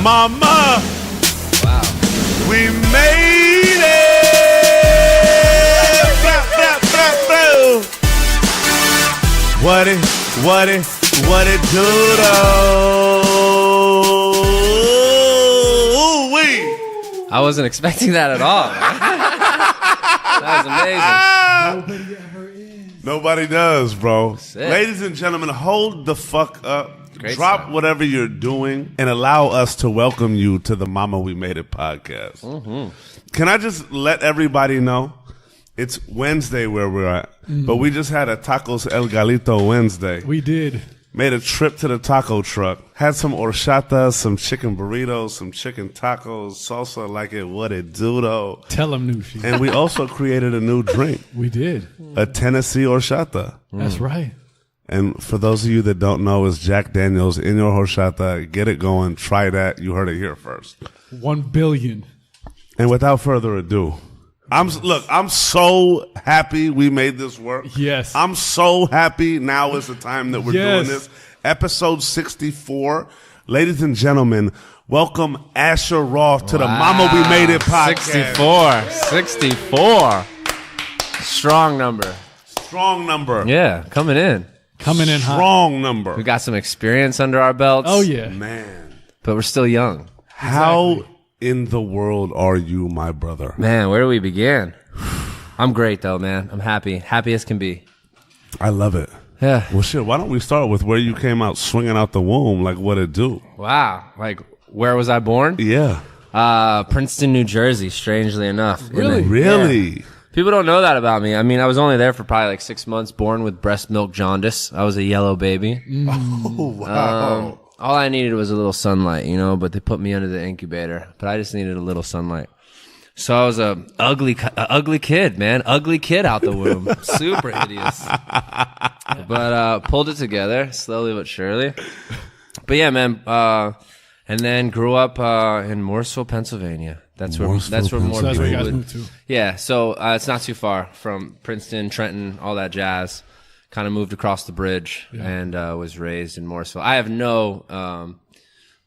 Mama. Wow. We made it. What it do though? I wasn't expecting that at all. That was amazing. Nobody does, bro. Sick. Ladies and gentlemen, hold the fuck up. Great Drop sound. whatever you're doing and allow us to welcome you to the Mama We Made It podcast. Mm-hmm. Can I just let everybody know it's Wednesday where we're at, but we just had a Tacos El Galito Wednesday. We did. Made a trip to the taco truck. Had some horchata, some chicken burritos, some chicken tacos, salsa like it what it do though. Tell them, Nushi. And we also created a new drink, We did. a Tennessee horchata. That's right. And for those of you that don't know, it's Jack Daniels in your horchata. Get it going. Try that. You heard it here first. 1 billion. And without further ado, I'm so happy we made this work. Yes. I'm so happy now is the time that we're doing Yes. this. Episode 64. Ladies and gentlemen, welcome Asher Roth to the Mama We Made It podcast. 64. Strong number. Strong number. Yeah, coming in. Coming in hot. Strong number. We got some experience under our belts. Oh, yeah. Man. But we're still young. How in the world are you, my brother? Man, where do we begin? I'm great, though, man. I'm happy. Happy as can be. I love it. Yeah. Well, shit, why don't we start with where you came out swinging out the womb, like what it do? Wow. Like, where was I born? Yeah. Princeton, New Jersey, strangely enough. Really? Really? Yeah. People don't know that about me. I mean, I was only there for probably like 6 months, born with breast milk jaundice. I was a yellow baby. Oh, wow. All I needed was a little sunlight, you know, but they put me under the incubator. But I just needed a little sunlight. So I was a ugly kid, man. Ugly kid out the womb. Super hideous. But pulled it together slowly but surely. But yeah, man. And then grew up in Morrisville, Pennsylvania. That's where more So that's where people you guys would. moved to. Yeah, so it's not too far from Princeton, Trenton, all that jazz. Kind of moved across the bridge and was raised in Morrisville. I have no.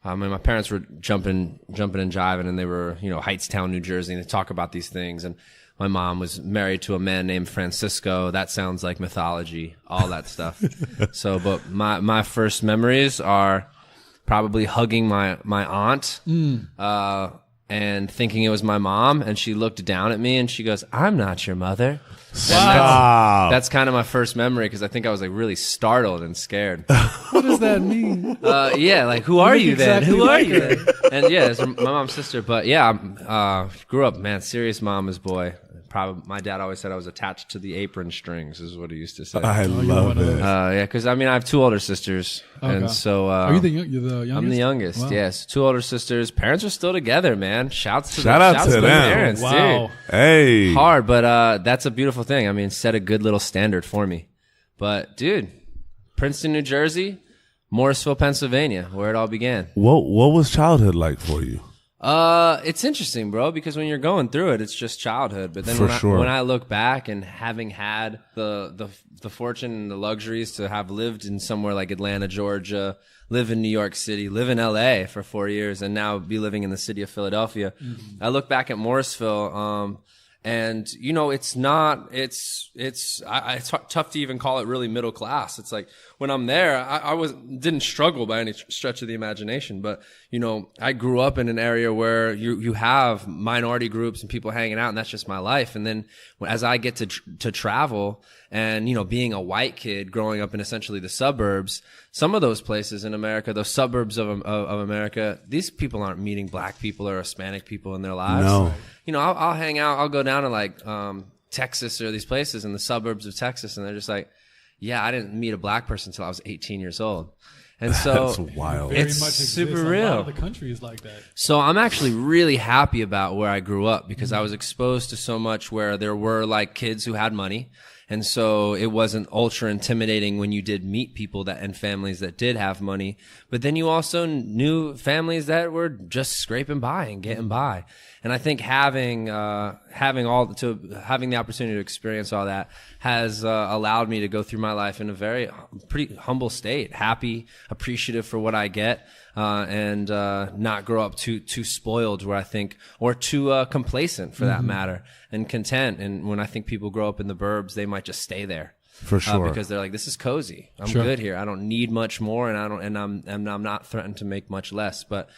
I mean, my parents were jumping and jiving, and they were, you know, Heightstown, New Jersey, and they talk about these things. And my mom was married to a man named Francisco. That sounds like mythology, all that stuff. So, but my first memories are probably hugging my aunt, and thinking it was my mom, and she looked down at me and she goes, "I'm not your mother." Wow. That's kind of my first memory because I think I was like really startled and scared. What does that mean? Yeah, like who are you then? exactly Who are like you then? And yeah, it's my mom's sister. But yeah, grew up, man, serious mama's boy. Probably my dad always said I was attached to the apron strings, is what he used to say. I love it. Yeah, because I mean I have two older sisters, and so Are you you're the youngest? I'm the youngest. Wow. Yes, two older sisters. Parents are still together, man. Shout out to the them. parents, Wow. dude. Hey. Hard, but that's a beautiful thing. I mean, set a good little standard for me. But dude, Princeton, New Jersey, Morrisville, Pennsylvania, where it all began. What was childhood like for you? It's interesting, bro, because when you're going through it, it's just childhood. But then when I look back and having had the fortune and the luxuries to have lived in somewhere like Atlanta, Georgia, live in New York City, live in LA for 4 years, and now be living in the city of Philadelphia, I look back at Morrisville, and you know, it's tough to even call it really middle class. It's like when I'm there, I didn't struggle by any stretch of the imagination, but you know, I grew up in an area where you have minority groups and people hanging out, and that's just my life. And then as I get to travel, and you know, being a white kid growing up in essentially the suburbs, some of those places in America, those suburbs of America, these people aren't meeting black people or Hispanic people in their lives. No. You know, I'll hang out, I'll go down to like Texas or these places in the suburbs of Texas, and they're just like, yeah, I didn't meet a black person until I was 18 years old. And so That's wild. Very it's much exists. super A lot real. of the country is like that. So I'm actually really happy about where I grew up because I was exposed to so much where there were like kids who had money And so it wasn't ultra intimidating when you did meet people and families that did have money. But then you also knew families that were just scraping by and getting by. And I think having the opportunity to experience all that has allowed me to go through my life in a pretty humble state, happy, appreciative for what I get, and not grow up too spoiled, where I think, or too complacent for that matter, and content. And when I think people grow up in the burbs, they might just stay there. For sure. Because they're like, this is cozy. I'm good here. I don't need much more, and I'm not threatened to make much less. But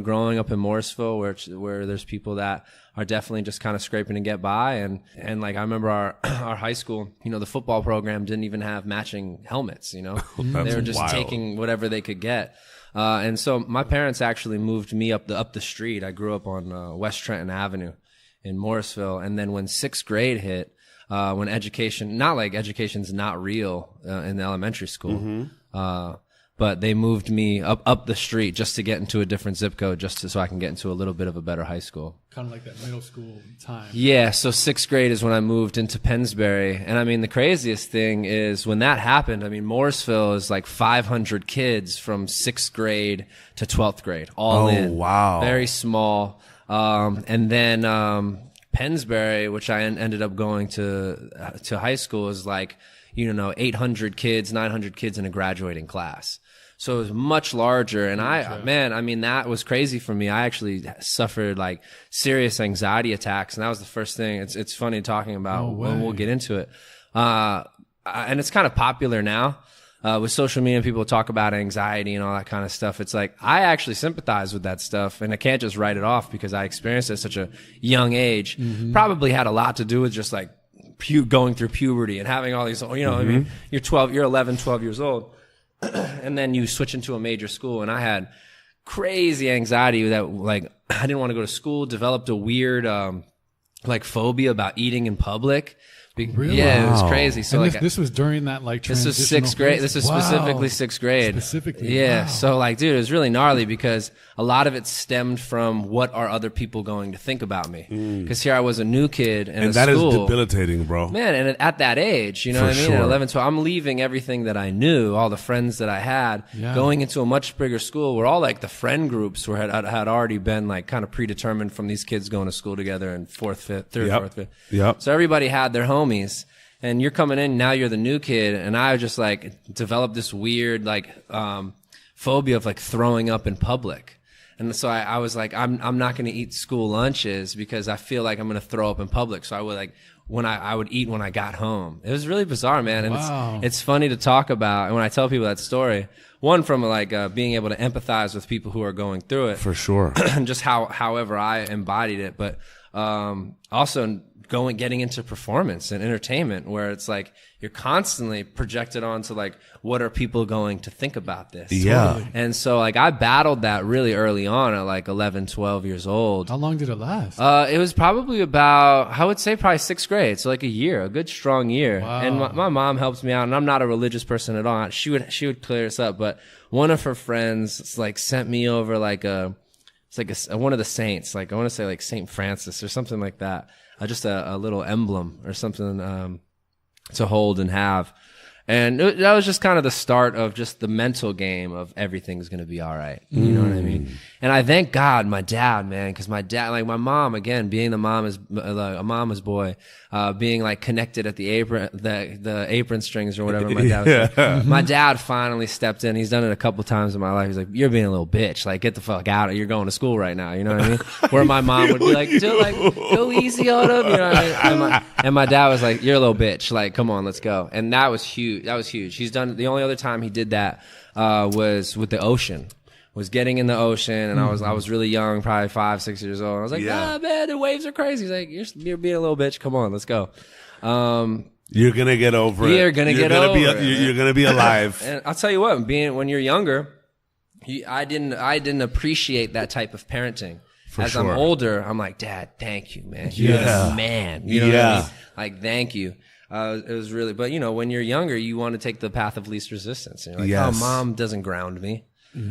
growing up in Morrisville, where there's people that are definitely just kind of scraping to get by, and like I remember our high school, the football program didn't even have matching helmets. They were just taking whatever they could get. And so my parents actually moved me up the street. I grew up on West Trenton Avenue in Morrisville, and then when 6th grade hit, when education's not real in the elementary school, but they moved me up the street just to get into a different zip code, so I can get into a little bit of a better high school. Kind of like that middle school time. Yeah, so 6th grade is when I moved into Pennsbury. And I mean, the craziest thing is when that happened, I mean, Morrisville is like 500 kids from 6th grade to 12th grade, all in. Oh, wow. Very small. And then Pennsbury, which I ended up going to high school, is like, 800 kids, 900 kids in a graduating class. So it was much larger. And that was crazy for me. I actually suffered like serious anxiety attacks. And that was the first thing. It's funny talking about when we'll get into it. And it's kind of popular now. With social media, people talk about anxiety and all that kind of stuff. It's like, I actually sympathize with that stuff, and I can't just write it off because I experienced it at such a young age. Probably had a lot to do with just like going through puberty and having all these, I mean, you're 11, 12 years old. And then you switch into a major school, and I had crazy anxiety that like I didn't want to go to school, developed a weird like phobia about eating in public. Really? Yeah, it was crazy. So and this was during that like this was 6th grade. This is specifically 6th grade. Specifically, yeah. Wow. So like, dude, it was really gnarly because a lot of it stemmed from what are other people going to think about me? Because here I was a new kid in and that school. is debilitating, bro. Man, and at that age, you know For what I mean? sure. At 11, 12, I'm leaving everything that I knew, all the friends that I had, going into a much bigger school where all like the friend groups had already been like kind of predetermined from these kids going to school together in 4th, 5th, 3rd, 4th, 5th. Yep. So everybody had their homies. And you're coming in, now you're the new kid, and I just like developed this weird like phobia of like throwing up in public. And so I was like, I'm not going to eat school lunches because I feel like I'm going to throw up in public. So I would like I would eat when I got home. It was really bizarre, man. And it's funny to talk about. And when I tell people that story, one from like being able to empathize with people who are going through it, For sure. and just however I embodied it, but also getting into performance and entertainment, where it's like you're constantly projected onto like, what are people going to think about this? Yeah. Totally. And so like I battled that really early on at like 11, 12 years old. How long did it last? It was probably about, I would say probably 6th grade. So like a year, a good strong year. Wow. And my mom helps me out, and I'm not a religious person at all. She would clear this up, but one of her friends like sent me over like one of the saints, like I want to say like Saint Francis or something like that. Just a little emblem or something to hold and have. And that was just kind of the start of just the mental game of everything's going to be all right. You know what I mean? And I thank God my dad, man, because my dad, like my mom, again, being a mama's boy, being like connected at the apron strings or whatever my dad was. My dad finally stepped in. He's done it a couple times in my life. He's like, you're being a little bitch. Like, get the fuck out. You're going to school right now. You know what I mean? Where my mom would be like, go easy on him. You know what I mean? And my dad was like, you're a little bitch. Like, come on, let's go. And that was huge. That was huge. He's done, the only other time he did that, was with the ocean. Was getting in the ocean, and I was really young, probably 5, 6 years old. I was like, man, the waves are crazy. He's like, you're being a little bitch. Come on, let's go. You're gonna get over it. You're gonna get over it. You're gonna be alive. And I'll tell you what, when you're younger, I didn't appreciate that type of parenting. As sure. I'm older, I'm like, Dad, thank you, man. You're the man. You know what I mean? Like, thank you. It was really, but when you're younger, you want to take the path of least resistance. And you're like, oh, Mom doesn't ground me.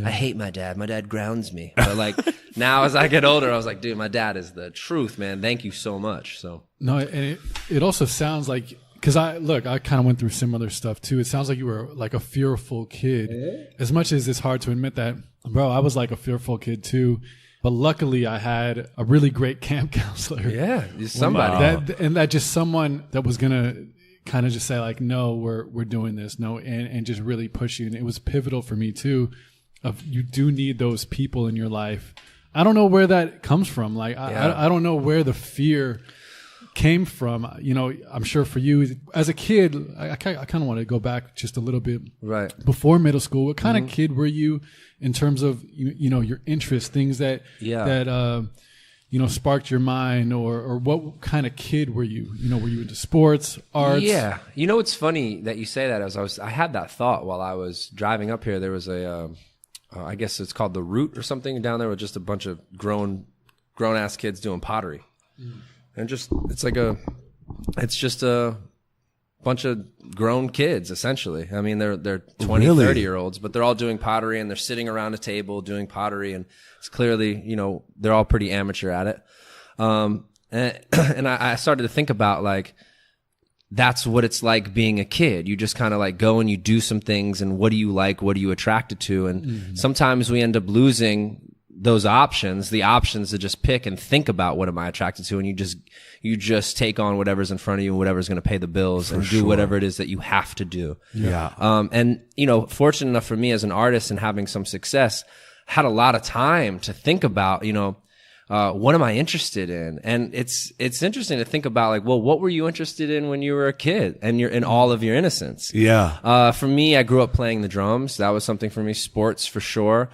I hate my dad. My dad grounds me. But like now as I get older, I was like, dude, my dad is the truth, man. Thank you so much. So No, and it also sounds like, Because I kind of went through similar stuff too. It sounds like you were like a fearful kid. As much as it's hard to admit that, bro, I was like a fearful kid too. But luckily, I had a really great camp counselor. Yeah, somebody. That just someone that was gonna kind of just say like, no, we're doing this, no, and just really push you. And it was pivotal for me too. You do need those people in your life. I don't know where that comes from. Like I don't know where the fear came from. You know, I'm sure for you as a kid, I kind of want to go back just a little bit. Right. Before middle school, what kind of kid were you in terms of, you know, your interests, things that you know, sparked your mind, or what kind of kid were you? You know, were you into sports, arts? Yeah. You know, it's funny that you say that. I had that thought while I was driving up here. There was I guess it's called the Route or something down there with just a bunch of grown ass kids doing pottery. And it's just a bunch of grown kids, essentially. I mean, they're 20, 30-year-olds, but they're all doing pottery, and they're sitting around a table doing pottery, and it's clearly, you know, they're all pretty amateur at it. And I started to think about, like, that's what it's like being a kid. You just kind of like go and you do some things, and what do you like? What are you attracted to? And sometimes we end up losing those options, the options to just pick and think about what am I attracted to, and you just take on whatever's in front of you and whatever's going to pay the bills and do whatever it is that you have to do. Yeah. And you know, fortunate enough for me as an artist and having some success, had a lot of time to think about, you know, what am I interested in? And it's interesting to think about, like, well, what were you interested in when you were a kid and you're in all of your innocence? Yeah. For me, I grew up playing the drums. That was something for me. Sports for sure.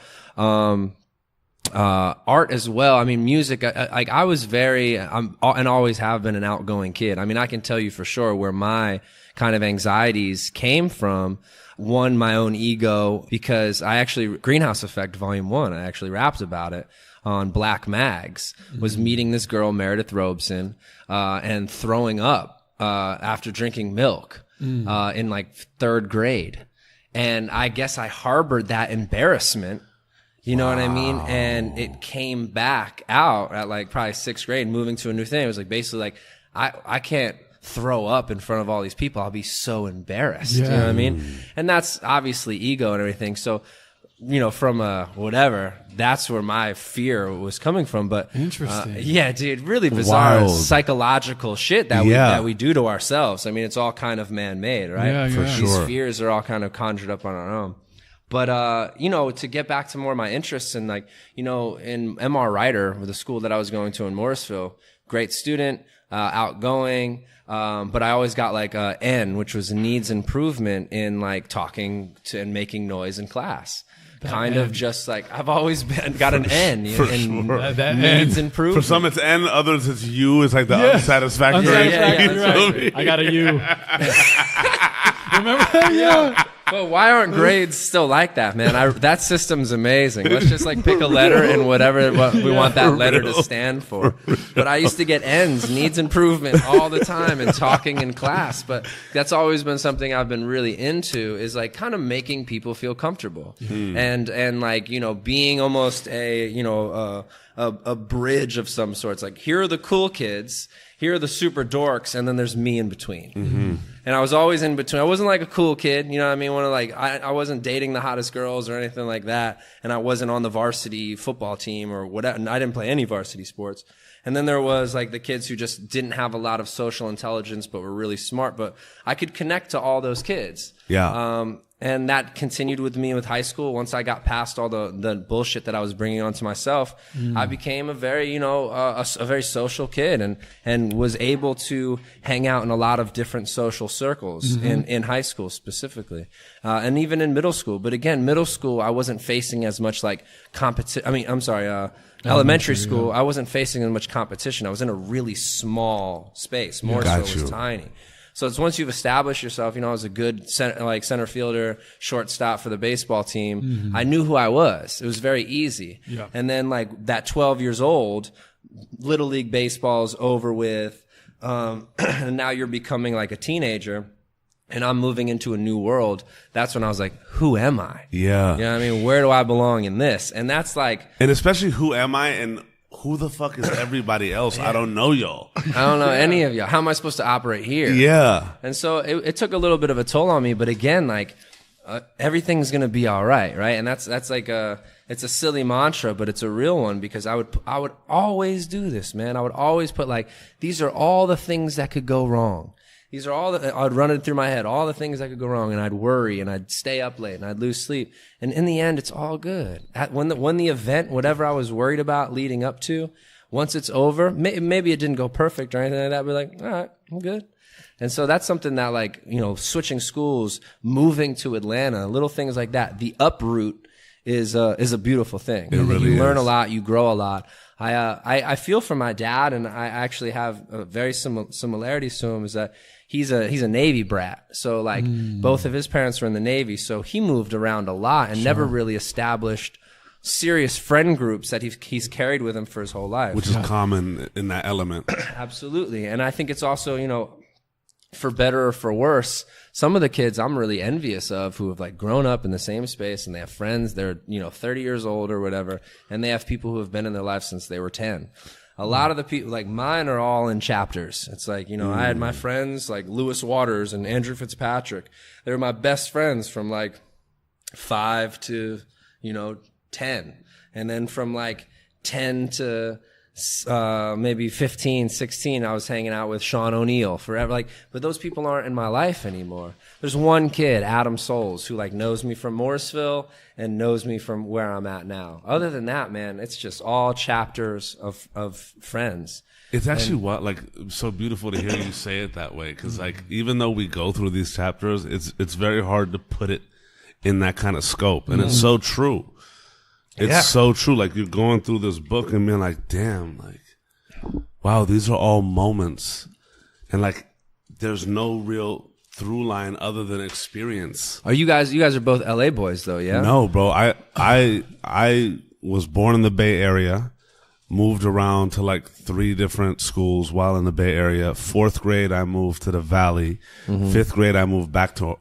Art as well. I mean, music, I was and always have been an outgoing kid. I mean, I can tell you for sure where my kind of anxieties came from. One, my own ego, because Greenhouse Effect Volume 1, I actually rapped about it on Black Mags, was meeting this girl, Meredith Robeson, and throwing up, after drinking milk, in like 3rd grade. And I guess I harbored that embarrassment. You know what I mean? And it came back out at like probably 6th grade, moving to a new thing. It was like basically like, I can't throw up in front of all these people. I'll be so embarrassed. Yeah. You know what I mean? And that's obviously ego and everything. So, you know, from whatever, that's where my fear was coming from. But interesting. Yeah, dude, really bizarre psychological shit that we do to ourselves. I mean, it's all kind of man-made, right? Yeah, for sure. These fears are all kind of conjured up on our own. But, you know, to get back to more of my interests, and like, you know, in MR Writer, the school that I was going to in Morrisville, great student, outgoing, but I always got like a N, which was needs improvement in like talking to and making noise in class. Kind of just like, I've always got an N in needs improvement. For some it's N, others it's U. It's like the unsatisfactory. Right. I got a U. Remember that? Yeah. But why aren't grades still like that, man? That system's amazing. Let's just like pick a letter and whatever we want that letter to stand for. But I used to get N's, needs improvement, all the time and talking in class. But that's always been something I've been really into, is like kind of making people feel comfortable. And like, you know, being almost a bridge of some sorts. Like, here are the cool kids, here are the super dorks, and then there's me in between. And I was always in between. I wasn't like a cool kid, you know what I mean? I wasn't dating the hottest girls or anything like that, and I wasn't on the varsity football team or whatever. And I didn't play any varsity sports. And then there was like the kids who just didn't have a lot of social intelligence but were really smart. But I could connect to all those kids. Yeah. And that continued with me with high school. Once I got past all the bullshit that I was bringing onto myself, I became a very, you know, a very social kid, and was able to hang out in a lot of different social circles in high school specifically, and even in middle school. But again, middle school, I wasn't facing as much like elementary school, I wasn't facing as much competition. I was in a really small space. Morrisville was tiny. So it's once you've established yourself, you know, as a good center fielder, shortstop for the baseball team, I knew who I was. It was very easy. Yeah. And then like that 12 years old, Little League baseball's over with, and now you're becoming like a teenager, and I'm moving into a new world. That's when I was like, who am I? Yeah. You know what I mean? Where do I belong in this? And that's like... And especially who am I, and who the fuck is everybody else? I don't know y'all. I don't know any of y'all. How am I supposed to operate here? Yeah. And so it took a little bit of a toll on me, but again, like everything's gonna be all right, right? And that's like it's a silly mantra, but it's a real one, because I would always do this, man. I would always put like, these are all the things that could go wrong. These are all I'd run it through my head, all the things that could go wrong, and I'd worry, and I'd stay up late, and I'd lose sleep. And in the end, it's all good. When the event, whatever I was worried about leading up to, once it's over, maybe it didn't go perfect or anything like that, but like, all right, I'm good. And so that's something that, like, you know, switching schools, moving to Atlanta, little things like that, the uproot is a beautiful thing. It really you learn is. a lot, you grow a lot. I feel for my dad, and I actually have very similarities to him, is that he's a Navy brat. So like both of his parents were in the Navy. So he moved around a lot and never really established serious friend groups that he's carried with him for his whole life. Which is common in that element. Absolutely. And I think it's also, you know, for better or for worse, some of the kids I'm really envious of who have like grown up in the same space, and they have friends, they're, you know, 30 years old or whatever, and they have people who have been in their life since they were 10. A lot of the people, like mine, are all in chapters. It's like, you know, I had my friends like Lewis Waters and Andrew Fitzpatrick. They were my best friends from like 5 to, you know, 10. And then from like 10 to maybe 15, 16, I was hanging out with Sean O'Neill forever. Like, but those people aren't in my life anymore. There's one kid, Adam Souls, who like knows me from Morrisville and knows me from where I'm at now. Other than that, man, it's just all chapters of friends. It's actually so beautiful to hear you say it that way, because like even though we go through these chapters, it's very hard to put it in that kind of scope, and it's so true. It's so true. Like you're going through this book and being like, damn, like, wow, these are all moments, and like there's no real through line other than experience. Are you guys are both LA boys though, yeah? No, bro. I was born in the Bay Area. Moved around to like 3 different schools while in the Bay Area. 4th grade, I moved to the Valley. 5th grade, I moved back to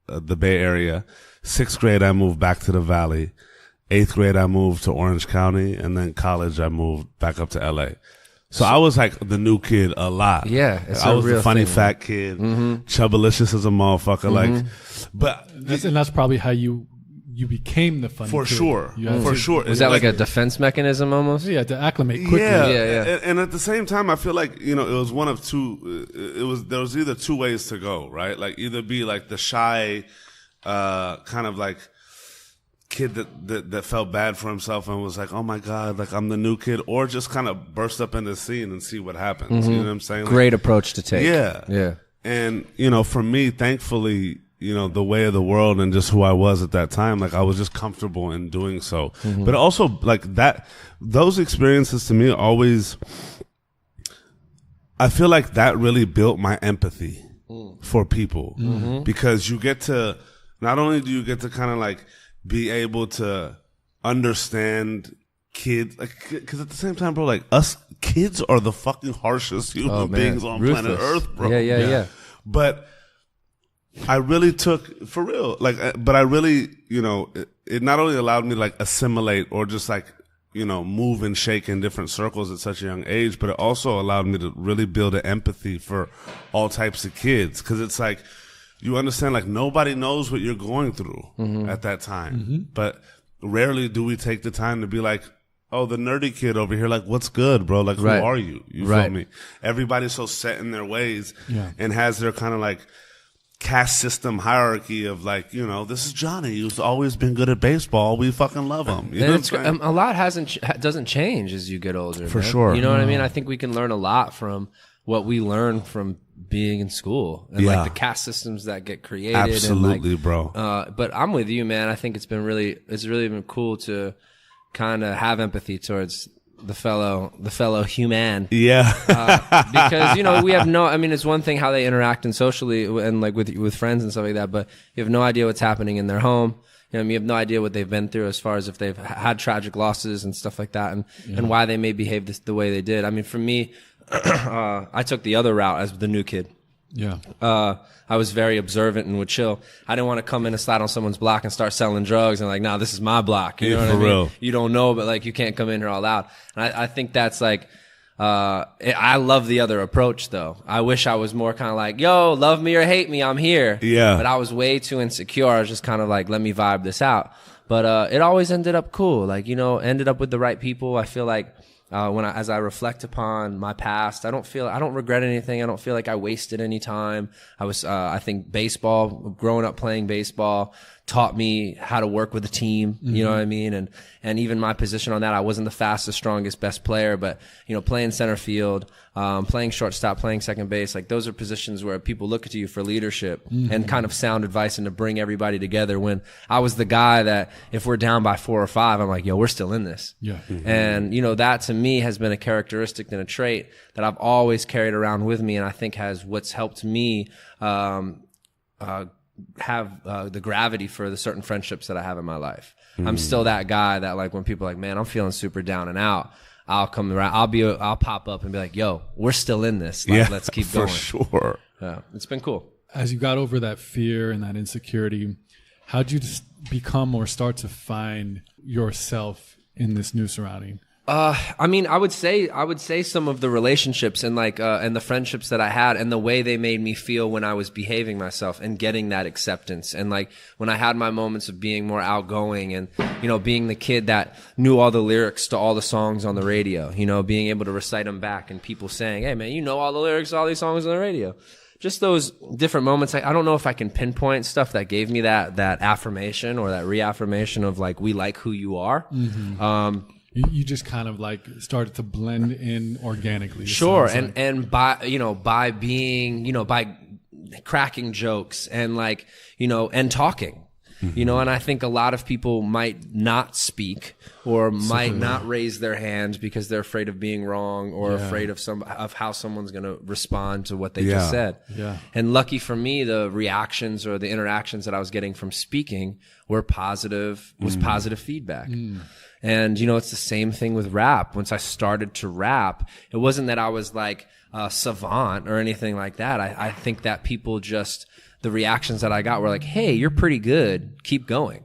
the Bay Area. 6th grade, I moved back to the Valley. 8th grade, I moved to Orange County. And then college, I moved back up to LA. So I was like the new kid a lot. Yeah, it's I a was real the funny thing, fat kid. Chubbalicious as a motherfucker. Like, but And that's probably how you became the funny for kid. sure. You had For to- sure. Was that like a defense mechanism almost? Yeah, to acclimate quickly. Yeah. And at the same time, I feel like, you know, it was one of two. There was either 2 ways to go, right? Like either be like the shy, kind of like kid that felt bad for himself and was like, oh my God, like I'm the new kid, or just kind of burst up in the scene and see what happens. You know what I'm saying? Like, Great approach to take. yeah. And, you know, for me, thankfully, you know, the way of the world and just who I was at that time, like I was just comfortable in doing so. But also like those experiences to me always, I feel like that really built my empathy for people, because you get to, not only do you get to kind of like be able to understand kids, like, cause at the same time, bro, like us kids are the fucking harshest human beings on planet Earth, bro. Yeah. But I really took, for real, like, but I really, you know, it not only allowed me to like assimilate or just like, you know, move and shake in different circles at such a young age, but it also allowed me to really build an empathy for all types of kids. Cause it's like, you understand, like nobody knows what you're going through at that time, but rarely do we take the time to be like, oh, the nerdy kid over here, like, what's good, bro? Like, who are you? You feel me? Everybody's so set in their ways and has their kind of like caste system hierarchy of like, you know, this is Johnny who's always been good at baseball. We fucking love him. You know what I'm saying? A lot doesn't change as you get older. For man. sure. You know what I mean? I think we can learn a lot from what we learn from being in school and like the caste systems that get created. Absolutely, and like, bro. But I'm with you, man. I think it's really been cool to kind of have empathy towards the fellow human. Yeah. Because, you know, we have I mean, it's one thing how they interact and socially and like with friends and stuff like that, but you have no idea what's happening in their home. You know, you have no idea what they've been through as far as if they've had tragic losses and stuff like that, and why they may behave the way they did. I mean, for me, I took the other route as the new kid. I was very observant and would chill. I didn't want to come in and slide on someone's block and start selling drugs and like, nah, this is my block. You know what I mean? Real. You don't know, but like, you can't come in here all loud. And I think that's like, I love the other approach though. I wish I was more kind of like, yo, love me or hate me, I'm here. Yeah. But I was way too insecure. I was just kind of like, let me vibe this out. But, it always ended up cool. Like, you know, ended up with the right people. I feel like, as I reflect upon my past, I don't regret anything. I don't feel like I wasted any time. I think baseball, growing up playing baseball taught me how to work with a team. You know what I mean? And even my position on that, I wasn't the fastest, strongest, best player, but, you know, playing center field, playing shortstop, playing second base, like those are positions where people look to you for leadership and kind of sound advice and to bring everybody together. When I was the guy that if we're down by 4 or 5, I'm like, yo, we're still in this. Yeah. And, you know, that to me has been a characteristic and a trait that I've always carried around with me. And I think has what's helped me, have the gravity for the certain friendships that I have in my life. I'm still that guy that like when people are like, man, I'm feeling super down and out, I'll come around, I'll pop up and be like, yo, we're still in this. Like, let's keep going. For sure. Yeah, it's been cool. As you got over that fear and that insecurity, how'd you just become or start to find yourself in this new surrounding? I mean, I would say some of the relationships and like, and the friendships that I had and the way they made me feel when I was behaving myself and getting that acceptance. And like when I had my moments of being more outgoing and, you know, being the kid that knew all the lyrics to all the songs on the radio, you know, being able to recite them back and people saying, hey man, you know all the lyrics to all these songs on the radio. Just those different moments. I don't know if I can pinpoint stuff that gave me that affirmation or that reaffirmation of like, we like who you are. You just kind of like started to blend in organically. Sure. And by being, you know, by cracking jokes and like, you know, and talking, you know, and I think a lot of people might not speak or might not raise their hand because they're afraid of being wrong or afraid of how someone's going to respond to what they just said. Yeah. And lucky for me, the reactions or the interactions that I was getting from speaking were positive feedback. And, you know, it's the same thing with rap. Once I started to rap, it wasn't that I was like a savant or anything like that. I think that people just, the reactions that I got were like, hey, you're pretty good. Keep going.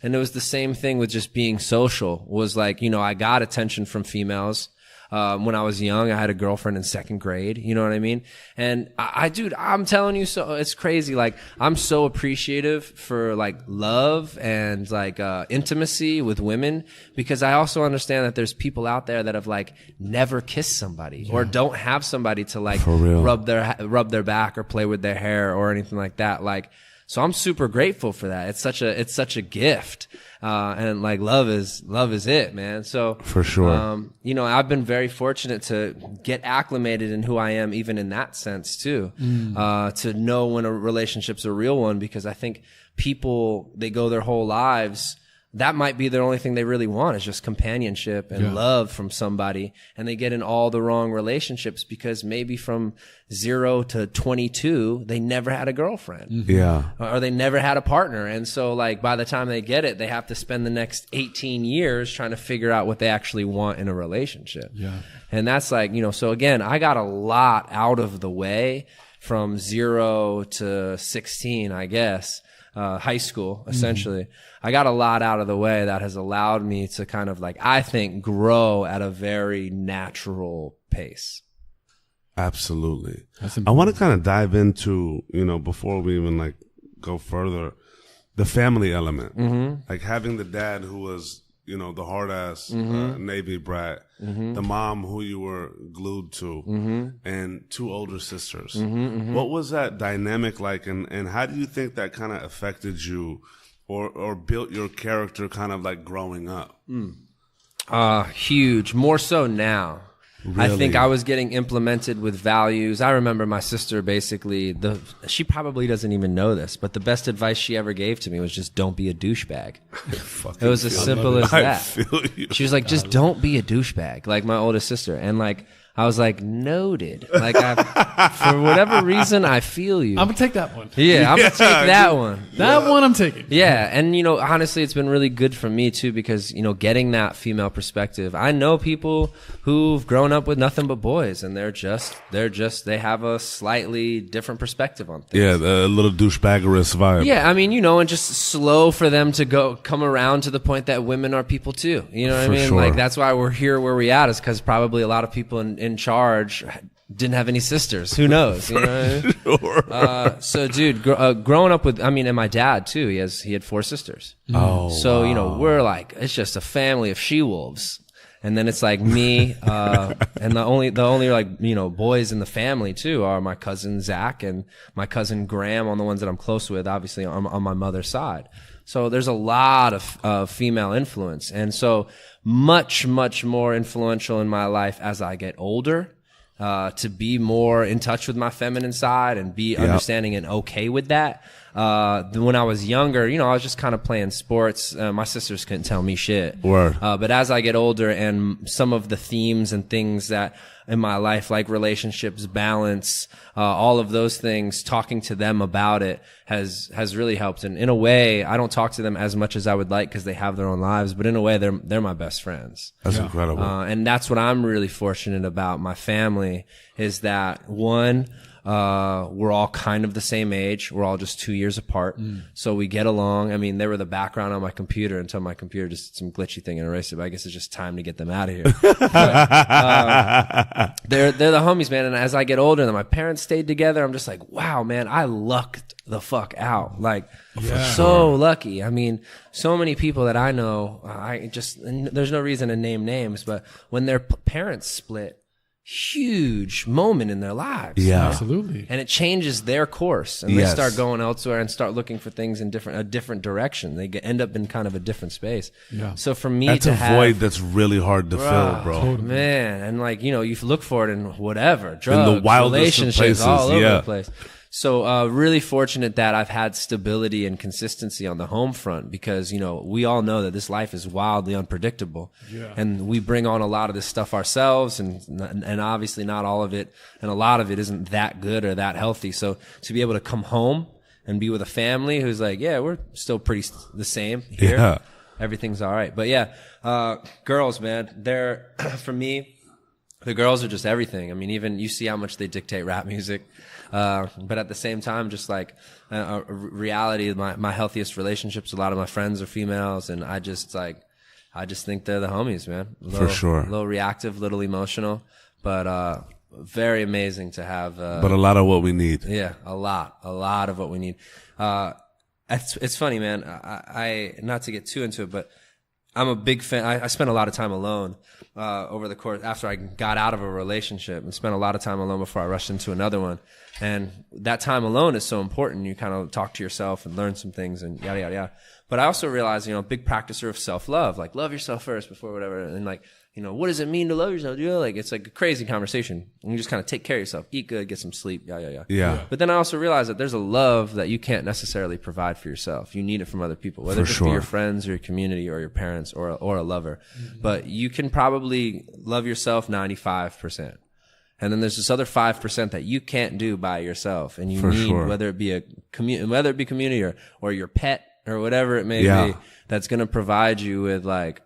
And it was the same thing with just being social. Was like, you know, I got attention from females. When I was young, I had a girlfriend in 2nd grade. You know what I mean? And dude, I'm telling you, so it's crazy. Like, I'm so appreciative for like love and like, intimacy with women because I also understand that there's people out there that have like never kissed somebody or don't have somebody to like rub their back or play with their hair or anything like that. Like, so I'm super grateful for that. It's such a gift. And like love is it, man. So for sure, you know, I've been very fortunate to get acclimated in who I am, even in that sense too, to know when a relationship's a real one, because I think people, they go their whole lives, that might be their only thing they really want is just companionship and love from somebody. And they get in all the wrong relationships because maybe from 0 to 22, they never had a girlfriend. Yeah. Or they never had a partner. And so like by the time they get it, they have to spend the next 18 years trying to figure out what they actually want in a relationship. Yeah. And that's like, you know, so again, I got a lot out of the way from 0 to 16, I guess. High school, essentially. I got a lot out of the way that has allowed me to kind of like, I think, grow at a very natural pace. Absolutely. I want to kind of dive into, you know, before we even like go further, the family element. Like having the dad who was, you know, the hard ass Navy brat, the mom who you were glued to, and 2 older sisters. What was that dynamic like, and how do you think that kind of affected you or built your character kind of like growing up? Huge. More so now. Really? I think I was getting implemented with values. I remember my sister basically, she probably doesn't even know this, but the best advice she ever gave to me was just don't be a douchebag. It was as simple as that. She was like, just don't be a douchebag, like my oldest sister. And like, I was like, noted. Like, for whatever reason, I feel you. I'm gonna take that one. Yeah, I'm gonna take that one. That one I'm taking. Yeah, and honestly, it's been really good for me too because getting that female perspective. I know people who've grown up with nothing but boys, and they have a slightly different perspective on things. Yeah, a little douchebaggerous vibe. Yeah, I mean, and just slow for them to come around to the point that women are people too. You know what I mean? Sure. Like that's why we're here where we at is because probably a lot of people in charge didn't have any sisters. Who knows? You know what I mean? So, dude, growing up with, and my dad too. He had 4 sisters. Oh, so wow. we're like it's just a family of she-wolves, and then it's like me, and the only like boys in the family too are my cousin Zach and my cousin Graham on the ones that I'm close with, obviously on my mother's side. So there's a lot of female influence, and so much more influential in my life as I get older. To be more in touch with my feminine side and be understanding and okay with that. When I was younger, I was just kind of playing sports. My sisters couldn't tell me shit. Word. But as I get older and some of the themes and things that in my life, like relationships, balance, all of those things, talking to them about it has really helped. And in a way, I don't talk to them as much as I would like because they have their own lives, but in a way, they're my best friends. That's incredible. And that's what I'm really fortunate about my family is that one, we're all kind of the same age. We're all just 2 years apart. So we get along. I mean, they were the background on my computer until my computer just did some glitchy thing and erased it. But I guess it's just time to get them out of here. But, they're the homies, man. And as I get older and my parents stayed together, I'm just like, wow, man, I lucked the fuck out. Like, so lucky. I mean, so many people that I know, and there's no reason to name names, but when their parents split, huge moment in their lives. Yeah, absolutely. And it changes their course, and they start going elsewhere and start looking for things in a different direction. They end up in kind of a different space. Yeah. So for me, that's a void that's really hard to fill, bro. Totally. Man, and like you look for it in whatever drugs, in the wildest relationships, places, all over the place. So, really fortunate that I've had stability and consistency on the home front because, we all know that this life is wildly unpredictable. Yeah. And we bring on a lot of this stuff ourselves and obviously not all of it. And a lot of it isn't that good or that healthy. So to be able to come home and be with a family who's like, yeah, we're still pretty the same here. Yeah. Everything's all right. But yeah, girls, man, for me, the girls are just everything. I mean, even you see how much they dictate rap music. But at the same time, just like reality, my healthiest relationships, a lot of my friends are females, and I just think they're the homies, man. For sure. A little reactive, little emotional, but very amazing to have. But a lot of what we need. Yeah, a lot of what we need. It's funny, man. I not to get too into it, but I'm a big fan. I spent a lot of time alone over the course after I got out of a relationship, and spent a lot of time alone before I rushed into another one. And that time alone is so important. You kind of talk to yourself and learn some things and yada, yada, yada. But I also realized, big practicer of self-love, like love yourself first before whatever. And like, what does it mean to love yourself? Like, it's like a crazy conversation. And you just kind of take care of yourself, eat good, get some sleep, yeah. But then I also realized that there's a love that you can't necessarily provide for yourself. You need it from other people, whether it's be your friends or your community or your parents or a lover. Mm-hmm. But you can probably love yourself 95%. And then there's this other 5% that you can't do by yourself, and you need whether it be community or your pet or whatever it may be, that's going to provide you with like,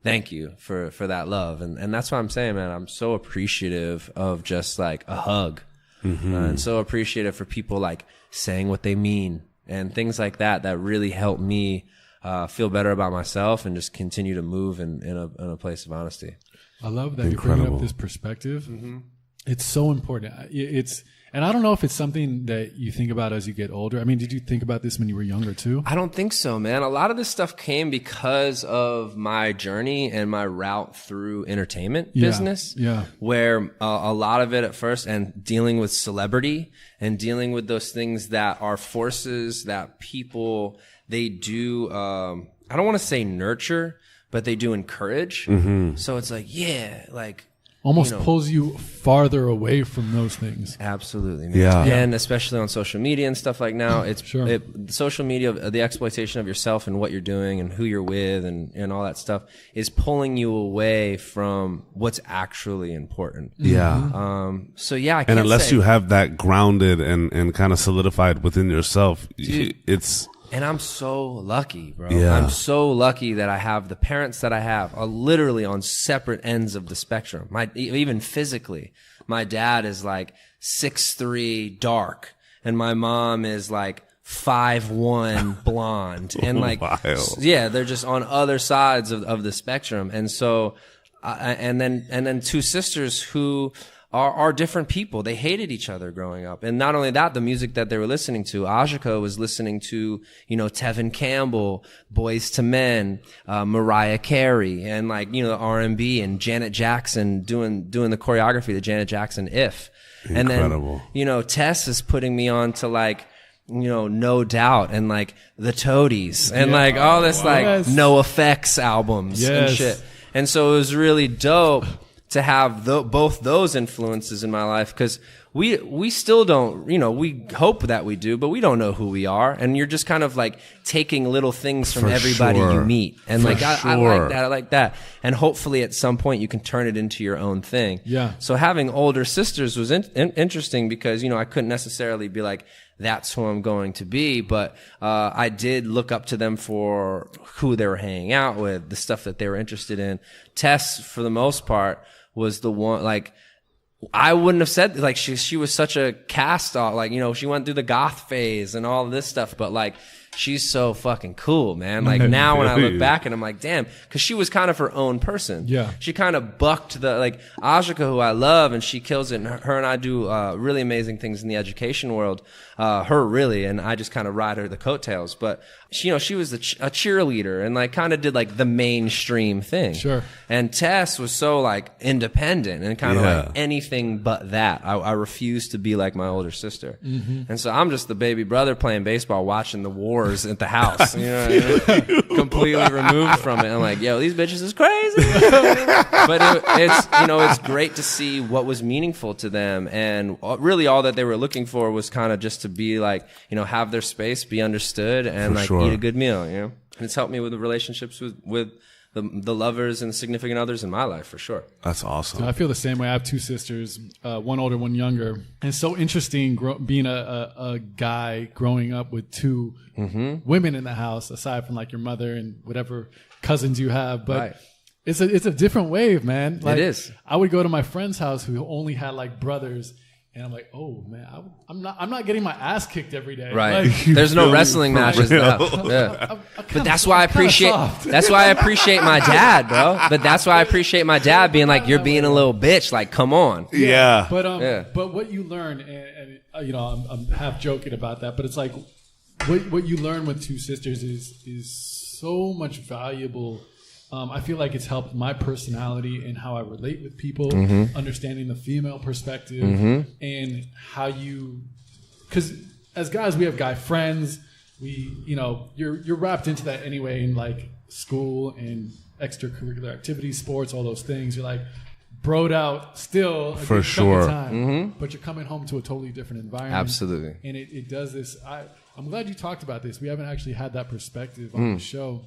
thank you for that love, and that's why I'm saying, man, I'm so appreciative of just like a hug, and so appreciative for people like saying what they mean and things like that really help me feel better about myself and just continue to move in a place of honesty. I love that you're bringing up this perspective. Mm-hmm. It's so important. And I don't know if it's something that you think about as you get older. I mean, did you think about this when you were younger too? I don't think so, man. A lot of this stuff came because of my journey and my route through entertainment business. Yeah. Where a lot of it at first, and dealing with celebrity and dealing with those things that are forces that people, they do, I don't want to say nurture, but they do encourage. Mm-hmm. So it's like, almost pulls you farther away from those things. Absolutely, man. Yeah. And especially on social media and stuff like now, it's Sure. Social media, the exploitation of yourself and what you're doing and who you're with and all that stuff is pulling you away from what's actually important. Yeah. So yeah, I can't And unless say, you have that grounded and kind of solidified within yourself, Dude. it's And I'm so lucky, bro. Yeah. I'm so lucky that I have the parents that I have are literally on separate ends of the spectrum. Even physically, my dad is like 6'3", dark, and my mom is like 5'1", blonde, and like, Wild. yeah, they're just on other sides of the spectrum. And so, and then two sisters who are different people. They hated each other growing up. And not only that, the music that they were listening to, Ajika was listening to, Tevin Campbell, Boyz II Men, Mariah Carey, and like, R&B, and Janet Jackson doing the choreography, the Janet Jackson If. Incredible. And then, Tess is putting me on to like, No Doubt and like the Toadies and like all this like No Effects albums and shit. And so it was really dope to have both those influences in my life, because we still don't, we hope that we do, but we don't know who we are. And you're just kind of like taking little things from everybody you meet. And like, I like that. And hopefully at some point you can turn it into your own thing. Yeah. So having older sisters was interesting because, I couldn't necessarily be like, that's who I'm going to be. But I did look up to them for who they were hanging out with, the stuff that they were interested in. Tess, for the most part, was the one, like, I wouldn't have said, like, she was such a cast off, like, she went through the goth phase and all this stuff, but like, she's so fucking cool, man. Like now when I look back and I'm like, damn, cause she was kind of her own person. Yeah. She kind of bucked like Ajika, who I love, and she kills it. And her and I do, really amazing things in the education world. Her really, and I just kind of ride her the coattails. But she was a cheerleader and like kind of did like the mainstream thing. Sure. And Tess was so like independent and kind of like anything but that. I refuse to be like my older sister. Mm-hmm. And so I'm just the baby brother playing baseball, watching the wars at the house, completely removed from it. I'm like, yo, these bitches is crazy. But it's great to see what was meaningful to them. And really all that they were looking for was kind of just to be like, have their space, be understood, and eat a good meal, And it's helped me with the relationships with the lovers and the significant others in my life, for sure. That's awesome. So I feel the same way. I have two sisters, one older, one younger. And it's so interesting being a guy growing up with two women in the house, aside from like your mother and whatever cousins you have. But it's a different wave, man. Like, it is. I would go to my friend's house who only had like brothers. And I'm like, oh man, I'm not getting my ass kicked every day. Right. Like, There's no wrestling matches. Yeah. But that's why I appreciate my dad, bro. But that's why I appreciate my dad being like, you're being a little bitch. Like, come on. Yeah. But what you learn, and I'm half joking about that, but it's like what you learn with two sisters is so much valuable. I feel like it's helped my personality and how I relate with people, understanding the female perspective, and how because as guys, we have guy friends. You're wrapped into that anyway in like school and extracurricular activities, sports, all those things. You're like broed out still for sure, but you're coming home to a totally different environment. Absolutely, and it does this. I'm glad you talked about this. We haven't actually had that perspective on the show.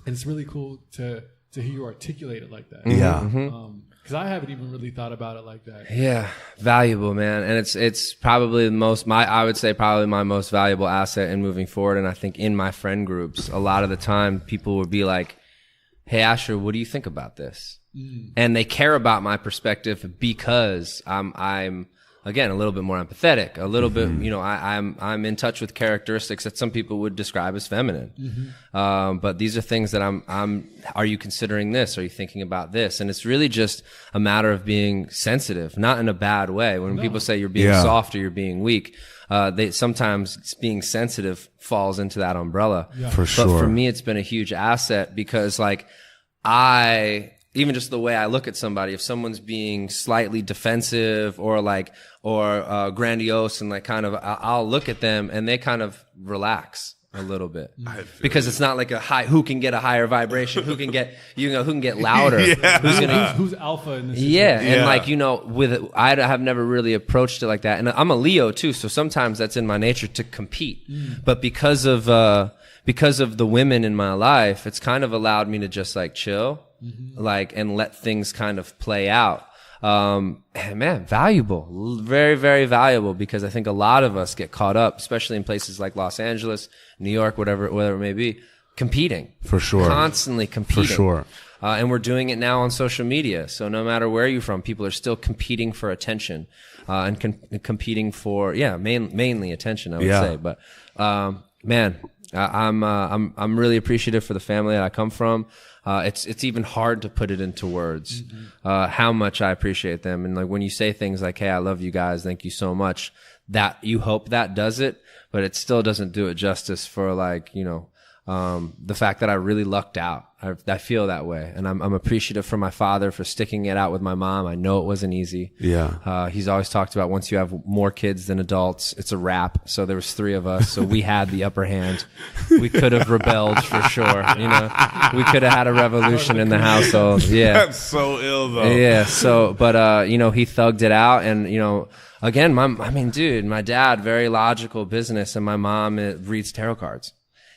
And it's really cool to hear you articulate it like that. Yeah. Because I haven't even really thought about it like that. Yeah. Valuable, man. And it's probably I would say probably my most valuable asset in moving forward. And I think in my friend groups, a lot of the time people would be like, hey, Asher, what do you think about this? And they care about my perspective because I'm again, a little bit more empathetic, a little bit, I'm in touch with characteristics that some people would describe as feminine. But these are things that are you considering this? Are you thinking about this? And it's really just a matter of being sensitive, not in a bad way. When people say you're being soft or you're being weak, sometimes being sensitive falls into that umbrella. Yeah. For sure. But for me, it's been a huge asset because like even just the way I look at somebody, if someone's being slightly defensive or grandiose and like kind of, I'll look at them and they kind of relax a little bit, because it's not like a high. Who can get a higher vibration? Who can get who can get louder? Who's alpha in this? And like I have never really approached it like that. And I'm a Leo too, so sometimes that's in my nature to compete. But because of the women in my life, it's kind of allowed me to just like chill, like, and let things kind of play out. And man, valuable, very, very valuable, because I think a lot of us get caught up, especially in places like Los Angeles, New York, whatever it may be, competing. For sure. Constantly competing. For sure. And we're doing it now on social media. So no matter where you're from, people are still competing for attention, and competing for, mainly attention, I would say. But, man, I'm really appreciative for the family that I come from. It's even hard to put it into words, how much I appreciate them. And like when you say things like, "Hey, I love you guys. Thank you so much," that you hope that does it, but it still doesn't do it justice for like, the fact that I really lucked out. I feel that way. And I'm appreciative for my father for sticking it out with my mom. I know it wasn't easy. Yeah. He's always talked about once you have more kids than adults, it's a wrap. So there was 3 of us. So we had the upper hand. We could have rebelled for sure. We could have had a revolution in the household. Yeah. That's so ill though. Yeah. So, but, he thugged it out. And, again, my dad, very logical business, and my mom reads tarot cards.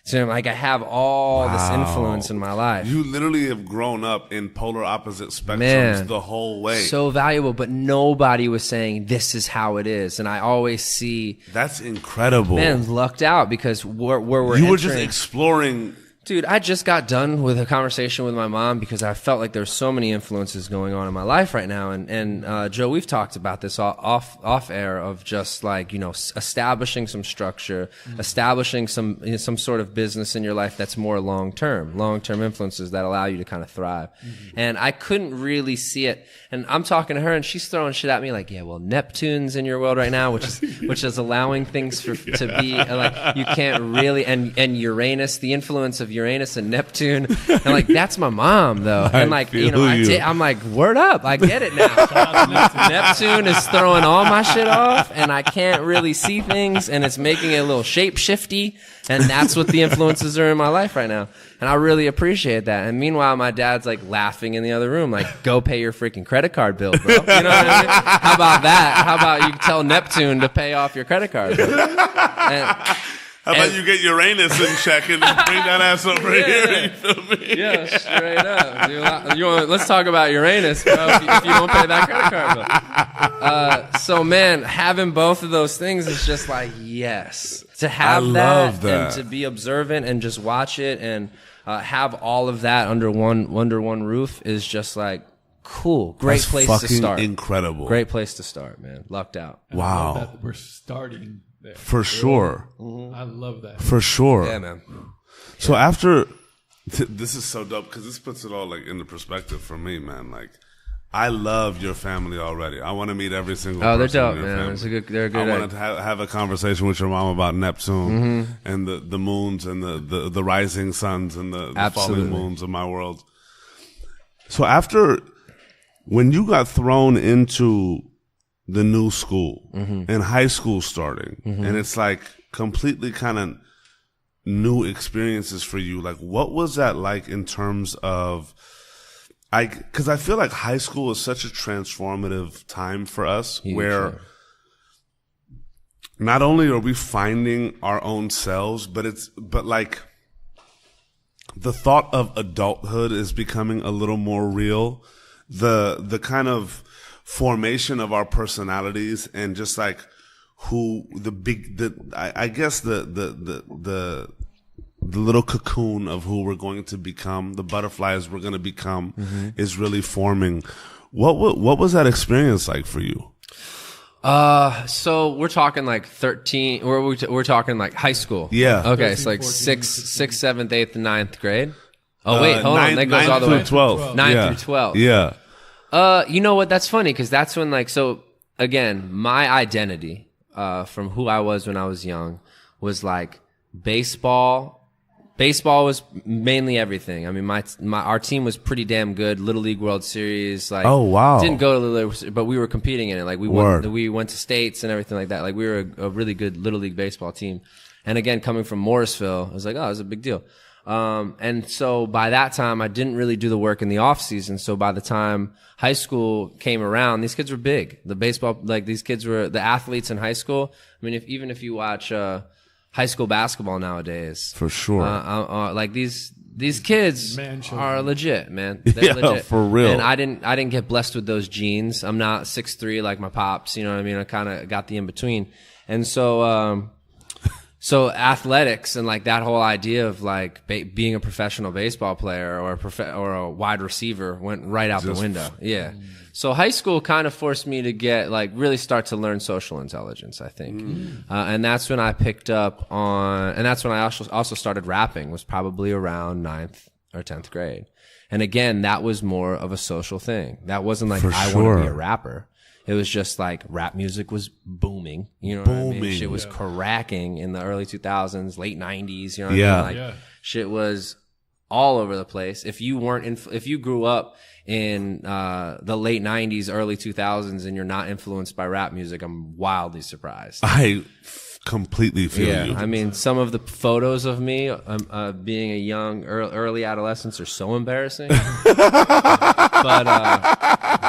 So like I have all this influence in my life. You literally have grown up in polar opposite spectrums the whole way. So valuable, but nobody was saying this is how it is. And I always see that's incredible. Man, lucked out, because where we're you were just exploring. Dude, I just got done with a conversation with my mom because I felt like there's so many influences going on in my life right now. And Joe, we've talked about this off air of just like, establishing some structure, establishing some sort of business in your life that's more long-term influences that allow you to kind of thrive. And I couldn't really see it. And I'm talking to her and she's throwing shit at me like, yeah, well, Neptune's in your world right now, which is allowing things to be like, you can't really, and Uranus, the influence of Uranus and Neptune, and like that's my mom though, and like I'm like, word up, I get it now. Neptune is throwing all my shit off, and I can't really see things, and it's making it a little shape shifty, and that's what the influences are in my life right now, and I really appreciate that. And meanwhile, my dad's like laughing in the other room, like, go pay your freaking credit card bill, bro. You know what I mean? How about that? How about you tell Neptune to pay off your credit card bill? How about you get Uranus in check and just bring that ass over here? You feel me? Yeah, straight up. Let's talk about Uranus, bro, if you won't pay that credit card bill. So, man, having both of those things is just like, yes. To have that and to be observant and just watch it and have all of that under one roof is just like, cool. Great place to start. Incredible. Great place to start, man. Lucked out. Wow. I love that we're starting there. For sure. I love that. For sure. Yeah, man. So after, this is so dope because this puts it all like into perspective for me, man. Like, I love your family already. I want to meet every single person. Oh, they're dope, in your man. family. They're good. I want to have a conversation with your mom about Neptune and the moons and the rising suns and the falling moons of my world. So after, when you got thrown into the new school and high school starting, and it's like completely kind of new experiences for you, like what was that like in terms of, because I feel like high school is such a transformative time for us, where not only are we finding our own selves, but like the thought of adulthood is becoming a little more real. The kind of formation of our personalities and just like I guess the little cocoon of who we're going to become, the butterflies we're going to become, is really forming. What was that experience like for you? So we're talking like 13, or we're talking like high school. Yeah. Okay. 13, It's like 14, 6th, 7th, 8th, and 9th grade. Oh wait, hold on. That goes all the way. 12. 9 through 12. Yeah. You know what? That's funny because that's when like, so again, my identity, from who I was when I was young was like baseball. Baseball was mainly everything. I mean, our team was pretty damn good. Little League World Series. Like, oh wow. Didn't go to the Little League, but we were competing in it. Like we went to states and everything like that. Like we were a really good Little League baseball team. And again, coming from Morrisville, I was like, oh, it's a big deal. And so by that time, I didn't really do the work in the off season. So by the time high school came around, these kids were big. The baseball, like these kids were the athletes in high school. I mean, even if you watch, high school basketball nowadays. For sure. Like these kids are legit, man. They're legit. For real. And I didn't get blessed with those genes. I'm not 6'3" like my pops, you know what I mean? I kind of got the in between. And so, so athletics and like that whole idea of like being a professional baseball player or a wide receiver went right out the window. Yeah. So high school kind of forced me to get like really start to learn social intelligence, I think. And that's when I picked up on, and that's when I also started rapping, was probably around 9th or 10th grade. And again, that was more of a social thing. That wasn't like, I want to be a rapper. It was just like rap music was booming. You know what I mean? Shit was cracking in the early 2000s, late 90s. You know what I mean? Like shit was all over the place. If you grew up in the late 90s, early 2000s, and you're not influenced by rap music, I'm wildly surprised. I completely feel you. I mean, some of the photos of me being a young, early adolescence are so embarrassing.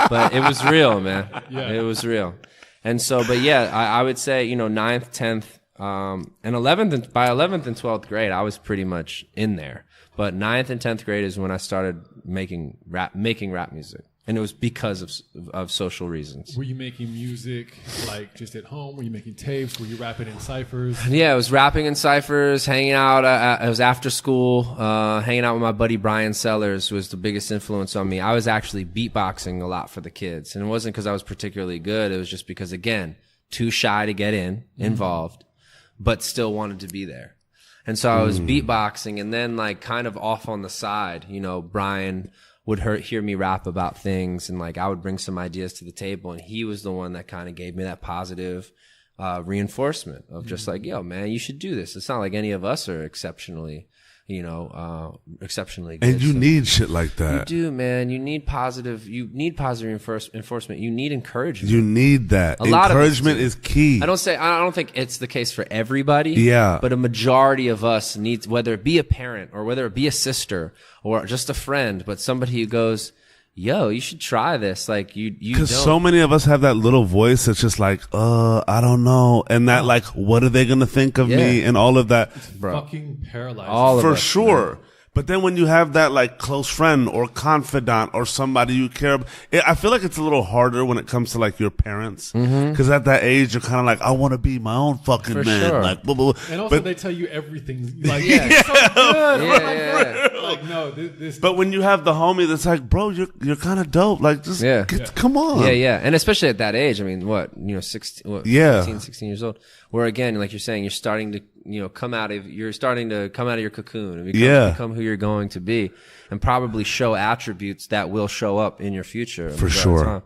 But it was real, man. Yeah. It was real. And so, but yeah, I would say, you know, 9th, 10th, and 11th, and by 11th and 12th grade, I was pretty much in there. But 9th and 10th grade is when I started making rap music. And it was because of social reasons. Were you making music like just at home? Were you making tapes? Were you rapping in ciphers? Yeah, I was rapping in ciphers, hanging out. I was after school, hanging out with my buddy Brian Sellers, who was the biggest influence on me. I was actually beatboxing a lot for the kids. And it wasn't because I was particularly good. It was just because, again, too shy to get involved, but still wanted to be there. And so I was beatboxing, and then like kind of off on the side, you know, Brian would hear me rap about things, and like I would bring some ideas to the table, and he was the one that kind of gave me that positive reinforcement of just like, yo, man, you should do this. It's not like any of us are exceptionally good. And you need shit like that. You do, man. You need positive reinforcement. You need encouragement. You need that. Encouragement is key. I don't think it's the case for everybody. Yeah. But a majority of us needs, whether it be a parent or whether it be a sister or just a friend, but somebody who goes, yo, you should try this. Like you because so many of us have that little voice that's just like, I don't know. And that like, what are they going to think of me and all of that. It's fucking paralyzing. All for of us, sure. Man. But then when you have that like close friend or confidant or somebody you care about, I feel like it's a little harder when it comes to like your parents. Because at that age, you're kind of like, I want to be my own fucking man. Sure. Like, blah, blah, blah. And also they tell you everything. Like, it's so good. Yeah. Like, no, this. But when you have the homie that's like, bro, you're kind of dope. Like, just come on. Yeah. And especially at that age, I mean, 15, 16 years old, where again, like you're saying, you're starting to, come out of your cocoon and become who you're going to be, and probably show attributes that will show up in your future. For sure.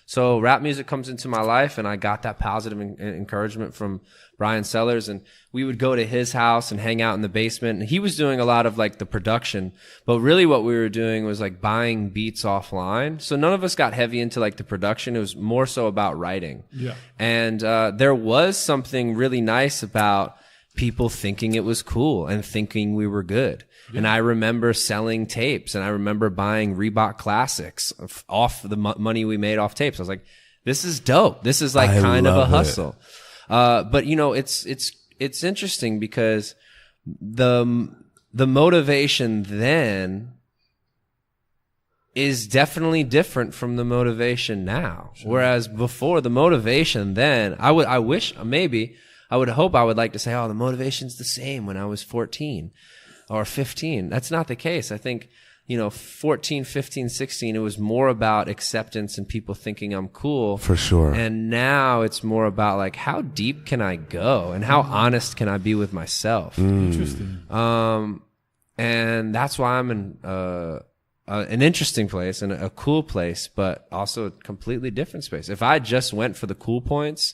So rap music comes into my life, and I got that positive encouragement from Brian Sellers, and we would go to his house and hang out in the basement, and he was doing a lot of like the production, but really what we were doing was like buying beats offline. So none of us got heavy into like the production. It was more so about writing. Yeah. And there was something really nice about people thinking it was cool and thinking we were good. Yeah. And I remember selling tapes, and I remember buying Reebok Classics off the money we made off tapes. I was like, this is dope. This is like kind of a hustle. But it's interesting because the motivation then is definitely different from the motivation now. Sure. Whereas before, the motivation then, I would hope I would like to say, oh, the motivation's the same when I was 14 or 15. That's not the case. I think, 14, 15, 16, it was more about acceptance and people thinking I'm cool. For sure. And now it's more about like, how deep can I go and how honest can I be with myself? Interesting. And that's why I'm in an interesting place and a cool place, but also a completely different space. If I just went for the cool points,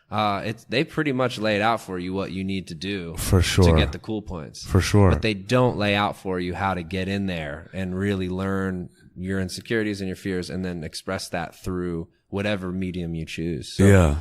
they pretty much laid out for you what you need to do for sure to get the cool points. For sure. But they don't lay out for you how to get in there and really learn your insecurities and your fears and then express that through whatever medium you choose. So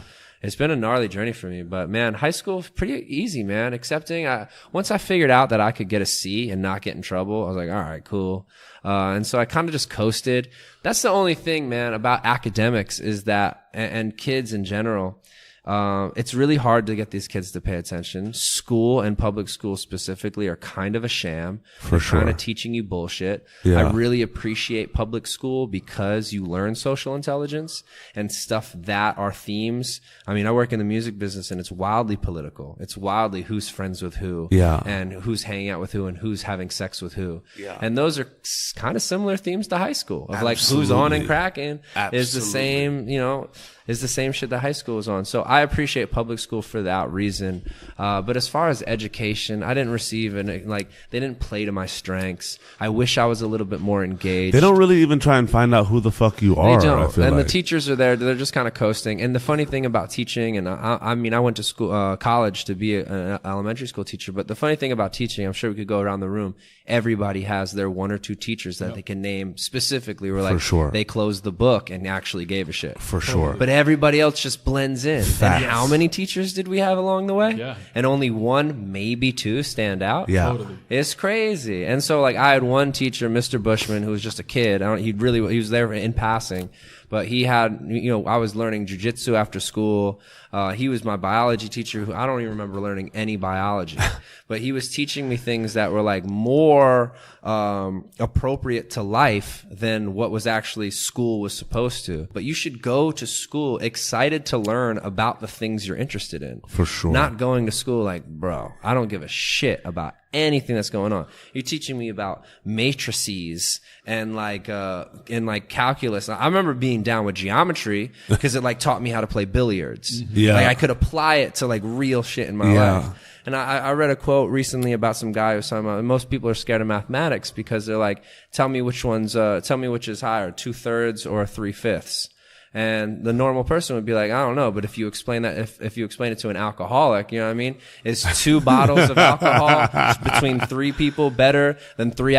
It's been a gnarly journey for me, but man, high school pretty easy, man. Accepting. Once I figured out that I could get a C and not get in trouble, I was like, all right, cool. And so I kind of just coasted. That's the only thing, man, about academics is that, and kids in general. It's really hard to get these kids to pay attention. School and public school specifically are kind of a sham. For sure. Kind of teaching you bullshit. Yeah. I really appreciate public school because you learn social intelligence and stuff that are themes. I mean, I work in the music business and it's wildly political. It's wildly who's friends with who. Yeah. And who's hanging out with who and who's having sex with who. Yeah. And those are kind of similar themes to high school of like Absolutely. who's on and cracking is the Absolutely. same, is the same shit that high school is on. So I appreciate public school for that reason. But as far as education, I didn't receive they didn't play to my strengths. I wish I was a little bit more engaged. They don't really even try and find out who the fuck you are. They don't. I feel And like. the teachers are there. They're just kind of coasting. And the funny thing about teaching, and I mean, I went to school, college to be an elementary school teacher. But the funny thing about teaching, I'm sure we could go around the room. Everybody has their one or two teachers that they can name specifically. Where like sure. they closed the book and actually gave a shit. For sure. But everybody else just blends in. Facts. And how many teachers did we have along the way? Yeah. And only one, maybe two stand out. Yeah. Totally. It's crazy. And so like I had one teacher, Mr. Bushman, who was just a kid. He was there in passing, but he had, I was learning jujitsu after school. He was my biology teacher who I don't even remember learning any biology, but he was teaching me things that were like more, appropriate to life than what was actually school was supposed to. But you should go to school excited to learn about the things you're interested in. For sure. Not going to school like, bro, I don't give a shit about anything that's going on. You're teaching me about matrices and calculus. I remember being down with geometry because it like taught me how to play billiards. Yeah. Like I could apply it to like real shit in my life. And I read a quote recently about some guy who was talking about most people are scared of mathematics because they're like, tell me which is higher, 2/3 or 3/5. And the normal person would be like, I don't know. But if you explain that, if you explain it to an alcoholic, you know what I mean? Is 2 bottles of alcohol between 3 people better than 3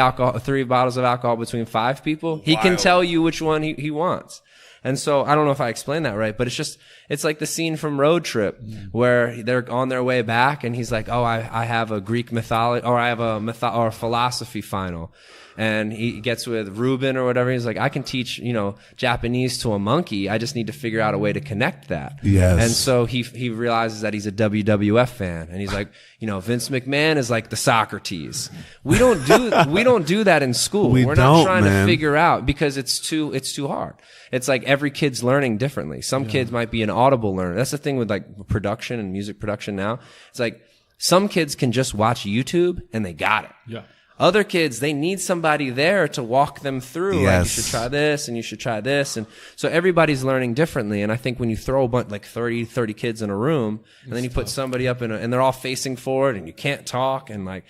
bottles of alcohol between 5 people? He can tell you which one he wants. And so I don't know if I explained that right, but it's like the scene from Road Trip where they're on their way back and he's like, oh, I have a Greek mythology or I have a philosophy final. And he gets with Ruben or whatever. He's like, I can teach, Japanese to a monkey. I just need to figure out a way to connect that. Yes. And so he realizes that he's a WWF fan. And he's like, Vince McMahon is like the Socrates. We don't do that in school. We're not trying to figure out because it's too hard. It's like every kid's learning differently. Some kids might be an audible learner. That's the thing with like production and music production now. It's like some kids can just watch YouTube and they got it. Yeah. Other kids, they need somebody there to walk them through. Yes. Like, you should try this and you should try this. And so everybody's learning differently. And I think when you throw a bunch, like 30 kids in a room and then you put somebody up and they're all facing forward and you can't talk and like,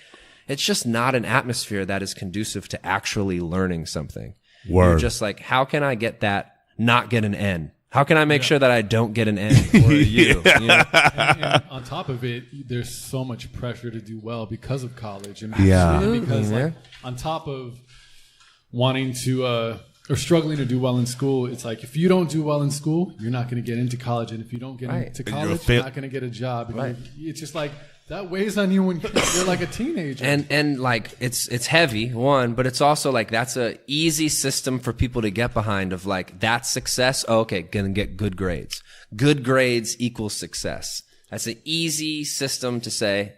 it's just not an atmosphere that is conducive to actually learning something. Word. You're just like, how can I get not get an N? How can I make sure that I don't get an N or a U? And on top of it, there's so much pressure to do well because of college. And because like, on top of wanting to or struggling to do well in school, it's like if you don't do well in school, you're not going to get into college. And if you don't get into college, you're not going to get a job. And it's just like that weighs on you when you're like a teenager. And like it's heavy, one, but it's also like that's a easy system for people to get behind of like that's success. Oh, okay, gonna get good grades. Good grades equals success. That's an easy system to say,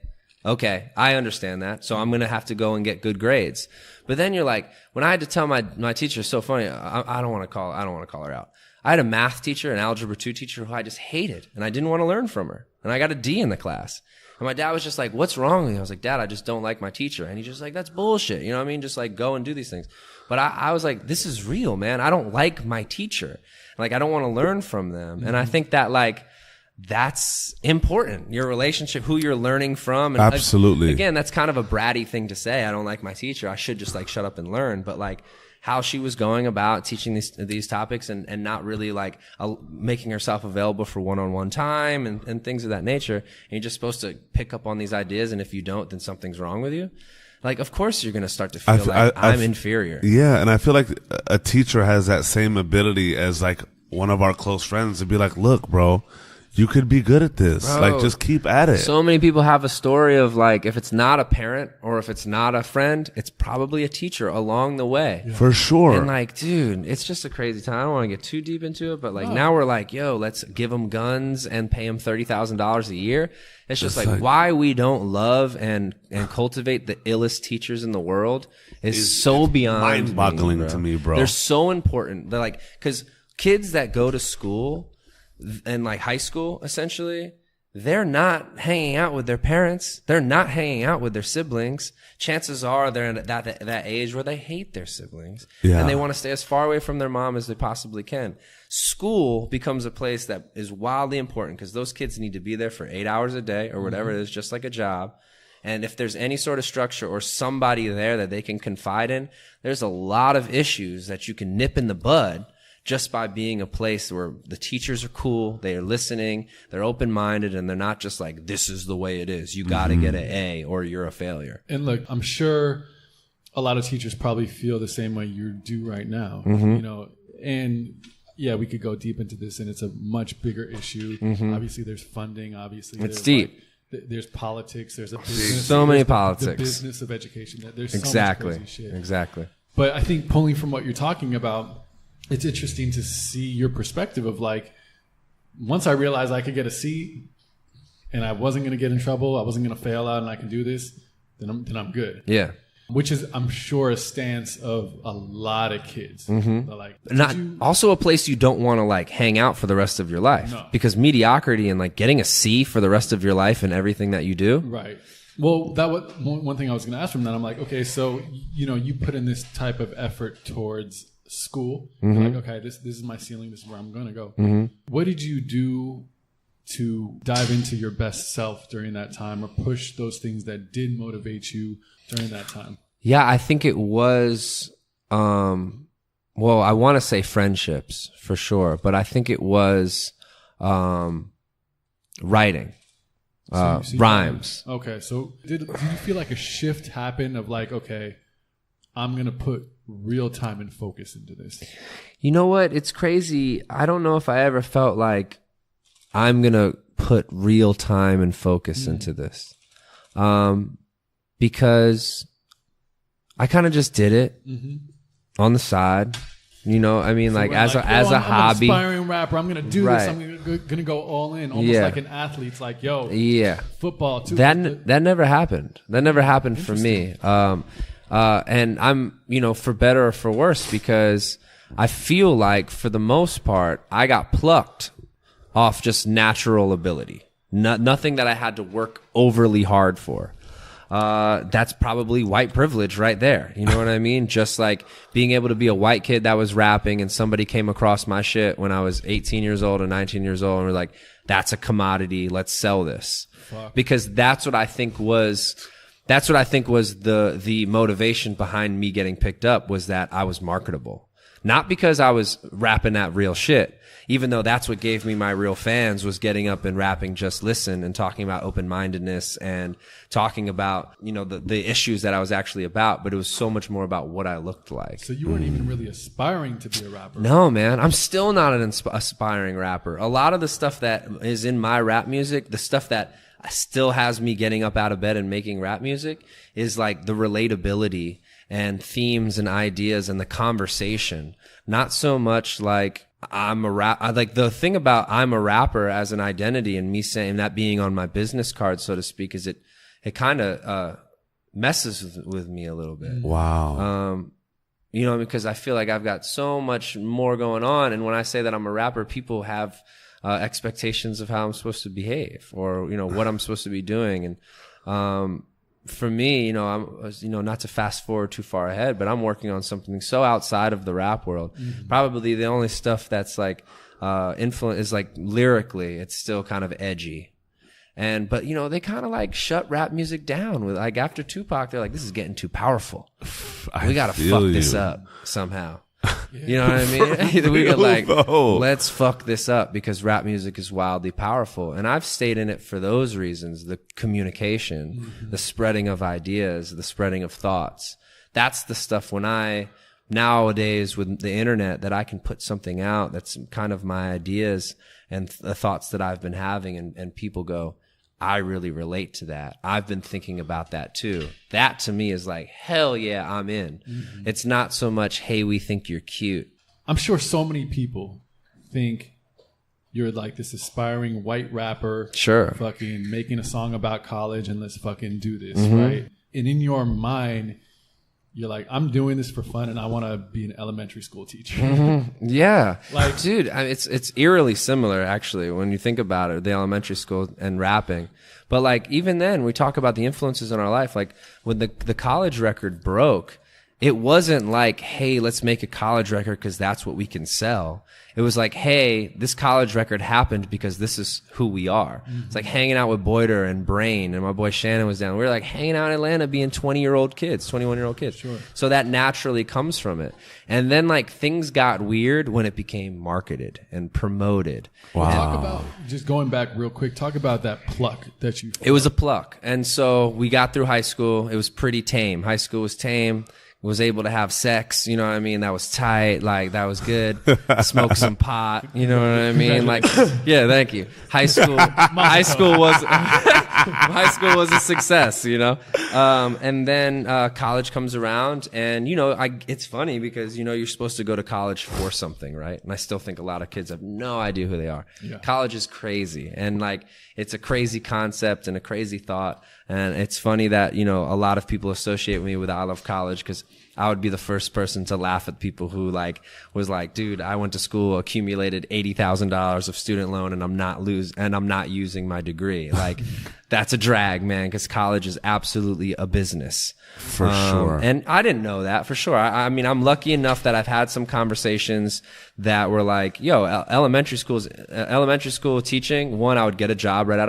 okay, I understand that, so I'm gonna have to go and get good grades. But then you're like, when I had to tell my teacher, it's so funny, I don't want to call her out. I had a math teacher, an algebra 2 teacher who I just hated, and I didn't want to learn from her. And I got a D in the class. And my dad was just like, what's wrong with you? I was like, Dad, I just don't like my teacher. And he's just like, that's bullshit. You know what I mean? Just like go and do these things. But I was like, this is real, man. I don't like my teacher. Like, I don't want to learn from them. And I think that like, that's important. Your relationship, who you're learning from. And absolutely. Again, that's kind of a bratty thing to say. I don't like my teacher. I should just like shut up and learn. But like, how she was going about teaching these topics and not really like making herself available for one-on-one time and things of that nature. And you're just supposed to pick up on these ideas. And if you don't, then something's wrong with you. Like, of course you're going to start to feel I'm inferior. Yeah. And I feel like a teacher has that same ability as like one of our close friends to be like, look, bro, you could be good at this. Bro, like, just keep at it. So many people have a story of like, if it's not a parent or if it's not a friend, it's probably a teacher along the way. Yeah. For sure. And like, dude, it's just a crazy time. I don't want to get too deep into it, but like now we're like, yo, let's give them guns and pay them $30,000 a year. It's just like why we don't love and cultivate the illest teachers in the world is so beyond mind-boggling to me, bro. They're so important. They're like, because kids that go to school and like high school, essentially, they're not hanging out with their parents. They're not hanging out with their siblings. Chances are they're at that age where they hate their siblings. Yeah. And they want to stay as far away from their mom as they possibly can. School becomes a place that is wildly important because those kids need to be there for 8 hours a day or whatever it is, just like a job. And if there's any sort of structure or somebody there that they can confide in, there's a lot of issues that you can nip in the bud just by being a place where the teachers are cool, they are listening, they're open-minded, and they're not just like, this is the way it is. You got to get an A or you're a failure. And look, I'm sure a lot of teachers probably feel the same way you do right now, you know, and yeah, we could go deep into this and it's a much bigger issue. Obviously there's funding, obviously. It's deep. There's politics, there's a business. So many the politics. business of education. There's so Exactly. much crazy shit. Exactly. But I think pulling from what you're talking about, it's interesting to see your perspective of like, once I realized I could get a C and I wasn't going to get in trouble, I wasn't going to fail out and I can do this, then I'm good. Yeah. Which is, I'm sure, a stance of a lot of kids. They're like, Also a place you don't want to like hang out for the rest of your life. No. Because mediocrity and like getting a C for the rest of your life and everything that you do. Right. Well, that was one thing I was going to ask from that. I'm like, okay, so, you know, you put in this type of effort towards school. Like, okay, this is my ceiling. This is where I'm going to go. What did you do to dive into your best self during that time or push those things that did motivate you during that time? Yeah, I think it was, well, I want to say friendships for sure, but I think it was writing, rhymes. Okay, so did you feel like a shift happened of like, okay, I'm going to put real time and focus into this? You know what? It's crazy. I don't know if I ever felt like I'm going to put real time and focus into this. Because I kind of just did it on the side. You know, I mean, so like as a hobby. I'm an aspiring rapper. I'm gonna do this. I'm gonna go all in, almost like an athlete. It's like, yo, football too. That never happened. That never happened for me. And I'm, you know, for better or for worse, because I feel like for the most part, I got plucked off just natural ability. Nothing that I had to work overly hard for. That's probably white privilege right there. You know what I mean? Just like being able to be a white kid that was rapping and somebody came across my shit when I was 18 years old or 19 years old and were like, that's a commodity. Let's sell this. Fuck. Because that's what I think was the motivation behind me getting picked up, was that I was marketable. Not because I was rapping that real shit, even though that's what gave me my real fans, was getting up and rapping Just Listen and talking about open-mindedness and talking about, you know, the issues that I was actually about, but it was so much more about what I looked like. So you weren't even really aspiring to be a rapper? No, man. I'm still not an aspiring rapper. A lot of the stuff that is in my rap music, the stuff that still has me getting up out of bed and making rap music, is like the relatability and themes and ideas and the conversation. Not so much like I'm a like the thing about I'm a rapper as an identity and me saying that being on my business card, so to speak, is it kind of messes with me a little bit. Wow. You know, because I feel like I've got so much more going on, and when I say that I'm a rapper, people have expectations of how I'm supposed to behave, or, you know, what I'm supposed to be doing. And for me, you know, not to fast forward too far ahead, but I'm working on something so outside of the rap world. Probably the only stuff that's like influence is like lyrically, it's still kind of edgy. But you know, they kind of like shut rap music down with, like, after Tupac, they're like, this is getting too powerful. We gotta fuck this up somehow. You know what I mean? We could like, let's fuck this up, because rap music is wildly powerful. And I've stayed in it for those reasons: the communication, the spreading of ideas, the spreading of thoughts. That's the stuff when I nowadays with the internet that I can put something out that's kind of my ideas and the thoughts that I've been having, and people go, I really relate to that. I've been thinking about that too. That to me is like, hell yeah, I'm in. Mm-hmm. It's not so much, hey, we think you're cute. I'm sure so many people think you're like this aspiring white rapper. Sure. Fucking making a song about college and let's fucking do this, right? And in your mind, you're like, I'm doing this for fun and I want to be an elementary school teacher. Yeah. Like, dude, I mean, it's eerily similar actually when you think about it, the elementary school and rapping. But like even then we talk about the influences in our life. Like when the college record broke, it wasn't like, hey, let's make a college record because that's what we can sell. It was like, hey, this college record happened because this is who we are. Mm-hmm. It's like hanging out with Boyder and Brain, and my boy Shannon was down. We were like hanging out in Atlanta being 20-year-old kids, 21-year-old kids. Sure. So that naturally comes from it. And then like things got weird when it became marketed and promoted. Wow. Talk about, just going back real quick, talk about that pluck that you... It was a pluck. And so we got through high school. It was pretty tame. High school was tame. Was able to have sex, you know what I mean? That was tight, like that was good. Smoke some pot, you know what I mean? Like, yeah, thank you. High school was a success, you know? And then college comes around, and you know, it's funny because you know you're supposed to go to college for something, right? And I still think a lot of kids have no idea who they are. Yeah. College is crazy, and like it's a crazy concept and a crazy thought. And it's funny that, you know, a lot of people associate me with I love college because I would be the first person to laugh at people who like was like, dude, I went to school, accumulated $80,000 of student loan, and I'm not using my degree. Like that's a drag, man, because college is absolutely a business. For sure. And I didn't know that for sure. I mean, I'm lucky enough that I've had some conversations that were like, yo, elementary school teaching. One, I would get a job right out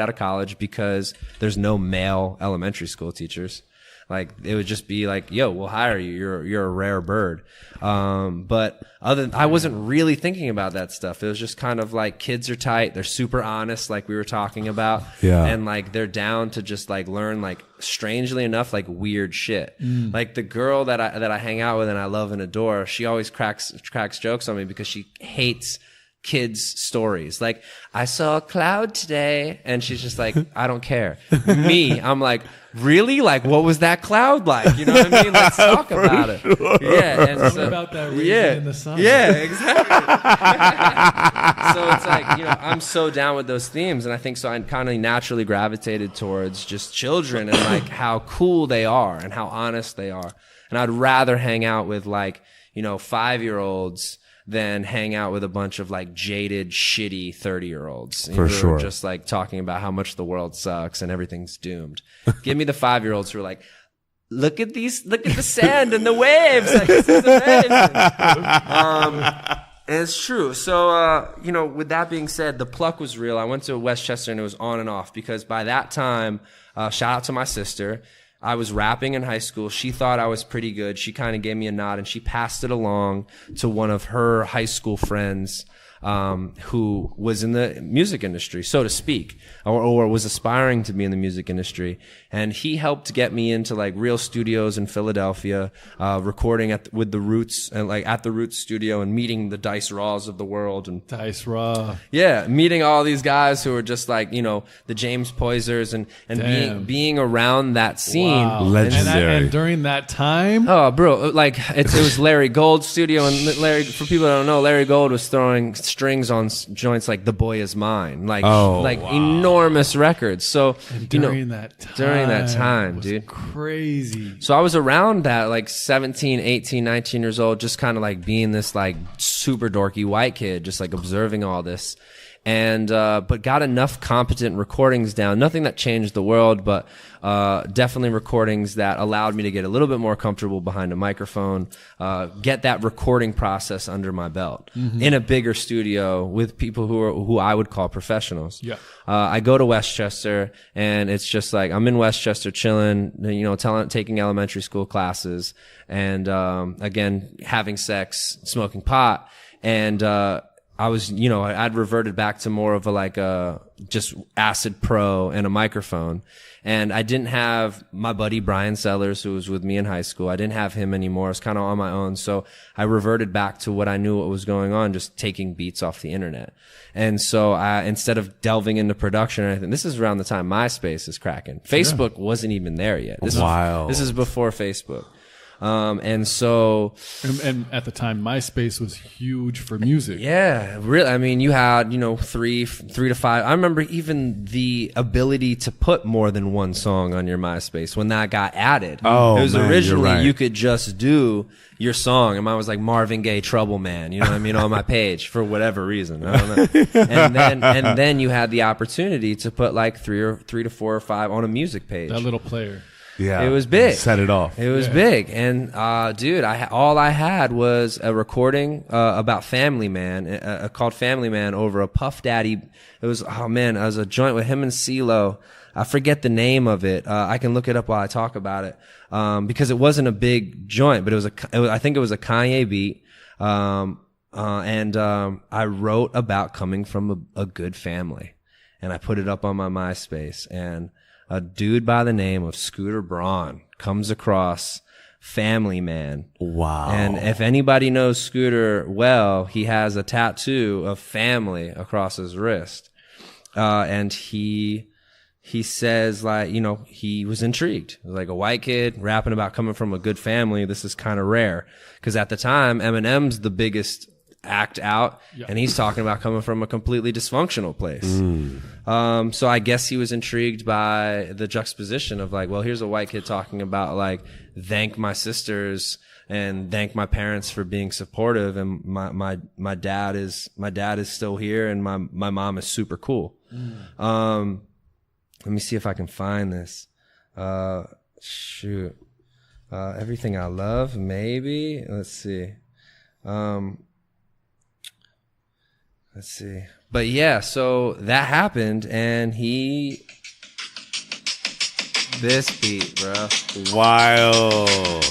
of college because there's no male elementary school teachers. Like it would just be like, yo, we'll hire you. You're a rare bird. But I wasn't really thinking about that stuff. It was just kind of like kids are tight. They're super honest, like we were talking about. Yeah. And like they're down to just like learn like strangely enough, like weird shit. Like the girl that I hang out with and I love and adore, she always cracks jokes on me because she hates kids' stories. Like, I saw a cloud today, and she's just like, I don't care. Me, I'm like, really? Like, what was that cloud like? You know what I mean? Let's talk about it. Sure. Yeah. And what about that raisin in the sun? Yeah, exactly. So it's like, you know, I'm so down with those themes, and I think so I kind of naturally gravitated towards just children and like how cool they are and how honest they are. And I'd rather hang out with like, you know, 5-year-olds than hang out with a bunch of like jaded, shitty 30-year-olds. For sure. Just like talking about how much the world sucks and everything's doomed. Give me the 5-year-olds who are like, look at the sand and the waves. Like, this is amazing. And it's true. So, you know, with that being said, the pluck was real. I went to Westchester and it was on and off because by that time, shout out to my sister. I was rapping in high school. She thought I was pretty good. She kind of gave me a nod and she passed it along to one of her high school friends, who was in the music industry, so to speak, or was aspiring to be in the music industry. And he helped get me into like real studios in Philadelphia, recording with the Roots and like at the Roots studio and meeting the Dice Raws of the world and Dice Raw. Yeah. Meeting all these guys who are just like, you know, the James Poisers and being around that scene. Wow. Legendary. And during that time. Oh, bro, like it was Larry Gold's studio, and Larry, for people that don't know, Larry Gold was throwing strings on joints like "The Boy Is Mine," like enormous records. So during that time, dude, crazy. So I was around that, like 17, 18, 19 years old, just kind of like being this like super dorky white kid, just like observing all this. And, but got enough competent recordings down. Nothing that changed the world, but, definitely recordings that allowed me to get a little bit more comfortable behind a microphone, get that recording process under my belt in a bigger studio with people who I would call professionals. Yeah. I go to Westchester and it's just like, I'm in Westchester chilling, you know, taking elementary school classes and, again, having sex, smoking pot. And, I was, you know, I'd reverted back to more of a like a just Acid Pro and a microphone. And I didn't have my buddy Brian Sellers, who was with me in high school. I didn't have him anymore. I was kind of on my own. So I reverted back to what I knew what was going on, just taking beats off the internet. And so instead of delving into production or anything, this is around the time MySpace is cracking. Facebook wasn't even there yet. This is before Facebook. And so, and at the time, MySpace was huge for music. Yeah, really. I mean, you had, you know, three to five. I remember even the ability to put more than one song on your MySpace when that got added. Oh, it was man, originally you're right. you could just do your song, and mine was like Marvin Gaye Trouble Man, you know what I mean, on my page for whatever reason. I don't know. And then you had the opportunity to put like three to four or five on a music page. That little player. Yeah, it was big. Set it off. It was big, and dude, all I had was a recording about Family Man, called Family Man, over a Puff Daddy. It was it was a joint with him and CeeLo. I forget the name of it. I can look it up while I talk about it, because it wasn't a big joint, but I think it was a Kanye beat. And I wrote about coming from a good family, and I put it up on my MySpace, and a dude by the name of Scooter Braun comes across Family Man. Wow. And if anybody knows Scooter well, he has a tattoo of family across his wrist. And he says, like, you know, he was intrigued. Like a white kid rapping about coming from a good family. This is kind of rare. Cause at the time, Eminem's the biggest act out, and he's talking about coming from a completely dysfunctional place. So I guess he was intrigued by the juxtaposition of like, well, here's a white kid talking about like, thank my sisters and thank my parents for being supportive, and my dad is still here, and my mom is super cool. Let me see if I can find this. Everything I Love, maybe. Let's see. Let's see. But yeah, so that happened, and this beat, bro. Wild.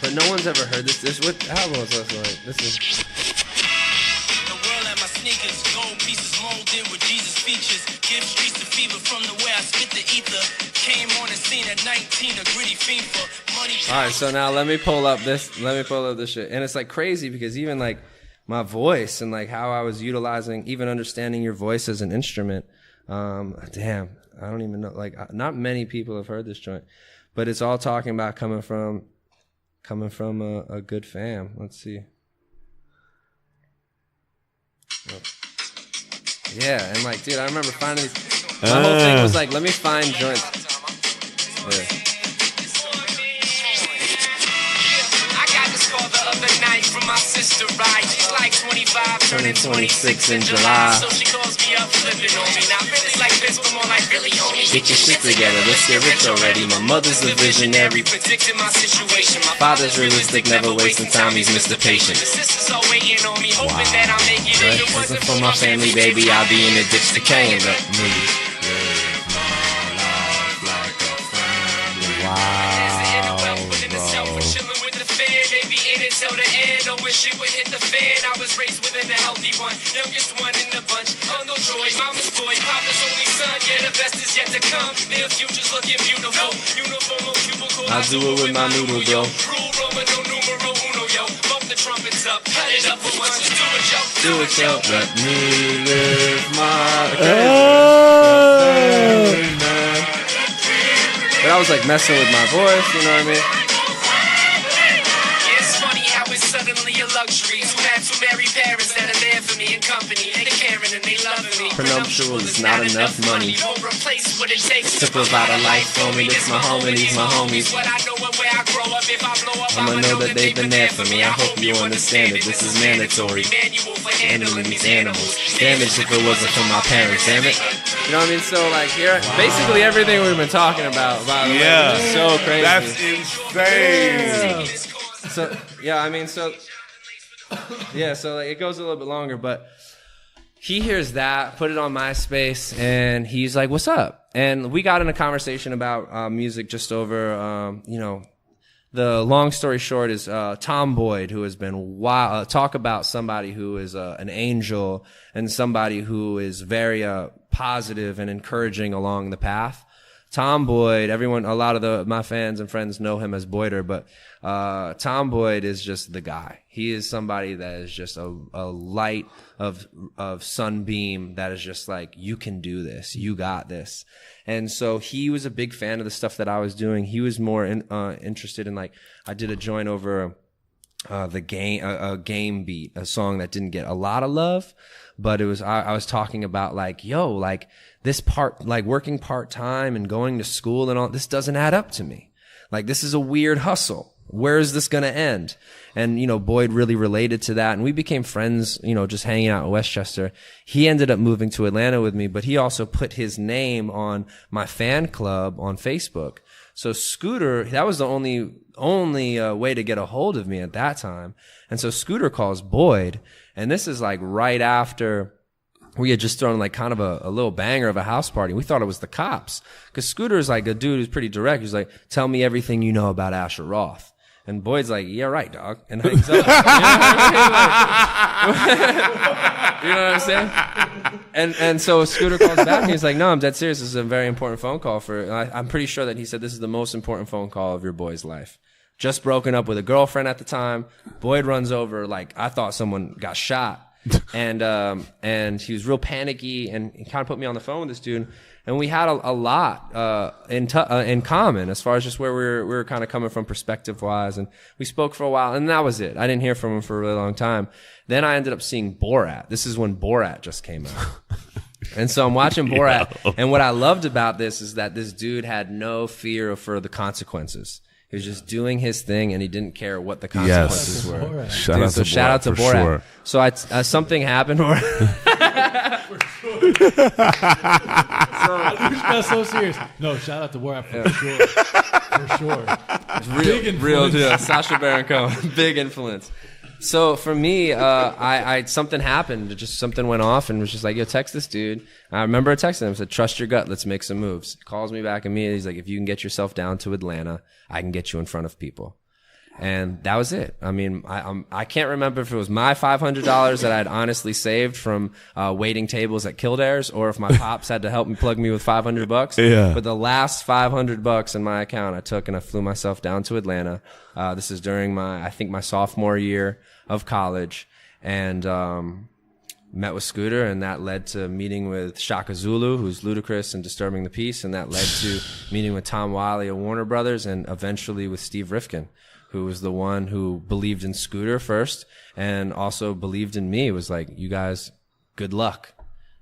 But no one's ever heard this. What album was this like? This is. The world at my sneakers, gold pieces molded with Jesus features. Give streets the fever from the way I spit the ether. Came on the scene at 19, a gritty fiend for money. All right, so now let me pull up this shit, and it's like crazy because even like my voice and like how I was utilizing, even understanding your voice as an instrument. Damn, I don't even know. Like, not many people have heard this joint, but it's all talking about coming from a good fam. Let's see. Yeah, and like, dude, I remember finding these. My whole thing was like, let me find joints. Yeah. From my sister, right? She's like 25, turning 26 in July. So she calls me up, flipping on me. Not really like this, but more like really on me. Get your shit together, let's get rich already. My mother's a visionary, predicting my situation. My father's realistic, never wasting time, he's Mr. Patient. The sisters are waiting on me, hoping that I'll make it. If it wasn't for my family, baby, I'll be in the ditch decaying. But till the end, I wish it would hit the fan. I was raised within a healthy one, youngest one in the bunch. Uncle Joy, mama's boy, papa's only son. Yeah, the best is yet to come. Their future's looking beautiful. Uniform, cubicle, I'll do it with my noodle, bro. Rule Roman, no numero uno, yo. Bump the trumpets up, cut it up for once. Just do it, yo. Do it, yo. Let me live my But I was like messing with my voice, you know what I mean? Suddenly a luxury to have two married parents that are there for me and company. They caring and they loving me. Prenuptial is not enough money to replace what it takes to provide a life for me. This my home and these my homies. What I know and where I grow up. If I blow up, I'ma know that they've been there for me. I hope you understand it. This is mandatory. Manual for handling these animals. Damage if it wasn't for my parents, damn it. You know what I mean? So like here, basically everything we've been talking about, by the way, is so crazy. That's insane. Yeah. So yeah, I mean, so like it goes a little bit longer, but he hears that, put it on MySpace, and he's like, "What's up?" And we got in a conversation about music just over, the long story short is Tom Boyd, who has been talk about somebody who is an angel and somebody who is very positive and encouraging along the path. Tom Boyd, a lot of my fans and friends know him as Boyder, but Tom Boyd is just the guy. He is somebody that is just a light of sunbeam that is just like, you can do this, you got this. And so he was a big fan of the stuff that I was doing. He was more interested in, like, I did a joint over a game beat, a song that didn't get a lot of love, but it was I was talking about, like, yo, like, this part, like, working part-time and going to school and all, this doesn't add up to me. Like, this is a weird hustle. Where is this going to end? And, you know, Boyd really related to that. And we became friends, you know, just hanging out in Westchester. He ended up moving to Atlanta with me, but he also put his name on my fan club on Facebook. So Scooter, that was the only way to get a hold of me at that time. And so Scooter calls Boyd. And this is like right after we had just thrown like kind of a little banger of a house party. We thought it was the cops. Cause Scooter is like a dude who's pretty direct. He's like, tell me everything you know about Asher Roth. And Boyd's like, yeah, right, dog. And hangs up. You know what I'm saying? And so Scooter calls back and he's like, no, I'm dead serious. This is a very important phone call I'm pretty sure that he said this is the most important phone call of your boy's life. Just broken up with a girlfriend at the time. Boyd runs over like, I thought someone got shot. And he was real panicky and he kind of put me on the phone with this dude. And we had a lot in common as far as just where we were kind of coming from perspective wise. And we spoke for a while and that was it. I didn't hear from him for a really long time. Then I ended up seeing Borat. This is when Borat just came out. And so I'm watching Borat. And what I loved about this is that this dude had no fear for the consequences. He was just doing his thing, and he didn't care what the consequences were. Shout out to Borat. Sure. So something happened where That's so serious. No, shout out to Borat for sure. For sure. Big influence. Real deal. Sacha Baron Cohen. Big influence. So for me, I something happened. Just something went off and was just like, yo, text this dude. I remember texting him, said, trust your gut, let's make some moves. He calls me back immediately. He's like, if you can get yourself down to Atlanta, I can get you in front of people. And that was it. I mean, I can't remember if it was my $500 that I'd honestly saved from waiting tables at Kildare's, or if my pops had to help me plug me with $500. Yeah. But the last $500 in my account, I took and I flew myself down to Atlanta. This is during I think my sophomore year of college, and met with Scooter, and that led to meeting with Shaka Zulu, who's Ludacris and Disturbing the Peace, and that led to meeting with Tom Wiley of Warner Brothers, and eventually with Steve Rifkin, who was the one who believed in Scooter first and also believed in me. It was like, you guys, good luck.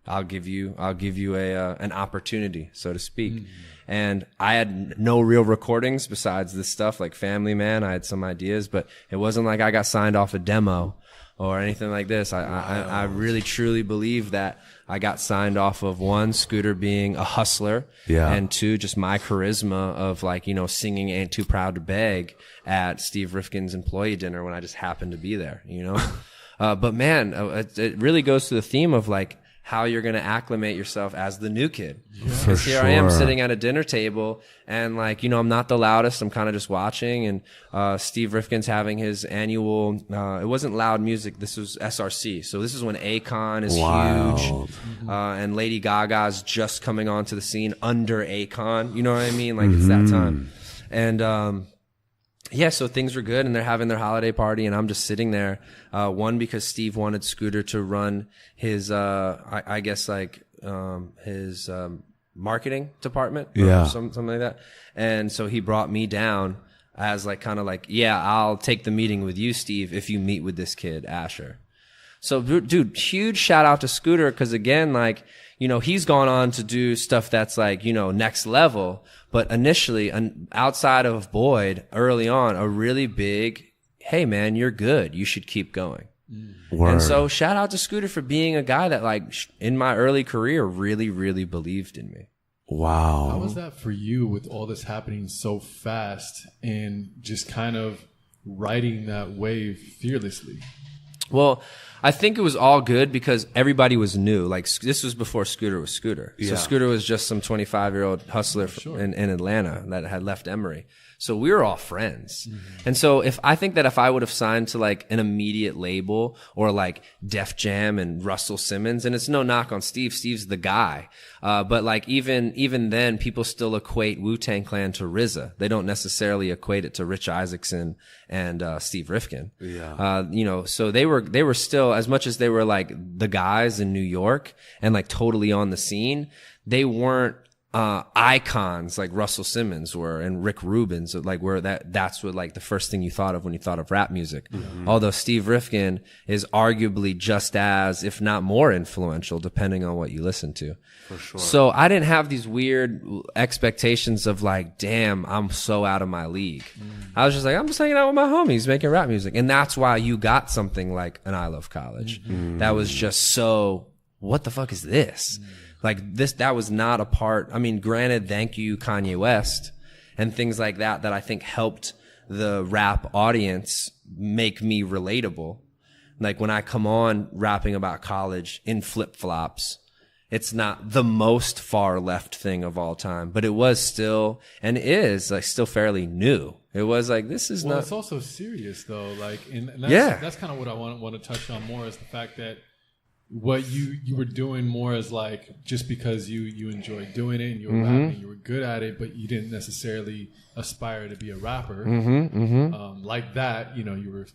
I'll give you an opportunity, so to speak. Mm-hmm. And I had no real recordings besides this stuff, like Family Man. I had some ideas, but it wasn't like I got signed off a demo or anything like this. I really truly believe that I got signed off of, one, Scooter being a hustler, and two, just my charisma of, like, you know, singing Ain't Too Proud to Beg at Steve Rifkin's employee dinner when I just happened to be there, you know? But man, it really goes to the theme of, like, how you're going to acclimate yourself as the new kid. Because here I am sitting at a dinner table and, like, you know, I'm not the loudest. I'm kind of just watching, and Steve Rifkin's having his annual, it wasn't Loud Music. This was SRC. So this is when Akon is huge. And Lady Gaga's just coming onto the scene under Akon. You know what I mean? Like, it's that time. And, yeah, so things were good, and they're having their holiday party, and I'm just sitting there. One, because Steve wanted Scooter to run his, I guess, like, his marketing department, or something like that. And so he brought me down as, like, kind of like, yeah, I'll take the meeting with you, Steve, if you meet with this kid, Asher. So, dude, huge shout out to Scooter, because again, like, you know, he's gone on to do stuff that's, like, you know, next level. But initially, outside of Boyd, early on, a really big, hey, man, you're good. You should keep going. Word. And so shout out to Scooter for being a guy that, like, in my early career, really, really believed in me. Wow. How was that for you with all this happening so fast and just kind of riding that wave fearlessly? Well, I think it was all good because everybody was new. Like this was before Scooter was Scooter. So Scooter was just some 25-year-old hustler in Atlanta that had left Emory. So we were all friends. And so if I would have signed to like an immediate label or like Def Jam and Russell Simmons, and it's no knock on Steve, Steve's the guy. But like even then people still equate Wu-Tang Clan to RZA. They don't necessarily equate it to Rich Isaacson and Steve Rifkin. So they were still, as much as they were like the guys in New York and like totally on the scene, they weren't icons like Russell Simmons were and Rick Rubin's, like where that's what like the first thing you thought of when you thought of rap music. Although Steve Rifkin is arguably just as, if not more influential, depending on what you listen to. For sure. So I didn't have these weird expectations of like, damn, I'm so out of my league. I was just like, I'm just hanging out with my homies making rap music. And that's why you got something like an I Love College. That was just so, what the fuck is this? Like this, that was not a part. I mean, granted, thank you, Kanye West and things like that I think helped the rap audience make me relatable. Like when I come on rapping about college in flip flops, it's not the most far left thing of all time, but it was still, and is like still fairly new. It was like, this is not. It's also serious though. Like, and that's kind of what I want to touch on more, is the fact that what you were doing more as like, just because you enjoyed doing it and you were rapping, you were good at it, but you didn't necessarily aspire to be a rapper. Like that, you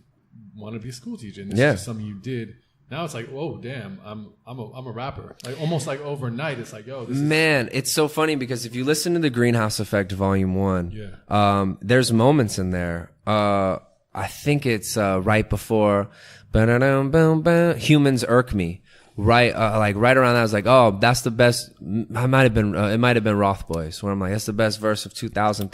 want to be a school teacher, and this is just something you did. Now it's like, whoa, damn, I'm a rapper. Like almost like overnight, it's like, yo, this man, it's so funny because if you listen to the Greenhouse Effect Volume 1, there's moments in there. I think it's right before Humans Irk Me. Right around that, I was like, oh, that's the best. It might have been Roth Boys, where I'm like, that's the best verse of 2000,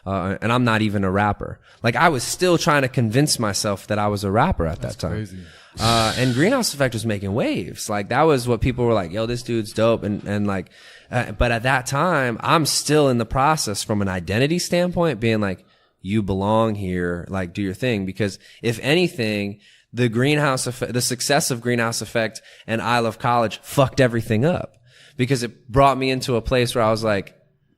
and I'm not even a rapper. Like I was still trying to convince myself that I was a rapper at that time. Crazy. And Greenhouse Effect was making waves. Like that was what people were like, yo, this dude's dope. And like, but at that time, I'm still in the process from an identity standpoint, being like, you belong here, like do your thing. Because if anything, the Greenhouse Effect, the success of Greenhouse Effect and I Love College fucked everything up, because it brought me into a place where I was like,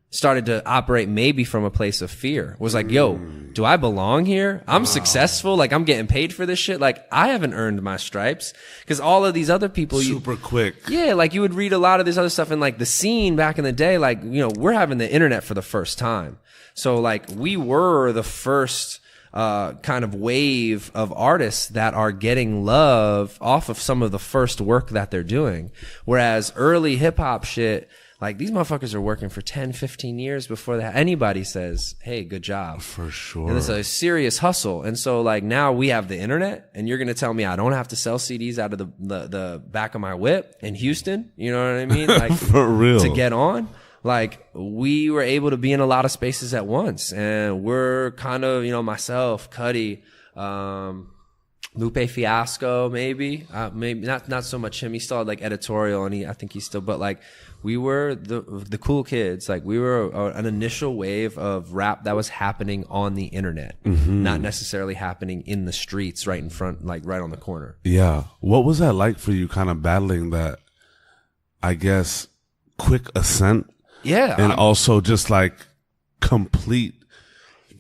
started to operate maybe from a place of fear. Was like, yo, do I belong here? I'm successful. Like I'm getting paid for this shit. Like I haven't earned my stripes, because all of these other people, super quick. Yeah. Like you would read a lot of this other stuff in like the scene back in the day. Like, we're having the internet for the first time. So like we were the first kind of wave of artists that are getting love off of some of the first work that they're doing. Whereas early hip hop shit, like these motherfuckers are working for 10, 15 years before anybody says, hey, good job. For sure. And it's a serious hustle. And so like now we have the internet, and you're going to tell me I don't have to sell CDs out of the back of my whip in Houston. You know what I mean? Like for real. To get on. Like we were able to be in a lot of spaces at once, and we're kind of, myself, Cuddy, Lupe Fiasco, maybe not so much him. He still had like editorial, and I think he's still, but like we were the cool kids. Like we were an initial wave of rap that was happening on the internet, not necessarily happening in the streets right in front, like right on the corner. Yeah. What was that like for you, kind of battling that, I guess, quick ascent? Yeah. And also just like complete,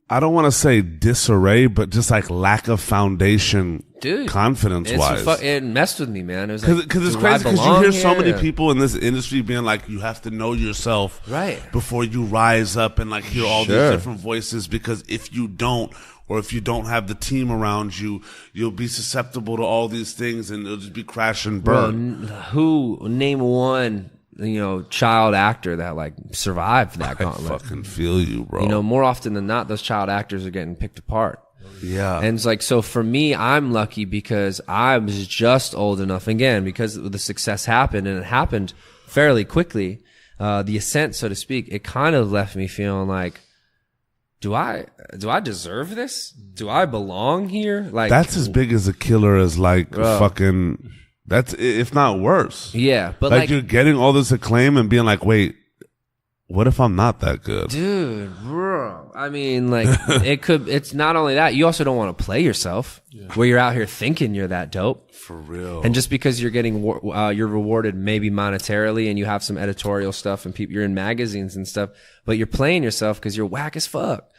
I don't want to say disarray, but just like lack of foundation, dude, confidence wise. It messed with me, man. It was because it's crazy, because you hear so many people in this industry being like, you have to know yourself right before you rise up, and like hear all these different voices, because if you don't, or if you don't have the team around you, you'll be susceptible to all these things, and it'll just be crash and burn. Name one child actor that like survived that gauntlet. I fucking feel you, bro. More often than not, those child actors are getting picked apart. Yeah. And it's like, so for me, I'm lucky because I was just old enough, again, because the success happened, and it happened fairly quickly. The ascent, so to speak, it kind of left me feeling like, do I deserve this? Do I belong here? Like that's as big as a killer as like fucking. That's, if not worse. Yeah, but like you're getting all this acclaim and being like, wait, what if I'm not that good? Dude, bro. I mean, like, it's not only that, you also don't want to play yourself where you're out here thinking you're that dope. For real. And just because you're getting, you're rewarded maybe monetarily and you have some editorial stuff and you're in magazines and stuff, but you're playing yourself because you're whack as fuck.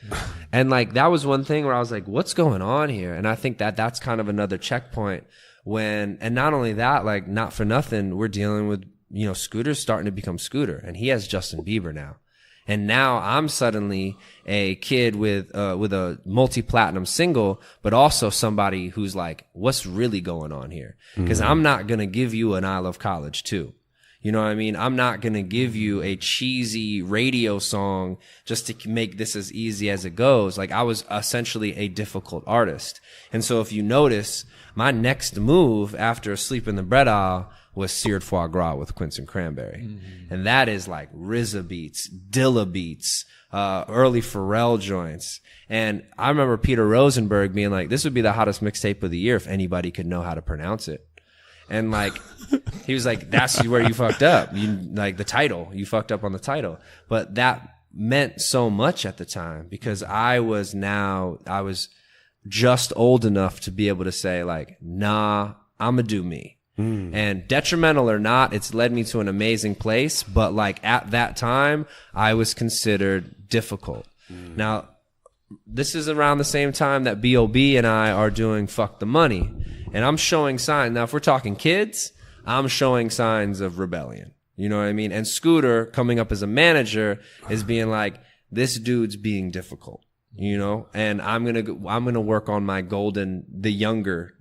And like, that was one thing where I was like, what's going on here? And I think that's kind of another checkpoint and not only that, like, not for nothing, we're dealing with, Scooter's starting to become Scooter, and he has Justin Bieber now. And now I'm suddenly a kid with a multi-platinum single, but also somebody who's like, what's really going on here? Because I'm not going to give you an I Love College too. You know what I mean? I'm not going to give you a cheesy radio song just to make this as easy as it goes. Like, I was essentially a difficult artist. And so if you notice, my next move after Sleep in the Bread Aisle was Seared Foie Gras with Quince and Cranberry. And that is like RZA beats, Dilla beats, early Pharrell joints. And I remember Peter Rosenberg being like, this would be the hottest mixtape of the year if anybody could know how to pronounce it. And like, he was like, that's where you fucked up. The title, you fucked up on the title. But that meant so much at the time because I was just old enough to be able to say like, nah, I'ma do me. And detrimental or not, it's led me to an amazing place. But like at that time, I was considered difficult. Now, this is around the same time that B.O.B. and I are doing Fuck the Money. And I'm showing signs. Now, if we're talking kids, I'm showing signs of rebellion. You know what I mean? And Scooter, coming up as a manager, is being like, this dude's being difficult. And I'm gonna work on my the younger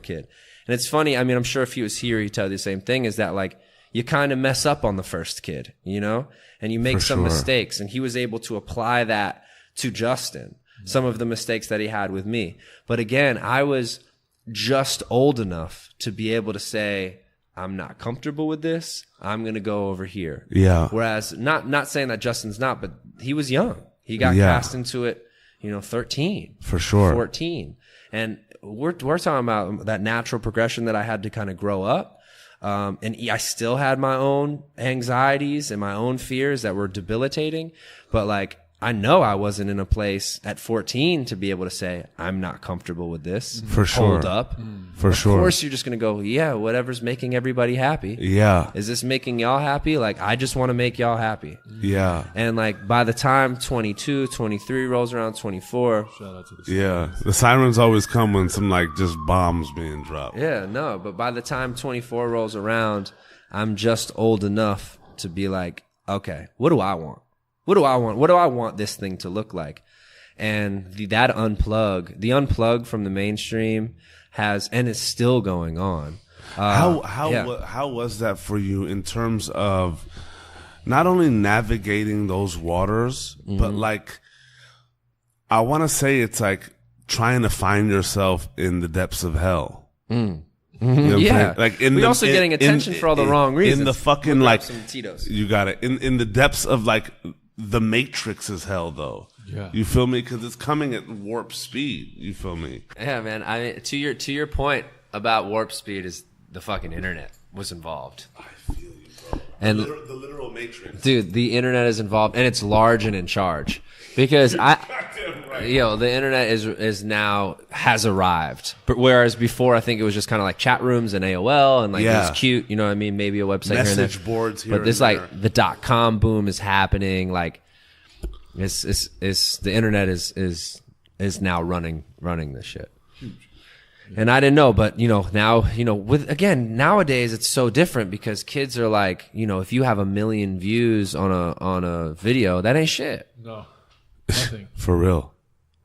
kid. And it's funny, I mean, I'm sure if he was here, he'd tell you the same thing, is that like, you kind of mess up on the first kid, and you make some mistakes. And he was able to apply that to Justin, some of the mistakes that he had with me. But again, I was just old enough to be able to say, I'm not comfortable with this. I'm going to go over here. Yeah. Whereas not saying that Justin's not, but he was young. He got cast into it, 13. For sure. 14. And we're talking about that natural progression that I had to kind of grow up. And I still had my own anxieties and my own fears that were debilitating. But like, I know I wasn't in a place at 14 to be able to say, I'm not comfortable with this. For sure. Hold up. For sure. Of course, you're just going to go, yeah, whatever's making everybody happy. Yeah. Is this making y'all happy? Like, I just want to make y'all happy. Yeah. And like, by the time 22, 23 rolls around, 24. Shout out to the sirens always come when some like just bombs being dropped. Yeah, no. But by the time 24 rolls around, I'm just old enough to be like, okay, what do I want? What do I want? What do I want this thing to look like? And the unplug from the mainstream and it's still going on. How was that for you in terms of not only navigating those waters, but like, I want to say it's like trying to find yourself in the depths of hell. Like we're also getting attention for all the wrong reasons. In the fucking like, some Tito's. You got it. In the depths of like, the Matrix is hell, though. Yeah. You feel me? Because it's coming at warp speed. You feel me? Yeah, man. I mean, to your point about warp speed, is the fucking internet was involved. I feel you, bro. And the literal Matrix, dude. The internet is involved, and it's large and in charge. Because the internet has arrived. But whereas before, I think it was just kind of like chat rooms and AOL and like it was cute, you know what I mean? Maybe a website message here and there. boards here. But this like the .com boom is happening. Like it's the internet is now running this shit. And I didn't know, but now, nowadays it's so different because kids are like, if you have 1 million views on a video, that ain't shit. No. Nothing. For real.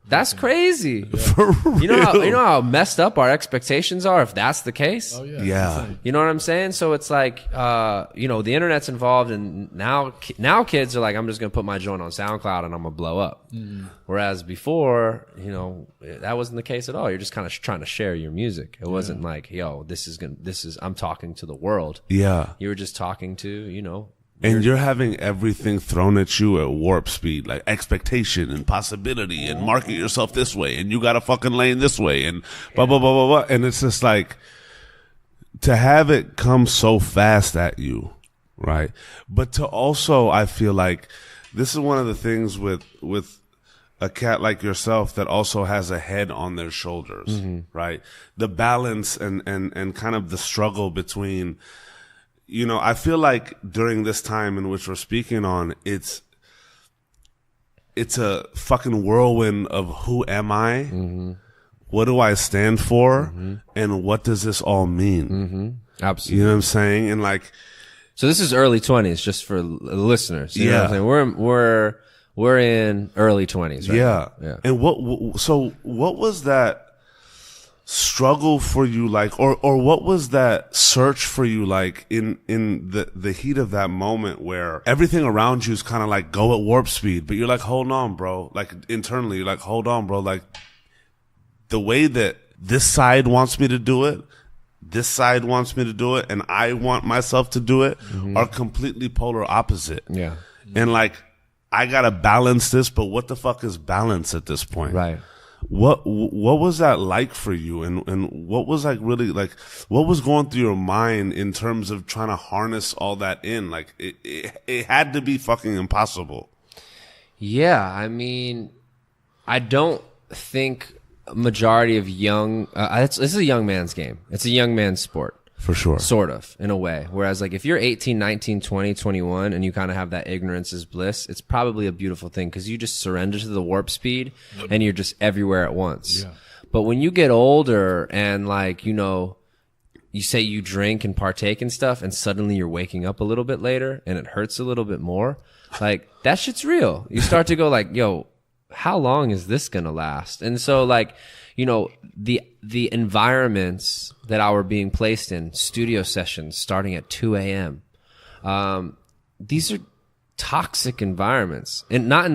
That's crazy. Yeah. For real. You know how messed up our expectations are if that's the case? Oh, yeah. Yeah. You know what I'm saying? So it's like, the internet's involved, and now kids are like, I'm just going to put my joint on SoundCloud and I'm going to blow up. Whereas before, that wasn't the case at all. You're just kind of trying to share your music. It wasn't like, yo, I'm talking to the world. Yeah. You were just talking to, And you're having everything thrown at you at warp speed, like expectation and possibility and market yourself this way and you got a fucking lane this way and blah, blah, blah, blah, blah. And it's just like, to have it come so fast at you, right? But to also, I feel like this is one of the things with a cat like yourself that also has a head on their shoulders, right? The balance and kind of the struggle between, you know, I feel like during this time in which we're speaking on, it's a fucking whirlwind of who am I? What do I stand for? And what does this all mean? Absolutely. You know what I'm saying? And like, so this is early 20s, just for listeners. You know what I'm saying? We're in early 20s, right? Yeah. And what was that struggle for you like, or what was that search for you like in the heat of that moment where everything around you is kind of like go at warp speed, but you're like, hold on, bro. Like internally, you're like, hold on, bro. Like the way that this side wants me to do it, this side wants me to do it, and I want myself to do it are completely polar opposite. Yeah. And like, I gotta balance this, but what the fuck is balance at this point? Right. What was that like for you, and what was like really like what was going through your mind in terms of trying to harness all that in? Like it had to be fucking impossible. Yeah, I mean, I don't think a majority of young this is a young man's game. It's a young man's sport. For sure. Sort of, in a way. Whereas, like, if you're 18, 19, 20, 21, and you kind of have that ignorance is bliss, it's probably a beautiful thing because you just surrender to the warp speed and you're just everywhere at once. Yeah. But when you get older and, like, you know, you say you drink and partake in stuff and suddenly you're waking up a little bit later and it hurts a little bit more, like, that shit's real. You start to go, like, yo, how long is this gonna last? And so, like, you know, the environments that I were being placed in, studio sessions starting at 2 a.m. These are toxic environments, and not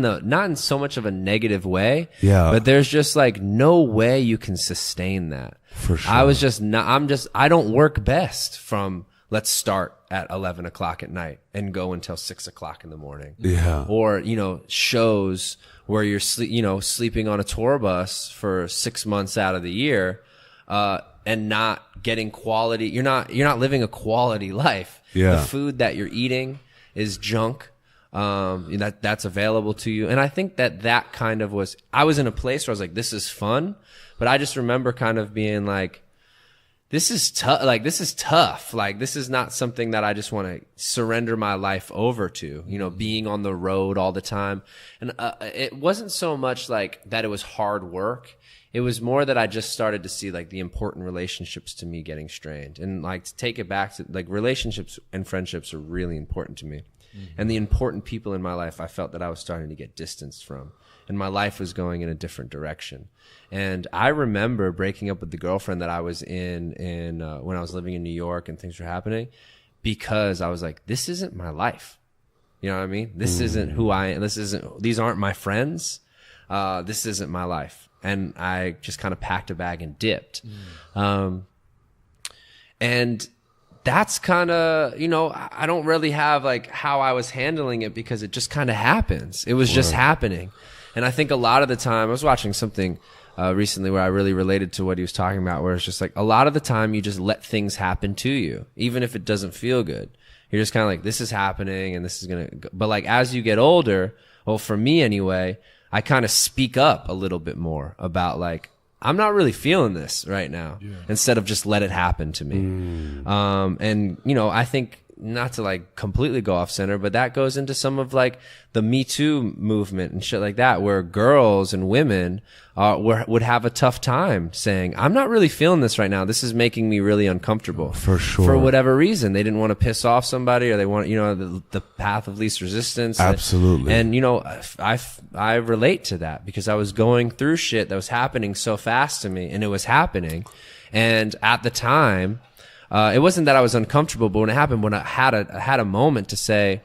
in so much of a negative way. Yeah. But there's just like no way you can sustain that. For sure. I don't work best from let's start at 11 o'clock at night and go until 6 o'clock in the morning. Yeah. Or, you know, shows where you're sleeping on a tour bus for 6 months out of the year, and not getting quality. You're not living a quality life. Yeah. The food that you're eating is junk. That's available to you. And I think that kind of was, I was in a place where I was like, this is fun. But I just remember kind of being like, this is tough. Like, this is tough. Like, this is not something that I just want to surrender my life over to, you know, being on the road all the time. And it wasn't so much like that it was hard work. It was more that I just started to see like the important relationships to me getting strained. And like, to take it back to like, relationships and friendships are really important to me. And the important people in my life, I felt that I was starting to get distanced from, and my life was going in a different direction. And I remember breaking up with the girlfriend that I was in when I was living in New York and things were happening, because I was like, this isn't my life. You know what I mean? This isn't who I am. These aren't my friends. This isn't my life. And I just kind of packed a bag and dipped. And that's kind of, you know, I don't really have like how I was handling it, because it just kind of happens. It was just happening. And I think a lot of the time, I was watching something recently where I really related to what he was talking about, where it's just like a lot of the time you just let things happen to you, even if it doesn't feel good. You're just kind of like, this is happening and this is going to, but like as you get older, well, for me anyway, I kind of speak up a little bit more about like, I'm not really feeling this right now, instead of just let it happen to me. And, you know, I think, not to like completely go off center, but that goes into some of like the Me Too movement and shit like that, where girls and women would have a tough time saying, I'm not really feeling this right now. This is making me really uncomfortable. For sure. For whatever reason. They didn't want to piss off somebody, or they want, you know, the path of least resistance. Absolutely. And, you know, I relate to that, because I was going through shit that was happening so fast to me, and it was happening. And at the time, it wasn't that I was uncomfortable, but when it happened, when I had a moment to say,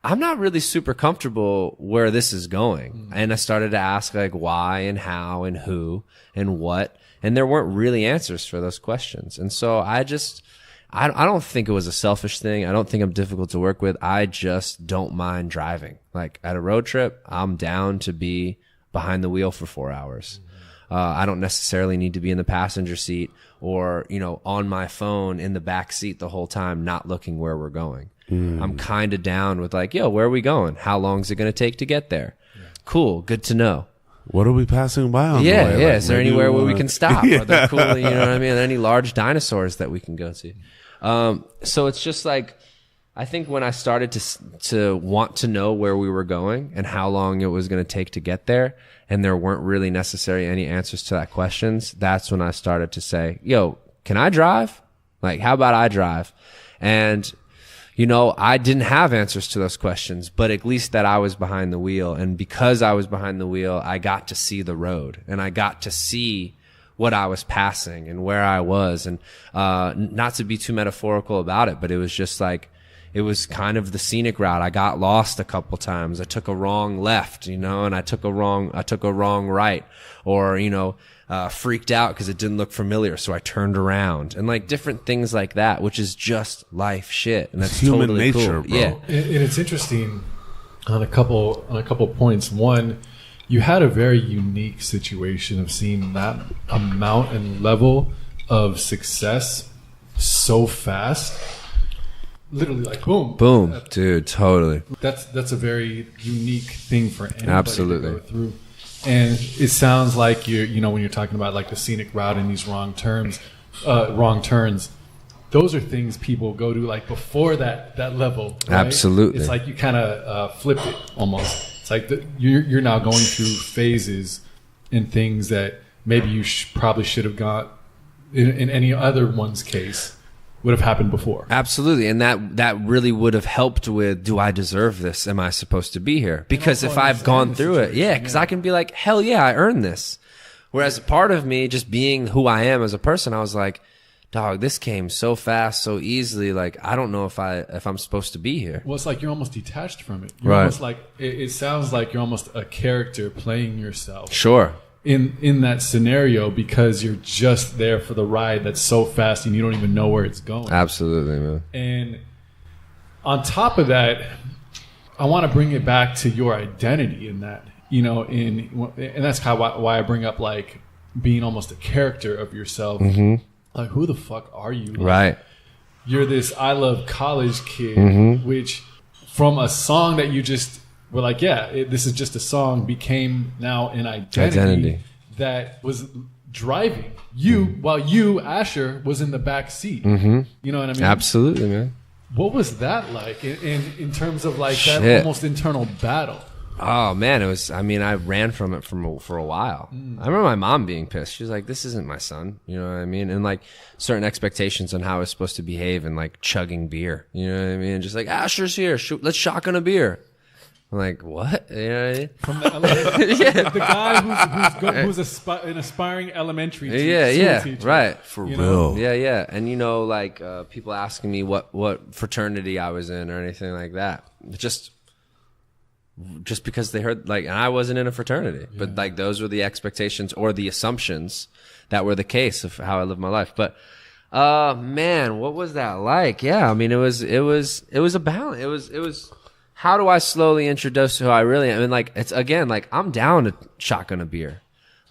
I'm not really super comfortable where this is going. And I started to ask like why and how and who and what, and there weren't really answers for those questions. And so I don't think it was a selfish thing. I don't think I'm difficult to work with. I just don't mind driving. Like at a road trip, I'm down to be behind the wheel for 4 hours. I don't necessarily need to be in the passenger seat or, you know, on my phone in the back seat the whole time, not looking where we're going. I'm kind of down with like, yo, where are we going? How long is it going to take to get there? Yeah. Cool. Good to know. What are we passing by on the way? Yeah. Like, is there anywhere where we can stop? Are there cool, you know what I mean? Are there any large dinosaurs that we can go to? So it's just like, I think when I started to want to know where we were going and how long it was going to take to get there, and there weren't really necessarily any answers to that questions, that's when I started to say, yo, can I drive? Like, how about I drive? And, you know, I didn't have answers to those questions, but at least that I was behind the wheel. And because I was behind the wheel, I got to see the road and I got to see what I was passing and where I was. And, not to be too metaphorical about it, but it was just like, it was kind of the scenic route. I got lost a couple times. I took a wrong left, you know, and I took a wrong right, or, you know, freaked out because it didn't look familiar. So I turned around and like different things like that, which is just life shit. And that's human totally nature, cool. bro. Yeah. And it's interesting on a couple points. One, you had a very unique situation of seeing that amount and level of success so fast. Literally like boom, dude, totally. That's a very unique thing for anybody Absolutely. to go through. And it sounds like you know, when you're talking about like the scenic route and these wrong turns, those are things people go to like before that level. Right? Absolutely. It's like you kind of flipped it almost. It's like you're now going through phases and things that maybe you probably should have got in any other one's case. Would have happened before. Absolutely. And that really would have helped with, do I deserve this? Am I supposed to be here? Because if I've gone through it, because I can be like, hell yeah, I earned this. Whereas a part of me, just being who I am as a person, I was like, dog, this came so fast, so easily. Like, I don't know if I'm supposed to be here. Well, it's like you're almost detached from it. You're right. Almost like, it sounds like you're almost a character playing yourself. Sure. In that scenario, because you're just there for the ride that's so fast and you don't even know where it's going. Absolutely, man. And on top of that, I want to bring it back to your identity in that, you know, and that's kind of why I bring up like being almost a character of yourself. Mm-hmm. Like, who the fuck are you? Like, right. You're this I love college kid, which from a song that you just were like, this is just a song, became now an identity that was driving you while you, Asher, was in the back seat. Mm-hmm. You know what I mean? Absolutely, man. What was that like in terms of like that almost internal battle? Oh man, it was. I mean, I ran from it for a while. I remember my mom being pissed. She was like, "This isn't my son," you know what I mean? And like certain expectations on how I was supposed to behave, and like chugging beer, you know what I mean? Just like Asher's here, let's shotgun a beer. I'm like, what? You know what I mean? From the guy who's an aspiring elementary teacher. Right. For real. Yeah. And you know, like people asking me what fraternity I was in or anything like that. Just because they heard like, and I wasn't in a fraternity, but like those were the expectations or the assumptions that were the case of how I lived my life. But man, what was that like? Yeah, I mean, it was a balance. It was. How do I slowly introduce who I really am? I mean, like, it's again, like, I'm down to shotgun a beer.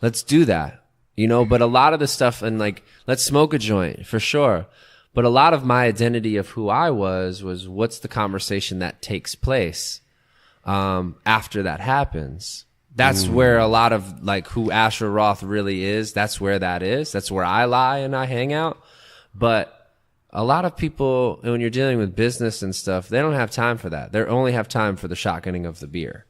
Let's do that, you know? But a lot of the stuff, and like, let's smoke a joint for sure. But a lot of my identity of who I was what's the conversation that takes place, after that happens. That's where a lot of like who Asher Roth really is. That's where that is. That's where I lie and I hang out. But a lot of people, when you're dealing with business and stuff, they don't have time for that. They only have time for the shotgunning of the beer.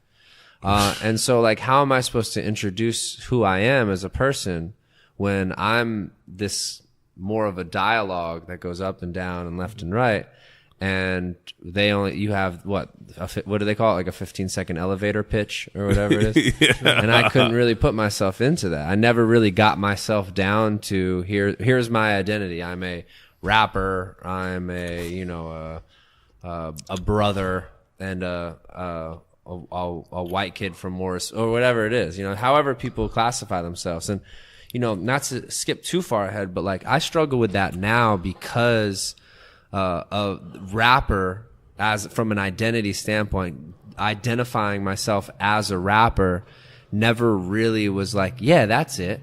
And so, like, how am I supposed to introduce who I am as a person when I'm this more of a dialogue that goes up and down and left and right, and you have what do they call it? Like a 15-second elevator pitch or whatever it is. And I couldn't really put myself into that. I never really got myself down to here's my identity. I'm a rapper, I'm a brother and a white kid from Morrisville or whatever it is, you know, however people classify themselves. And, you know, not to skip too far ahead, but like I struggle with that now because a rapper, as from an identity standpoint, identifying myself as a rapper never really was like, yeah, that's it.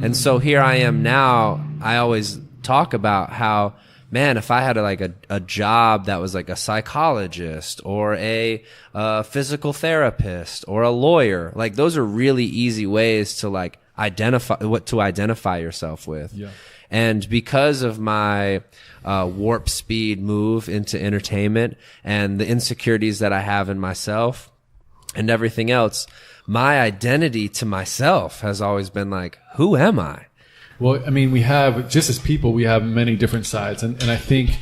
And so here I am now. I always talk about how, man, if I had a job that was like a psychologist or a physical therapist or a lawyer, like those are really easy ways to like identify yourself with. Yeah. And because of my warp speed move into entertainment and the insecurities that I have in myself and everything else, my identity to myself has always been like, who am I? Well, I mean, we have, just as people, we have many different sides. And I think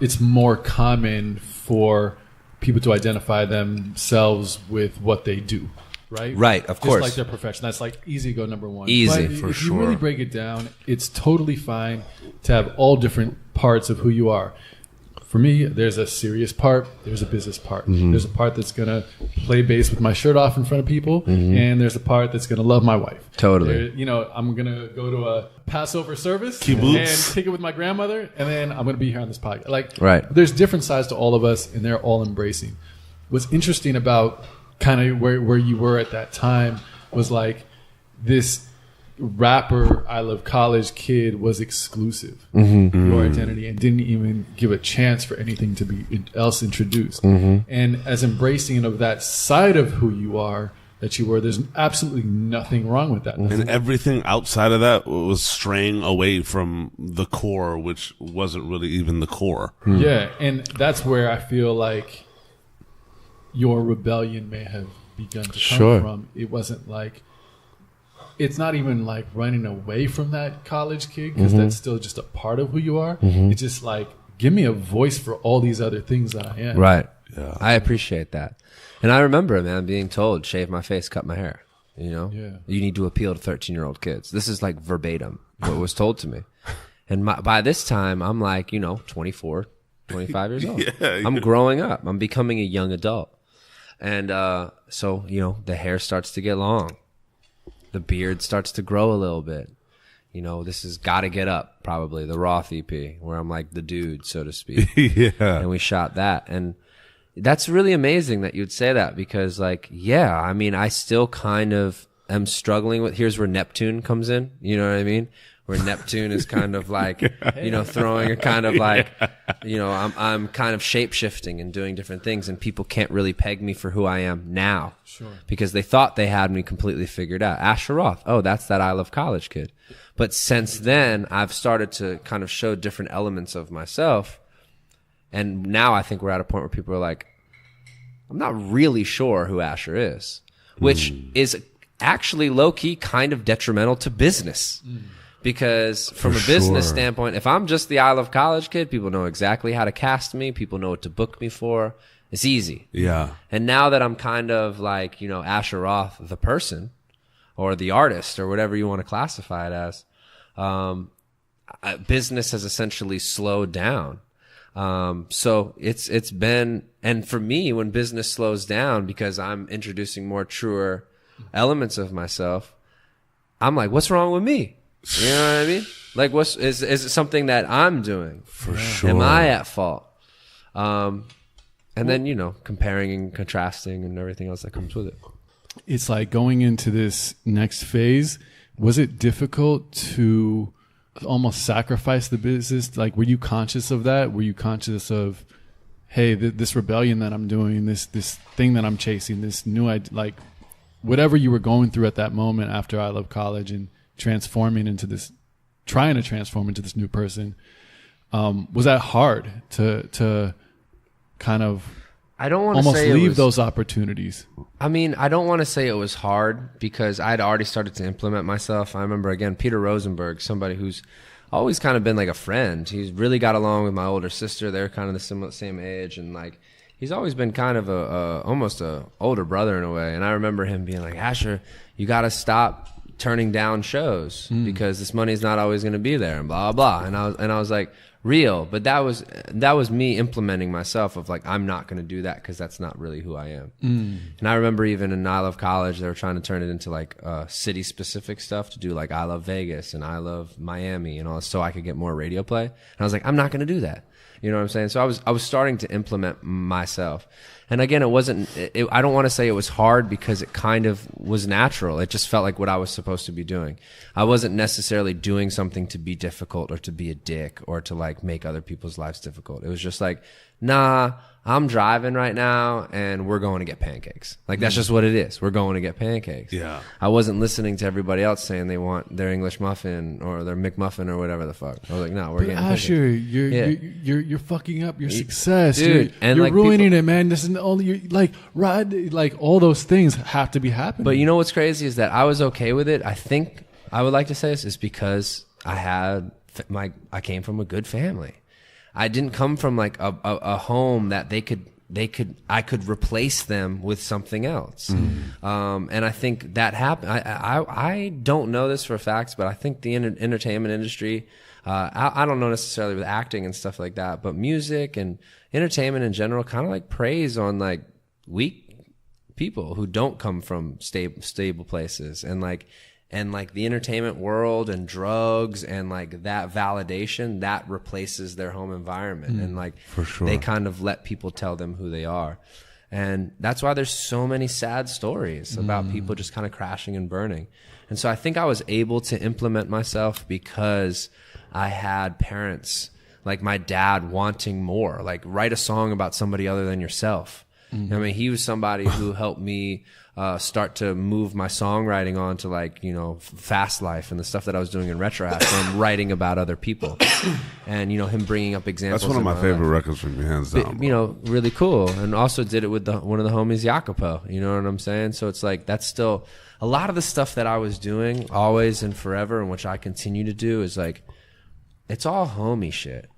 it's more common for people to identify themselves with what they do, right? Right, of course. Just like their profession. That's like easy to go number one. Easy, but for if sure. you really break it down, it's totally fine to have all different parts of who you are. For me, there's a serious part. There's a business part. Mm-hmm. There's a part that's going to play bass with my shirt off in front of people. Mm-hmm. And there's a part that's going to love my wife. Totally. I'm going to go to a Passover service Kibbutz. and kick it with my grandmother. And then I'm going to be here on this podcast. Like, Right. There's different sides to all of us, and they're all embracing. What's interesting about kind of where you were at that time was like this rapper I Love College kid was exclusive your identity and didn't even give a chance for anything to be else introduced. And as embracing of that side of who you are that you were, there's absolutely nothing wrong with that. And everything outside of that was straying away from the core, which wasn't really even the core. Yeah, and that's where I feel like your rebellion may have begun to come Sure. from. It wasn't like, it's not even like running away from that college kid, because that's still just a part of who you are. It's just like, give me a voice for all these other things that I am. Right. Yeah. I appreciate that. And I remember, man, being told, shave my face, cut my hair. You know? Yeah. You need to appeal to 13-year-old kids. This is like verbatim what was told to me. And by this time, I'm like, 24, 25 years old. I'm growing up. I'm becoming a young adult. And so, the hair starts to get long. The beard starts to grow a little bit. This is Gotta Get Up, probably, the Roth EP, where I'm like the dude, so to speak. Yeah. And we shot that. And that's really amazing that you'd say that, because I still kind of am struggling with, here's where Neptune comes in. You know what I mean? Where Neptune is kind of like, throwing a kind of like, I'm kind of shape shifting and doing different things, and people can't really peg me for who I am now. Sure. Because they thought they had me completely figured out. Asher Roth. Oh, that's that I Love College kid. But since then, I've started to kind of show different elements of myself. And now I think we're at a point where people are like, I'm not really sure who Asher is, which is actually low key kind of detrimental to business. Because from a business standpoint, if I'm just the I Love College kid, people know exactly how to cast me. People know what to book me for. It's easy. Yeah. And now that I'm kind of like, Asher Roth, the person or the artist or whatever you want to classify it as, business has essentially slowed down. So it's been, and for me, when business slows down because I'm introducing more truer elements of myself, I'm like, what's wrong with me? You know what I mean? Like, is it something that I'm doing? For sure. Am I at fault? And then, comparing and contrasting and everything else that comes with it. It's like going into this next phase. Was it difficult to almost sacrifice the business? Like, were you conscious of that? Were you conscious of, hey, this rebellion that I'm doing, this thing that I'm chasing, this new, like, whatever you were going through at that moment after I Love College and trying to transform into this new person, was that hard to kind of I don't want to almost say leave those opportunities? I mean, I don't want to say it was hard because I'd already started to implement myself. I remember, again, Peter Rosenberg, somebody who's always kind of been like a friend. He's really got along with my older sister. They're kind of the same age, and like he's always been kind of almost a older brother in a way. And I remember him being like, Asher, you got to stop turning down shows because this money's not always going to be there and blah, blah, blah. And I was like, real. But that was me implementing myself of like, I'm not going to do that because that's not really who I am. And I remember even in I Love College, they were trying to turn it into like city specific stuff to do like I Love Vegas and I Love Miami and all this so I could get more radio play. And I was like, I'm not going to do that. You know what I'm saying? So I was starting to implement myself. And again, I don't want to say it was hard because it kind of was natural. It just felt like what I was supposed to be doing. I wasn't necessarily doing something to be difficult or to be a dick or to like make other people's lives difficult. It was just like, nah, I'm driving right now and we're going to get pancakes. Like that's just what it is. We're going to get pancakes. Yeah. I wasn't listening to everybody else saying they want their English muffin or their McMuffin or whatever the fuck. I was like, no, we're getting Asher, pancakes. you're fucking up your success, dude. And you're like ruining it, man. This is the only like all those things have to be happening. But you know what's crazy is that I was okay with it. I think I would like to say this is because I came from a good family. I didn't come from like a home that I could replace them with something else. And I think that happened. I don't know this for a fact, but I think the entertainment industry, I don't know necessarily with acting and stuff like that, but music and entertainment in general kind of like preys on like weak people who don't come from stable places and like the entertainment world and drugs and like that validation that replaces their home environment. And like, for sure, they kind of let people tell them who they are. And that's why there's so many sad stories about people just kind of crashing and burning. And so I think I was able to implement myself because I had parents like my dad wanting more, like write a song about somebody other than yourself. I mean, he was somebody who helped me start to move my songwriting on to like, you know, Fast Life and the stuff that I was doing in Retroact and writing about other people. And, you know, him bringing up examples. That's one of my favorite records from you, hands down. You know, really cool. And also did it with one of the homies, Jacopo. You know what I'm saying? So it's like, that's still a lot of the stuff that I was doing always and forever and which I continue to do is like, it's all homie shit.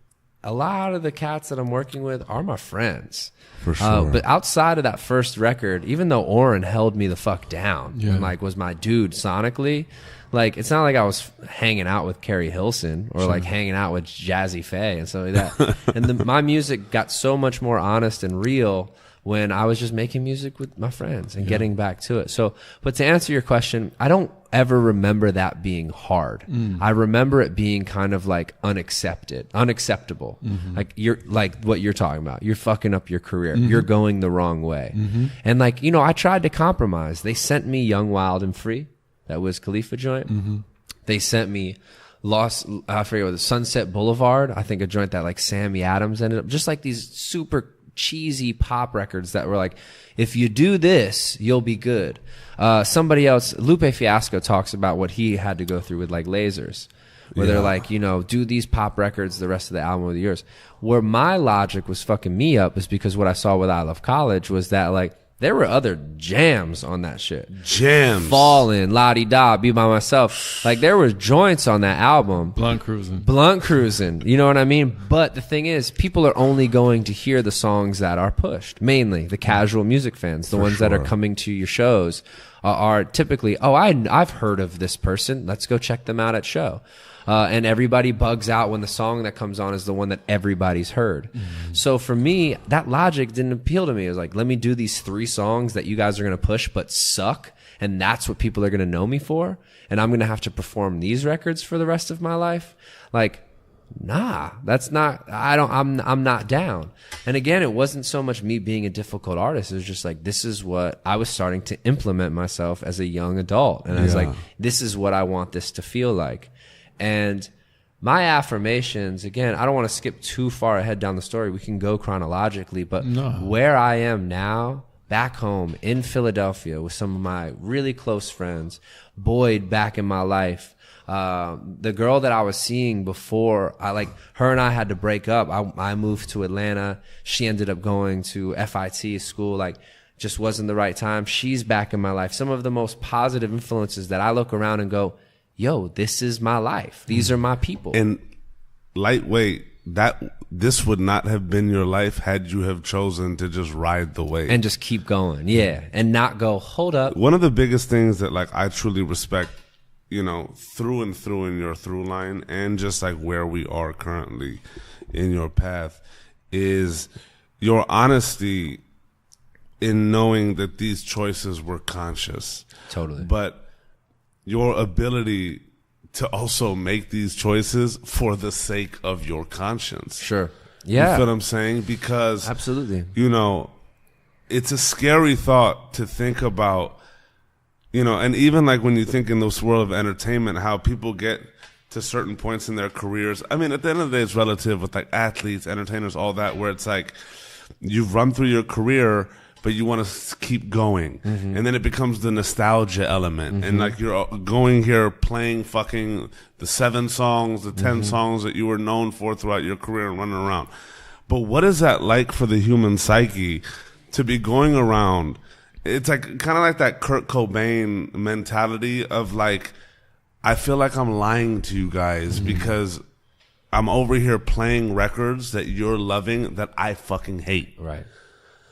A lot of the cats that I'm working with are my friends. For sure. But outside of that first record, even though Oren held me the fuck down and like was my dude sonically, like it's not like I was hanging out with Carrie Hilson or like hanging out with Jazzy Faye and stuff like that. And my music got so much more honest and real when I was just making music with my friends and getting back to it. So, but to answer your question, I don't ever remember that being hard. I remember it being kind of like unacceptable. Like you're like what you're talking about. You're fucking up your career. You're going the wrong way. And like, you know, I tried to compromise. They sent me Young, Wild and Free, that Wiz Khalifa joint. They sent me I forget what, the Sunset Boulevard, I think a joint that like Sammy Adams ended up, just like these super cheesy pop records that were like, if you do this, you'll be good. Somebody else, Lupe Fiasco, talks about what he had to go through with like Lasers, where they're like, you know, do these pop records, the rest of the album will be yours. Where my logic was fucking me up is because what I saw with I Love College was that like, there were other jams on that shit. Jams. Fallin', La-Di-Da, Be By Myself. Like, there was joints on that album. Blunt Cruising. You know what I mean? But the thing is, people are only going to hear the songs that are pushed. Mainly, the casual music fans. The ones that are coming to your shows are typically, I've heard of this person. Let's go check them out at show. And everybody bugs out when the song that comes on is the one that everybody's heard. So for me, that logic didn't appeal to me. It was like, let me do these 3 songs that you guys are going to push but suck, and that's what people are going to know me for, and I'm going to have to perform these records for the rest of my life. Like, nah, that's not, I'm not down. And again, it wasn't so much me being a difficult artist. It was just like, this is what I was starting to implement myself as a young adult. And I was like, this is what I want this to feel like. And my affirmations, again, I don't want to skip too far ahead down the story. We can go chronologically, but where I am now, back home in Philadelphia with some of my really close friends, Boyd back in my life, the girl that I was seeing before, her and I had to break up. I moved to Atlanta. She ended up going to FIT school, like, just wasn't the right time. She's back in my life. Some of the most positive influences that I look around and go, yo, this is my life. These are my people. And lightweight, this would not have been your life had you have chosen to just ride the wave. And just keep going. Yeah. And not go, hold up. One of the biggest things that like I truly respect you know, through and through in your through line, and just like where we are currently in your path, is your honesty in knowing that these choices were conscious. Totally. But your ability to also make these choices for the sake of your conscience. Sure. Yeah. You feel what I'm saying? Because, absolutely, you know, it's a scary thought to think about, you know, and even like when you think in this world of entertainment, how people get to certain points in their careers. I mean, at the end of the day, it's relative with like athletes, entertainers, all that, where it's like you've run through your career, but you want to keep going. Mm-hmm. And then it becomes the nostalgia element. Mm-hmm. And like you're going here playing fucking the 7 songs, the 10 songs that you were known for throughout your career and running around. But what is that like for the human psyche to be going around? It's like kind of like that Kurt Cobain mentality of like, I feel like I'm lying to you guys because I'm over here playing records that you're loving that I fucking hate. Right.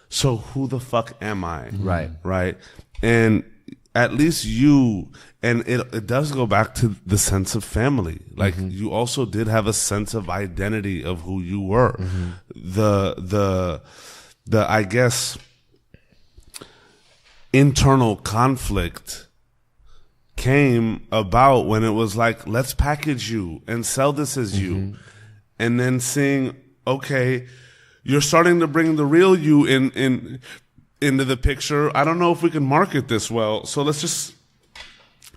So who the fuck am I? Right. Right. And at least you, and it does go back to the sense of family. Like you also did have a sense of identity of who you were. The I guess internal conflict came about when it was like, let's package you and sell this as you. And then seeing, okay, you're starting to bring the real you into the picture. I don't know if we can market this well, so let's just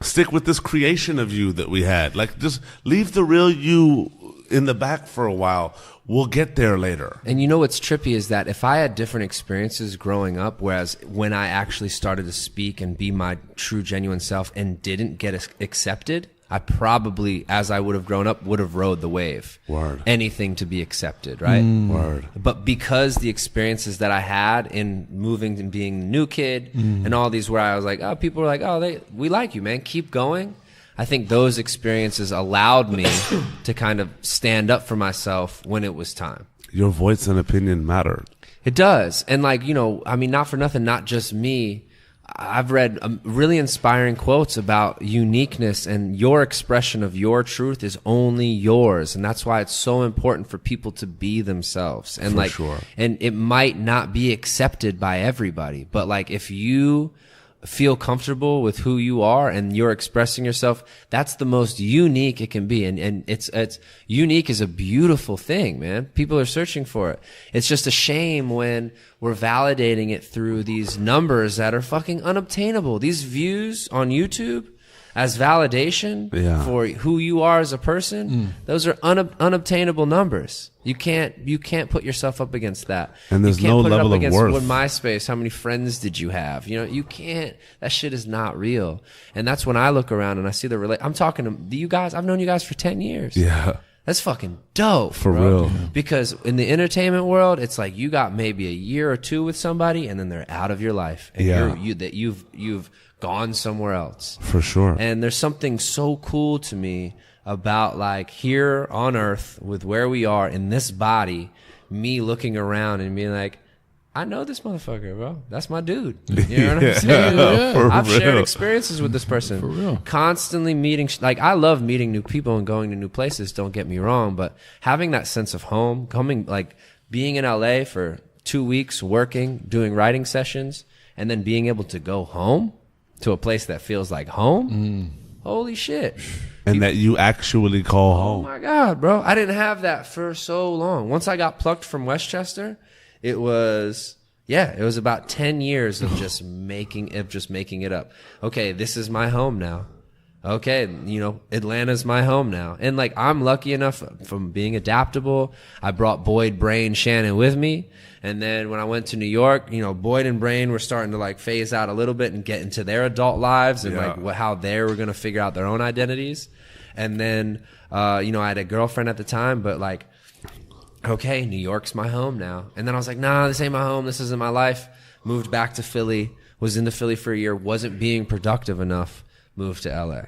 stick with this creation of you that we had. Like, just leave the real you in the back for a while. We'll get there later. And you know what's trippy is that if I had different experiences growing up, whereas when I actually started to speak and be my true, genuine self and didn't get accepted, I probably, as I would have grown up, would have rode the wave. Word. Anything to be accepted, right? Word. But because the experiences that I had in moving and being the new kid and all these where I was like, oh, people were like, oh, we like you, man. Keep going. I think those experiences allowed me to kind of stand up for myself when it was time. Your voice and opinion mattered. It does. And like, you know, I mean, not for nothing, not just me. I've read really inspiring quotes about uniqueness, and your expression of your truth is only yours. And that's why it's so important for people to be themselves. And for sure. And it might not be accepted by everybody, but like if you feel comfortable with who you are and you're expressing yourself, that's the most unique it can be. And it's unique is a beautiful thing, man. People are searching for it. It's just a shame when we're validating it through these numbers that are fucking unobtainable. These views on YouTube as validation for who you are as a person, those are unobtainable numbers. You can't put yourself up against that. And there's you can't no put level it up of against worth. what MySpace, how many friends did you have? You know, you can't. That shit is not real. And that's when I look around and I see I'm talking to you guys. I've known you guys for 10 years. Yeah. That's fucking dope. For bro. real. Because in the entertainment world, it's like you got maybe a year or two with somebody and then they're out of your life. And you've gone somewhere else. For sure. And there's something so cool to me about like here on earth with where we are in this body, me looking around and being like, I know this motherfucker, bro. That's my dude. You know what I'm saying? I've shared experiences with this person. For real. Constantly meeting, like I love meeting new people and going to new places, don't get me wrong, but having that sense of home, being in LA for 2 weeks, working, doing writing sessions, and then being able to go home to a place that feels like home. Holy shit. And that you actually call home. Oh my God, bro. I didn't have that for so long. Once I got plucked from Westchester, it was about 10 years of just making it up. Okay, this is my home now. Okay, you know, Atlanta's my home now. And like, I'm lucky enough from being adaptable. I brought Boyd, Brain, Shannon with me. And then when I went to New York, you know, Boyd and Brain were starting to like phase out a little bit and get into their adult lives and how they were going to figure out their own identities. And then, you know, I had a girlfriend at the time, but like, okay, New York's my home now. And then I was like, nah, this ain't my home. This isn't my life. Moved back to Philly, was in the Philly for a year, wasn't being productive enough, moved to LA.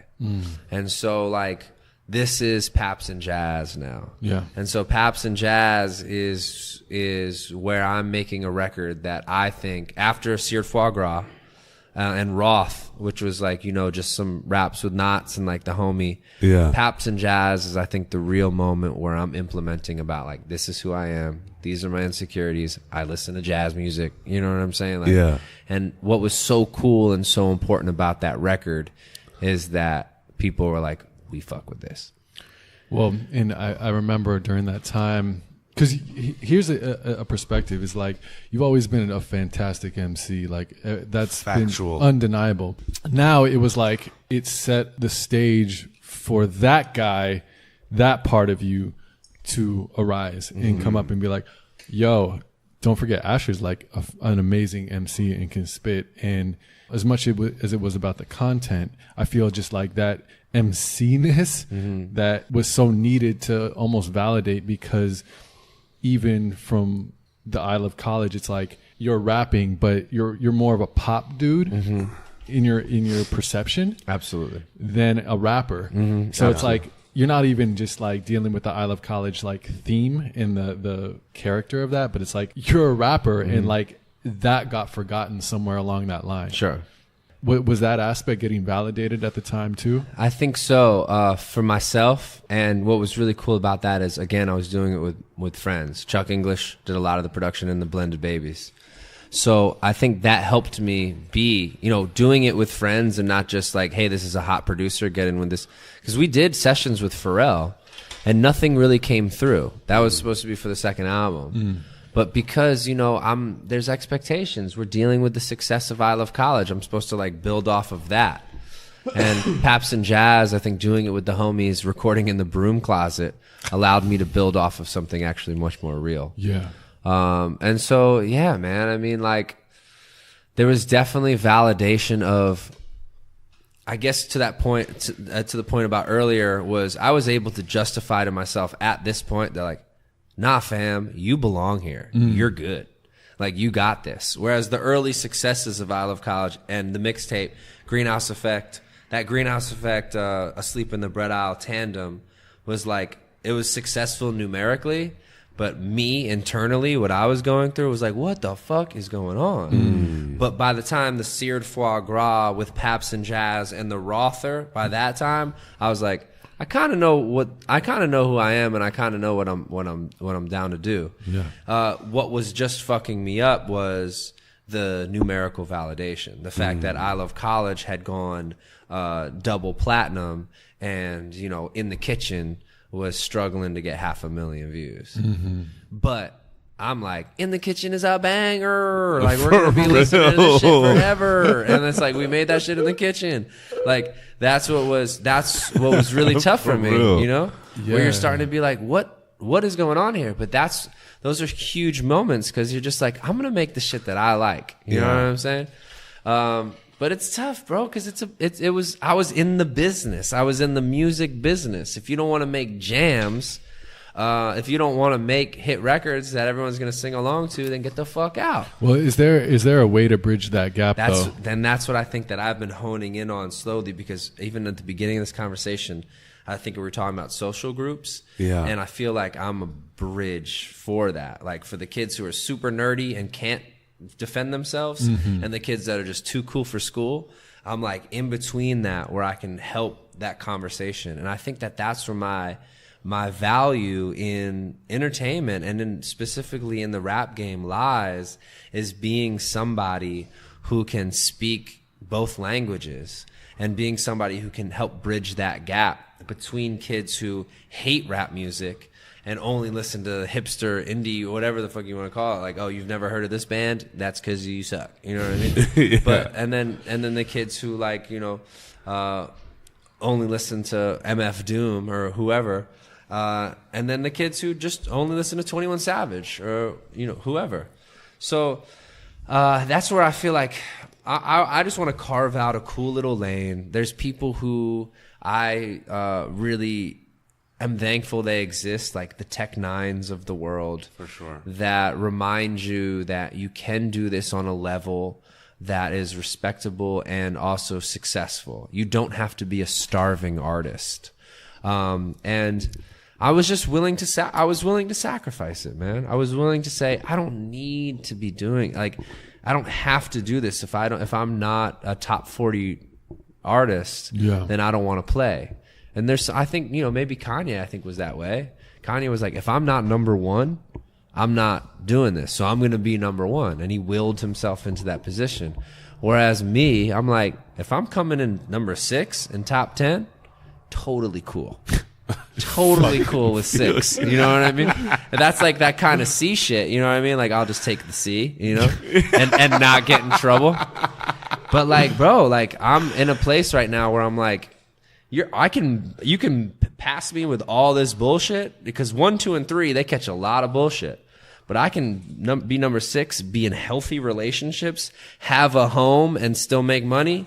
And so like, this is Paps and Jazz now. Yeah. And so Paps and Jazz is where I'm making a record that I think after Seared Foie Gras, and Roth, which was like, you know, just some raps with knots and like the homie. Yeah. Paps and Jazz is, I think, the real moment where I'm implementing about like, this is who I am. These are my insecurities. I listen to jazz music. You know what I'm saying? Like, Yeah. And what was so cool and so important about that record is that people were like, we fuck with this. Well, and I remember during that time, because here's a perspective, is like, you've always been a fantastic MC, like that's Factual. been undeniable. Now it was like it set the stage for that guy, that part of you, to arise and come up and be like, yo, don't forget Asher's like an amazing MC and can spit. And as much as it was about the content, I feel just like that MC-ness that was so needed to almost validate, because even from the Isle of College, it's like you're rapping, but you're more of a pop dude in your perception, Absolutely. than a rapper. So it's like you're not even just like dealing with the Isle of College like theme and the character of that, but it's like you're a rapper, and like that got forgotten somewhere along that line. Sure. Was that aspect getting validated at the time too? I think so, for myself. And what was really cool about that is, again, I was doing it with friends. Chuck English did a lot of the production in the Blended Babies. So I think that helped me be, you know, doing it with friends and not just like, hey, this is a hot producer, get in with this. Because we did sessions with Pharrell and nothing really came through. That was supposed to be for the second album. But because, you know, there's expectations. We're dealing with the success of I Love College. I'm supposed to like build off of that. And Paps and Jazz, I think doing it with the homies, recording in the broom closet, allowed me to build off of something actually much more real. Yeah. And so, yeah, man, I mean, like, there was definitely validation of, I guess to that point, to the point about earlier, was I was able to justify to myself at this point that like, nah, fam, you belong here. You're good. Like, you got this. Whereas the early successes of I Love College and the mixtape, Greenhouse Effect, Asleep in the Bread Aisle tandem was like, it was successful numerically, but me internally, what I was going through was like, what the fuck is going on? But by the time the Seared Foie Gras with Paps and Jazz and the Rother, by that time, I was like, I kind of know who I am, and I kind of know what I'm down to do. Yeah. What was just fucking me up was the numerical validation. The fact that I Love College had gone double platinum, and, you know, In the Kitchen was struggling to get 500,000 views. But I'm like, In the Kitchen is a banger. Like, we're going to be listening to this shit forever. And it's like, we made that shit in the kitchen. Like, that's what was really tough for me, you know? Yeah. Where you're starting to be like, what is going on here? But those are huge moments, because you're just like, I'm going to make the shit that I like. You know what I'm saying? But it's tough, bro, because I was in the business. I was in the music business. If you don't want to make jams, if you don't want to make hit records that everyone's going to sing along to, then get the fuck out. Well, is there a way to bridge that gap, though? Then that's what I think that I've been honing in on slowly, because even at the beginning of this conversation, I think we were talking about social groups. Yeah. And I feel like I'm a bridge for that. Like, for the kids who are super nerdy and can't defend themselves, and the kids that are just too cool for school, I'm like in between that, where I can help that conversation. And I think that that's where my value in entertainment, and specifically in the rap game, lies, is being somebody who can speak both languages, and being somebody who can help bridge that gap between kids who hate rap music and only listen to hipster, indie, whatever the fuck you want to call it. Like, oh, you've never heard of this band? That's because you suck. You know what I mean? But and then the kids who, like, you know, only listen to MF Doom or whoever. And then the kids who just only listen to 21 Savage or, you know, whoever. So that's where I feel like I just want to carve out a cool little lane. There's people who I really am thankful they exist, like the Tech Nines of the world. For sure. That remind you that you can do this on a level that is respectable and also successful. You don't have to be a starving artist. And I was just willing to sacrifice it, man. I was willing to say, I don't need to be doing, like, I don't have to do this. If I'm not a top 40 artist, then I don't want to play. And I think, maybe Kanye, I think, was that way. Kanye was like, if I'm not number one, I'm not doing this. So I'm going to be number one. And he willed himself into that position. Whereas me, I'm like, if I'm coming in number 6 in top 10, totally cool. Totally cool with 6. You know what I mean? And that's like that kind of C shit. You know what I mean? Like, I'll just take the C, and not get in trouble. But like, bro, like, I'm in a place right now where I'm like, you can pass me with all this bullshit, because 1, 2, and 3, they catch a lot of bullshit. But I can be number 6, be in healthy relationships, have a home, and still make money.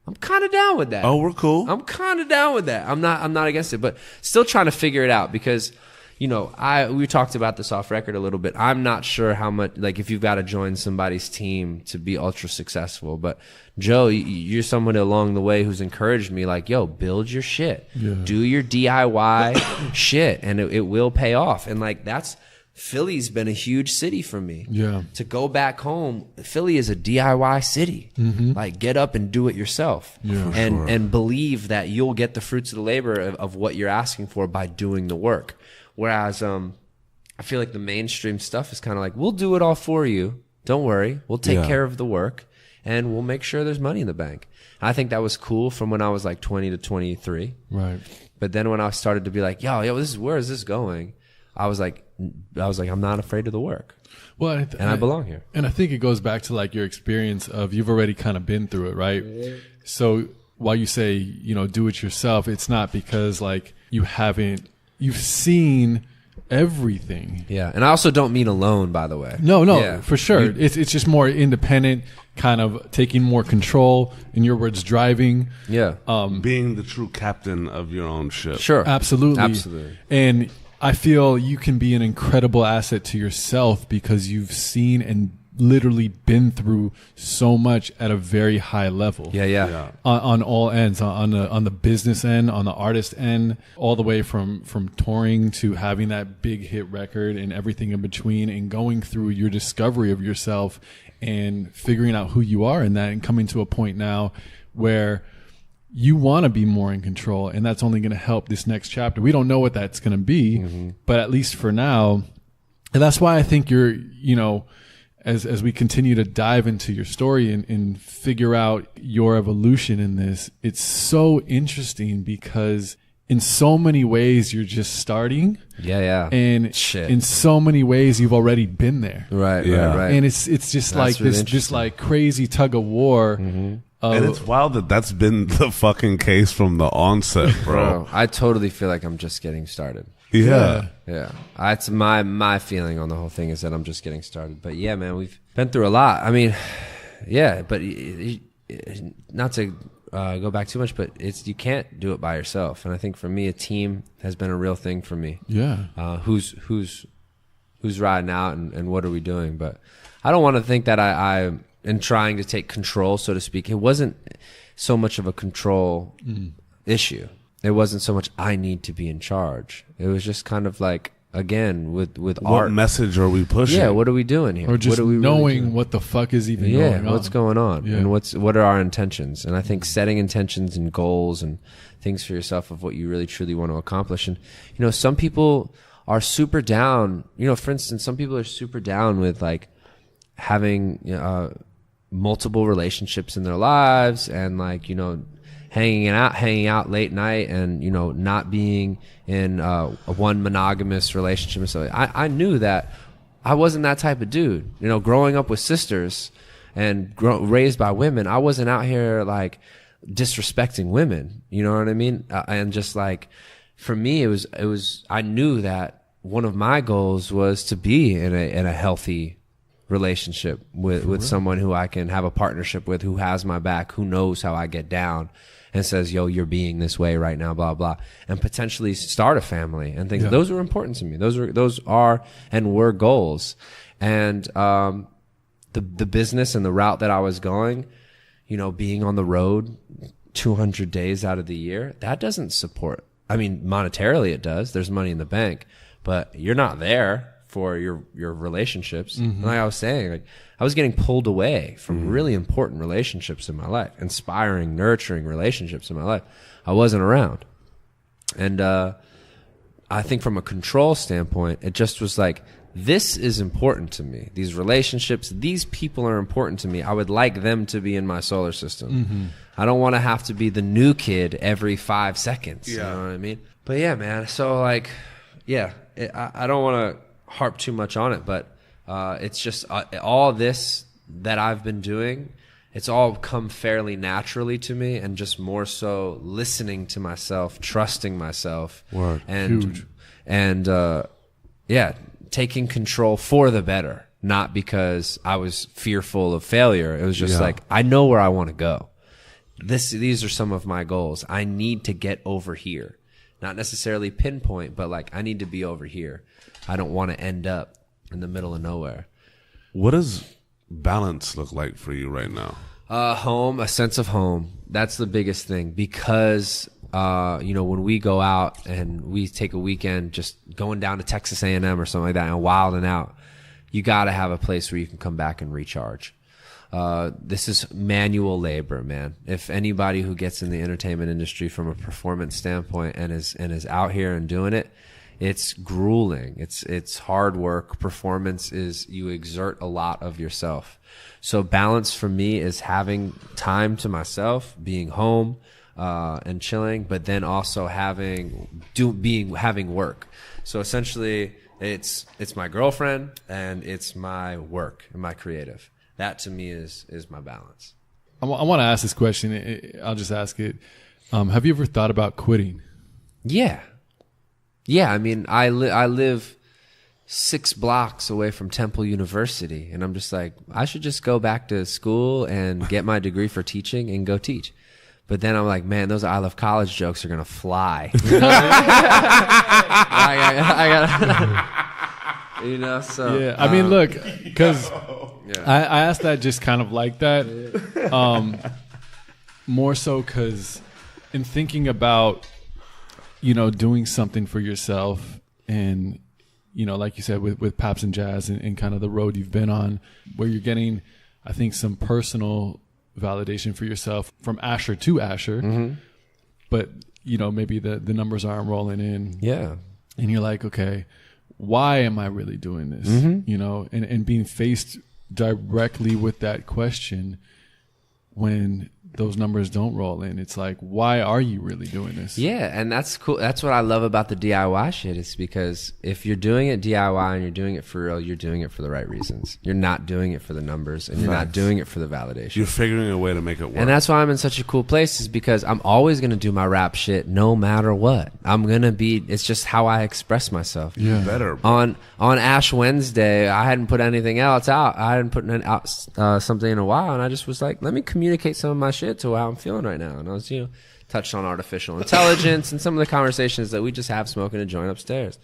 I'm kind of down with that. Oh, we're cool. I'm kind of down with that. I'm not against it, but still trying to figure it out, because, we talked about this off record a little bit. I'm not sure how much, like, if you've got to join somebody's team to be ultra successful. But Joe, you're someone along the way who's encouraged me, like, yo, build your shit, do your DIY shit, and it will pay off. And like, Philly's been a huge city for me. Yeah. To go back home, Philly is a DIY city. Like, get up and do it yourself. And believe that you'll get the fruits of the labor of what you're asking for by doing the work. Whereas I feel like the mainstream stuff is kind of like, we'll do it all for you. Don't worry. We'll take care of the work, and we'll make sure there's money in the bank. And I think that was cool from when I was like 20 to 23. Right. But then when I started to be like, yo, where is this going? I was like, I'm not afraid of the work. Well, I belong here. And I think it goes back to like your experience of, you've already kind of been through it, right? So while you say, do it yourself, it's not because like you've seen everything. Yeah. And I also don't mean alone, by the way. No, for sure. It's just more independent, kind of taking more control, in your words, driving. Yeah. Being the true captain of your own ship. Sure. Absolutely. And I feel you can be an incredible asset to yourself because you've seen and literally been through so much at a very high level. Yeah. On all ends, on the business end, on the artist end, all the way from touring to having that big hit record and everything in between, and going through your discovery of yourself and figuring out who you are in that, and coming to a point now where you want to be more in control, and that's only going to help this next chapter. We don't know what that's going to be, but at least for now. And that's why I think you're, as we continue to dive into your story and figure out your evolution in this, it's so interesting because in so many ways you're just starting. Yeah. And in so many ways you've already been there. Right. And it's just that's like really this like crazy tug of war. And it's wild that's been the fucking case from the onset, bro. I totally feel like I'm just getting started. Yeah. That's my feeling on the whole thing, is that I'm just getting started. But yeah, man, we've been through a lot. I mean, yeah, but not to go back too much, but you can't do it by yourself. And I think for me, a team has been a real thing for me. Yeah. Who's riding out and what are we doing? But I don't want to think that I and trying to take control, so to speak. It wasn't so much of a control issue. It wasn't so much I need to be in charge. It was just kind of like, again, with art. What message are we pushing? Yeah, what are we doing here? Or just what are we knowing really what the fuck is even going on. What's going on? Yeah. And what are our intentions? And I think setting intentions and goals and things for yourself of what you really truly want to accomplish. And, some people are super down. For instance, some people are super down with like having multiple relationships in their lives, and like, hanging out late night, and, not being in one monogamous relationship. So I knew that I wasn't that type of dude. Growing up with sisters and raised by women, I wasn't out here like disrespecting women. You know what I mean? And just like, for me, it was, I knew that one of my goals was to be in a healthy relationship with someone who I can have a partnership with, who has my back, who knows how I get down, and says, yo, you're being this way right now, blah, blah, and potentially start a family and things. Yeah. Those were important to me. Those are and were goals. And the business and the route that I was going, being on the road 200 days out of the year, that doesn't support. I mean, monetarily it does. There's money in the bank, but you're not there for your relationships. And like I was saying, like I was getting pulled away from really important relationships in my life, inspiring, nurturing relationships in my life. I wasn't around. And I think from a control standpoint, it just was like, this is important to me. These relationships, these people are important to me. I would like them to be in my solar system. I don't want to have to be the new kid every 5 seconds. You know what I mean? But yeah, man. So like, yeah, I don't want to harp too much on it, but it's just all this that I've been doing, it's all come fairly naturally to me, and just more so listening to myself, trusting myself. Word. And taking control for the better, not because I was fearful of failure. It was just like, I know where I want to go. These are some of my goals. I need to get over here. Not necessarily pinpoint, but like I need to be over here. I don't want to end up in the middle of nowhere. What does balance look like for you right now? Home, a sense of home. That's the biggest thing, because when we go out and we take a weekend, just going down to Texas A&M or something like that and wilding out, you got to have a place where you can come back and recharge. This is manual labor, man. If anybody who gets in the entertainment industry from a performance standpoint and is out here and doing it, it's grueling. It's hard work. Performance is, you exert a lot of yourself. So balance for me is having time to myself, being home, and chilling, but then also having work. So essentially it's my girlfriend and it's my work and my creative. That to me is my balance. I want to ask this question. I'll just ask it. Have you ever thought about quitting? Yeah. I mean, I live 6 blocks away from Temple University, and I'm just like, I should just go back to school and get my degree for teaching and go teach. But then I'm like, man, those I Love College jokes are going to fly. You know? I got so. Yeah, I mean, look, because I asked that just kind of like that. More so because in thinking about, doing something for yourself and, like you said, with Paps and Jazz and kind of the road you've been on, where you're getting, I think, some personal validation for yourself from Asher to Asher, but maybe the numbers aren't rolling in. Yeah. And you're like, okay, why am I really doing this? And being faced directly with that question when those numbers don't roll in, it's like, why are you really doing this? Yeah, and that's cool. That's what I love about the DIY shit, is because if you're doing it DIY and you're doing it for real, you're doing it for the right reasons. You're not doing it for the numbers, and you're not doing it for the validation. You're figuring a way to make it work. And that's why I'm in such a cool place, is because I'm always going to do my rap shit no matter what. I'm going to be, it's just how I express myself. Yeah. Better. Bro. On Ash Wednesday, I hadn't put anything else out. I hadn't put out something in a while, and I just was like, let me communicate some of my shit to how I'm feeling right now. And I was, touched on artificial intelligence and some of the conversations that we just have smoking a joint upstairs.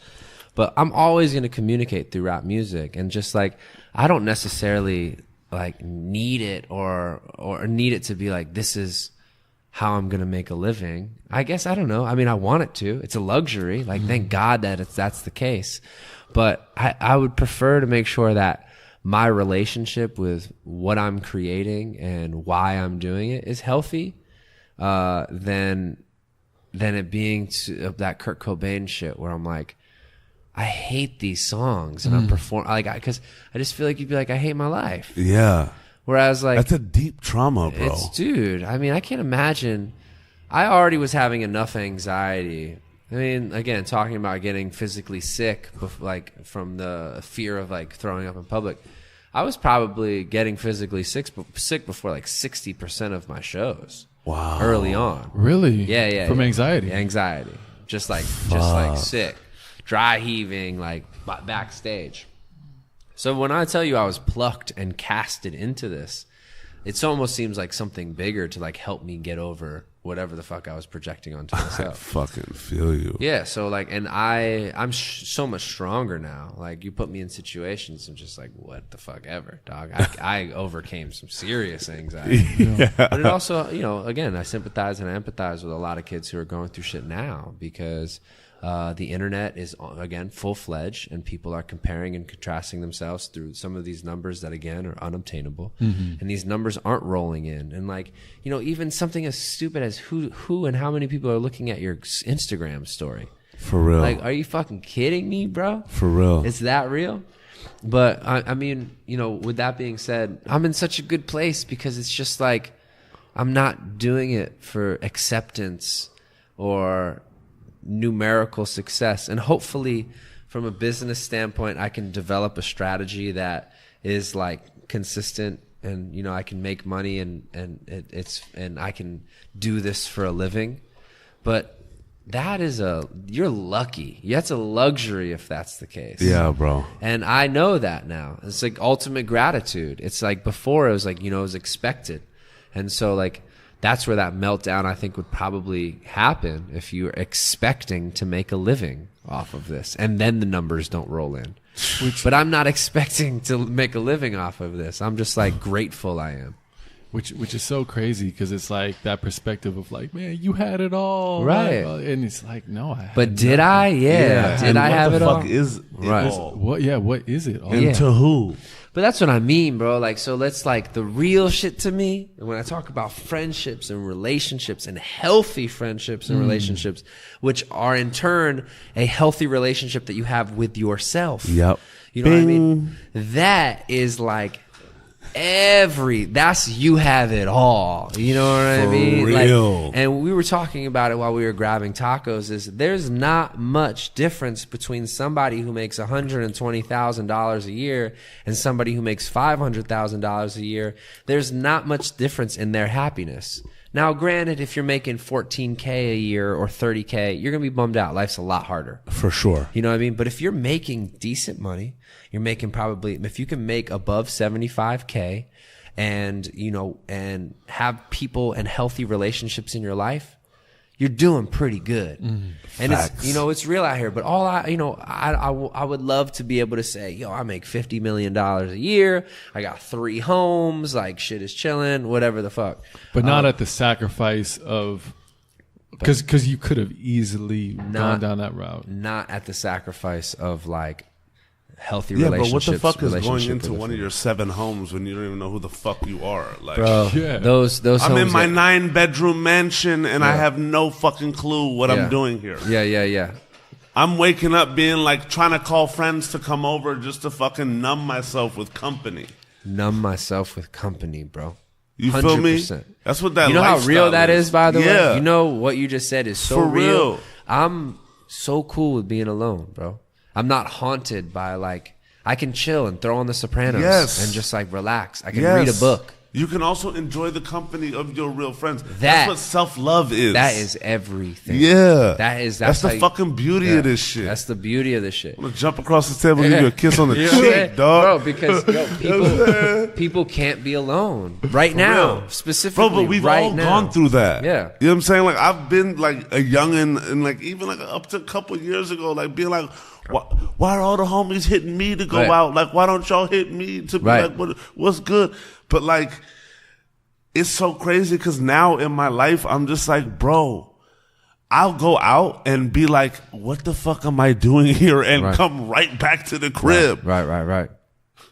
But I'm always going to communicate through rap music, and just like, I don't necessarily like need it or need it to be like, this is how I'm going to make a living. I guess, I don't know. I mean, I want it to. It's a luxury. Like, thank God that that's the case. But I would prefer to make sure that my relationship with what I'm creating and why I'm doing it is healthy, than it being that Kurt Cobain shit where I'm like, I hate these songs and I'm because I just feel like you'd be like, I hate my life. Yeah. Whereas like, that's a deep trauma, bro. Dude, I mean, I can't imagine. I already was having enough anxiety. I mean, again, talking about getting physically sick, like from the fear of like throwing up in public, I was probably getting physically sick before like 60% of my shows. Wow. Early on. Really? Yeah. From anxiety? Anxiety. Just like sick. Dry heaving, like backstage. So when I tell you I was plucked and casted into this, it almost seems like something bigger to like help me get over whatever the fuck I was projecting onto myself. I fucking feel you. Yeah, so like, and I'm so much stronger now. Like, you put me in situations, I'm just like, what the fuck ever, dog. I overcame some serious anxiety. Yeah. But it also, again, I sympathize and I empathize with a lot of kids who are going through shit now, because The internet is, again, full-fledged, and people are comparing and contrasting themselves through some of these numbers that, again, are unobtainable. And these numbers aren't rolling in. And, like, you know, even something as stupid as who and how many people are looking at your Instagram story. For real. Like, are you fucking kidding me, bro? For real. It's that real? But, I mean, you know, with that being said, I'm in such a good place because it's just like I'm not doing it for acceptance or numerical success. And hopefully, from a business standpoint, I can develop a strategy that is, like, consistent and, you know, I can make money and I can do this for a living. But you're lucky. That's a luxury if that's the case. Yeah, bro. And I know that now. It's like ultimate gratitude. It's like before it was like, you know, it was expected. And so, like, that's where that meltdown, I think, would probably happen if you're expecting to make a living off of this. And then the numbers don't roll in. But I'm not expecting to make a living off of this. I'm just, like, grateful I am. Which is so crazy because it's like that perspective of like, man, you had it all, right? And it's like, no, I. But did I? Yeah. Did I have it all? What the fuck is it right? all? What? Yeah. What is it all? And to who? But that's what I mean, bro. Like, so let's, like, the real shit to me, when I talk about friendships and relationships and healthy friendships and relationships, which are in turn a healthy relationship that you have with yourself. Yep. You know what I mean? That is like that's you have it all. You know what I mean? Real. Like, and we were talking about it while we were grabbing tacos. Is there's not much difference between somebody who makes $120,000 a year and somebody who makes $500,000 a year. There's not much difference in their happiness. Now, granted, if you're making $14K a year or $30K, you're going to be bummed out. Life's a lot harder. For sure. You know what I mean? But if you're making decent money, you're making probably, if you can make above $75K and, you know, and have people and healthy relationships in your life, you're doing pretty good. And it's, you know, it's real out here. But all I would love to be able to say, yo, I make $50 million a year. I got 3 homes. Like, shit is chilling, whatever the fuck. But not at the sacrifice of, because you could have easily gone down that route. Not at the sacrifice of, like, healthy Yeah, but relationships. what the fuck is going relationship into with one of your 7 homes when you don't even know who the fuck you are? Like, Bro, Yeah. those I'm in homes my that- 9-bedroom mansion and I have no fucking clue what I'm doing here. Yeah. I'm waking up being like trying to call friends to come over just to fucking numb myself with company. Numb myself with company, bro. You feel me? 100%. That's what that. You know how real lifestyle that is, by the Yeah. way? You know what you just said is so For real. real. I'm so cool with being alone, bro. I'm not haunted by, like, I can chill and throw on The Sopranos and just, like, relax. I can read a book. You can also enjoy the company of your real friends. That- That's what self-love is. That is everything. Yeah. That's the how you- fucking beauty of this shit. That's the beauty of this shit. I'm gonna jump across the table and give you a kiss on the You know what I'm saying? cheek, dog. Bro, because people can't be alone right now, real. specifically. Bro, but we've right all now. gone through that. Yeah. You know what I'm saying? Like, I've been like a youngin' and like even like up to a couple of years ago, like being like, why are all the homies hitting me to go Right. out? Like, why don't y'all hit me to be Right. like, what's good? But like, it's so crazy because now in my life, I'm just like, bro, I'll go out and be like, what the fuck am I doing here? And come right back to the crib. Right.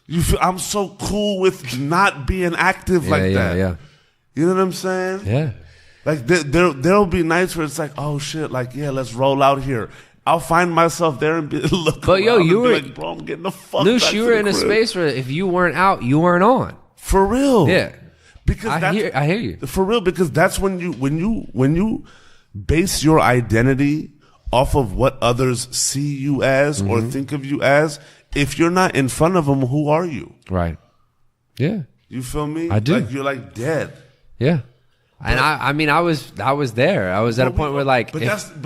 You feel, I'm so cool with not being active like that. Yeah. You know what I'm saying? Yeah. Like there'll be nights where it's like, oh shit, like yeah, let's roll out here. I'll find myself there and be look. But yo, around you and be were like, bro, I'm getting the fuck. Noosh, back you to were the in a crib. space where if you weren't out, you weren't on. For real. Yeah. Because I hear you. For real, because that's when you base your identity off of what others see you as or think of you as. If you're not in front of them, who are you? Right. Yeah. You feel me? I do. Like you're like dead. Yeah. And I mean, I was there. I was at a point where, like, but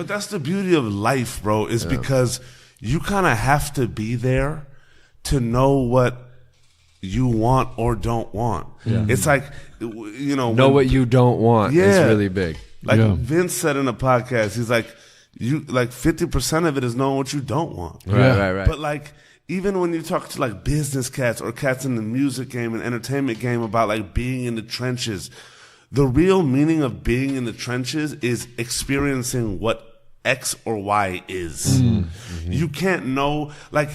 that's the beauty of life, bro. Is because you kind of have to be there to know what you want or don't want. Yeah. It's like, you know what you don't want is really big. Like Vince said in a podcast, he's like, you like 50% of it is knowing what you don't want. Right. But like, even when you talk to like business cats or cats in the music game and entertainment game about like being in the trenches, the real meaning of being in the trenches is experiencing what X or Y is. You can't know, like,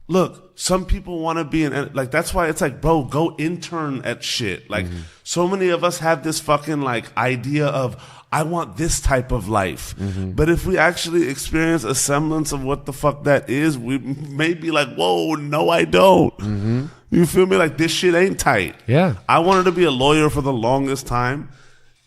look, some people want to be like, that's why it's like, bro, go intern at shit. Like, so many of us have this fucking, like, idea of, I want this type of life. But if we actually experience a semblance of what the fuck that is, we may be like, whoa, no, I don't. You feel me? Like, this shit ain't tight. Yeah. I wanted to be a lawyer for the longest time,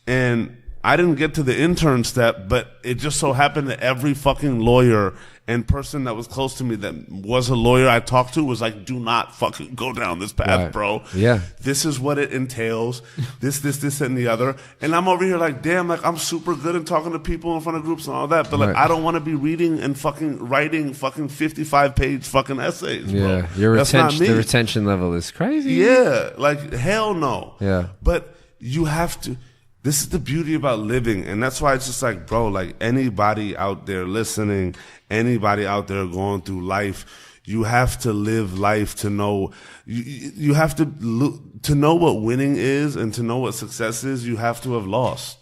and I didn't get to the intern step, but it just so happened that every fucking lawyer and person that was close to me that was a lawyer I talked to was like, do not fucking go down this path, bro. Yeah. This is what it entails. This, and the other. And I'm over here like, damn, like, I'm super good at talking to people in front of groups and all that, but like, I don't want to be reading and fucking writing fucking 55-page fucking essays, bro. Yeah. Your That's not me. The retention level is crazy. Yeah. Like, hell no. Yeah. But you have to. This is the beauty about living, and that's why it's just like, bro, like, anybody out there listening, anybody out there going through life, you have to live life to know. You have to know what winning is and to know what success is. You have to have lost,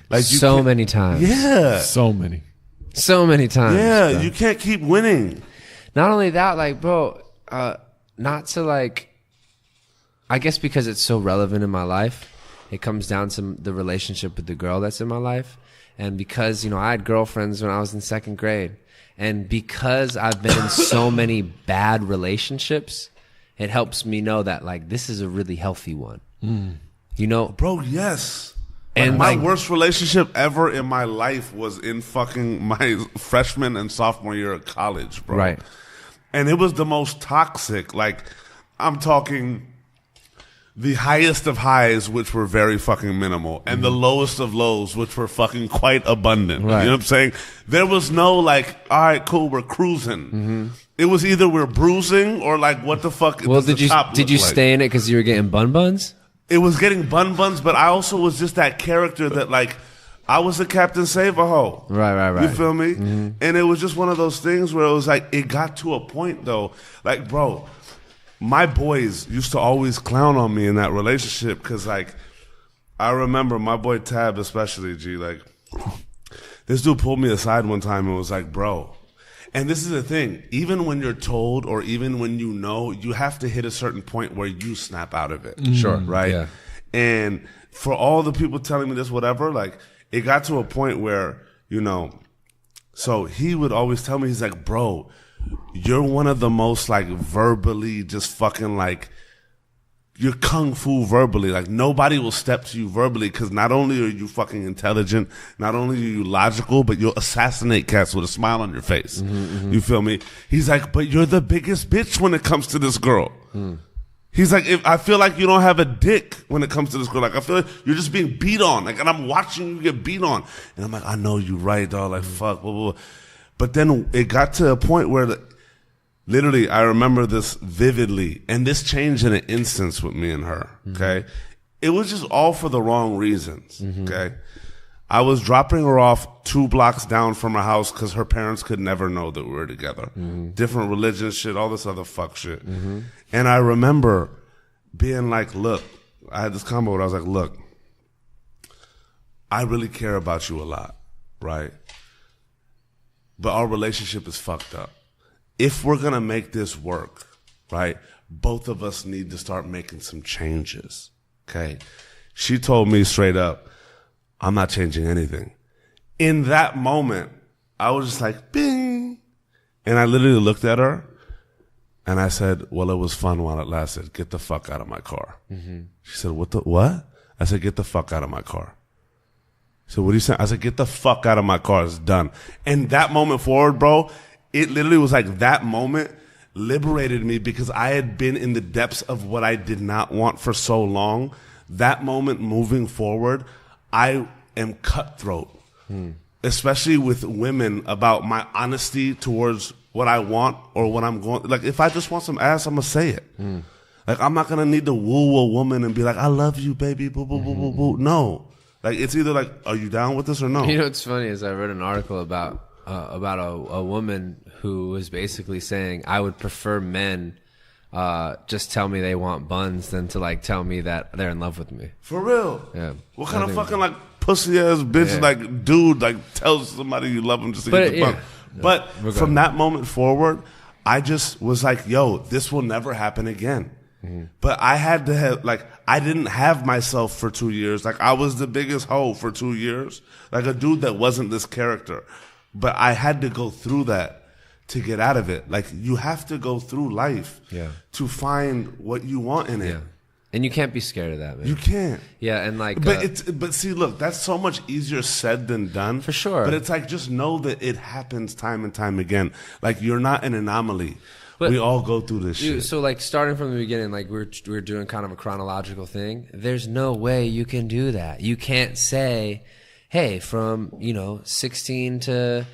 like, so many times. Yeah, So many times. yeah. Bro. You can't keep winning. Not only that, like, bro, not to, like, I guess because it's so relevant in my life. It comes down to the relationship with the girl that's in my life. And because, you know, I had girlfriends when I was in second grade. And because I've been in so many bad relationships, it helps me know that, like, this is a really healthy one. You know? Bro, yes. And my like, worst relationship ever in my life was in fucking my freshman and sophomore year of college, bro. Right. And it was the most toxic. Like, I'm talking the highest of highs, which were very fucking minimal, and the lowest of lows, which were fucking quite abundant. Right. You know what I'm saying? There was no, like, all right, cool, we're cruising. It was either we're bruising or, like, what the fuck? well, does did you like? stay in it because you were getting buns? It was getting buns, but I also was just that character that, like, I was the Captain Save-A-Ho. Right. You feel me? And it was just one of those things where it was like, it got to a point, though, like, bro, my boys used to always clown on me in that relationship because, like, I remember my boy Tab especially, G, like, this dude pulled me aside one time and was like, bro, and this is the thing, even when you're told or even when you know, you have to hit a certain point where you snap out of it. Sure. Right? Yeah. And for all the people telling me this, whatever, like, it got to a point where, you know, so he would always tell me, he's like, bro, you're one of the most, like, verbally just fucking, like, you're kung fu verbally. Like, nobody will step to you verbally because not only are you fucking intelligent, not only are you logical, but you'll assassinate cats with a smile on your face. You feel me? He's like, but you're the biggest bitch when it comes to this girl. He's like, I feel like you don't have a dick when it comes to this girl. Like, I feel like you're just being beat on. Like, and I'm watching you get beat on. And I'm like, I know you right, dog. Like, fuck, blah, blah, blah. But then it got to a point where literally I remember this vividly, and this changed in an instance with me and her, okay? It was just all for the wrong reasons, okay? I was dropping her off 2 blocks down from her house because her parents could never know that we were together. Different religions, shit, all this other fuck shit. And I remember being like, look, I had this combo where I was like, look, I really care about you a lot, right? But our relationship is fucked up. If we're going to make this work, right, both of us need to start making some changes, okay? She told me straight up, I'm not changing anything. In that moment, I was just like, bing. And I literally looked at her, and I said, well, it was fun while it lasted. Get the fuck out of my car. She said, what? I said, get the fuck out of my car. So what are you saying? I said, get the fuck out of my car. It's done. And that moment forward, bro, it literally was like that moment liberated me because I had been in the depths of what I did not want for so long. That moment moving forward, I am cutthroat, especially with women about my honesty towards what I want or what I'm going. Like, if I just want some ass, I'm going to say it. Like, I'm not going to need to woo a woman and be like, I love you, baby, boo, boo, boo, boo, boo. No. Like, it's either like, are you down with this or no? You know what's funny is I read an article about a woman who was basically saying, I would prefer men just tell me they want buns than to, like, tell me that they're in love with me. For real? Yeah. What kind of fucking, like, pussy ass bitch, like dude, like tell somebody you love them just to get the fun. But from that moment forward, I just was like, yo, this will never happen again. But I had to have, like, I didn't have myself for 2 years. Like, I was the biggest hoe for 2 years. Like, a dude that wasn't this character. But I had to go through that to get out of it. Like, you have to go through life to find what you want in it. Yeah. And you can't be scared of that, man. You can't. Yeah, and like... But see, look, that's so much easier said than done. For sure. But it's like, just know that it happens time and time again. Like, you're not an anomaly. But we all go through this shit. So, like, starting from the beginning, like, we're doing kind of a chronological thing. There's no way you can do that. You can't say, hey, from, 16 to...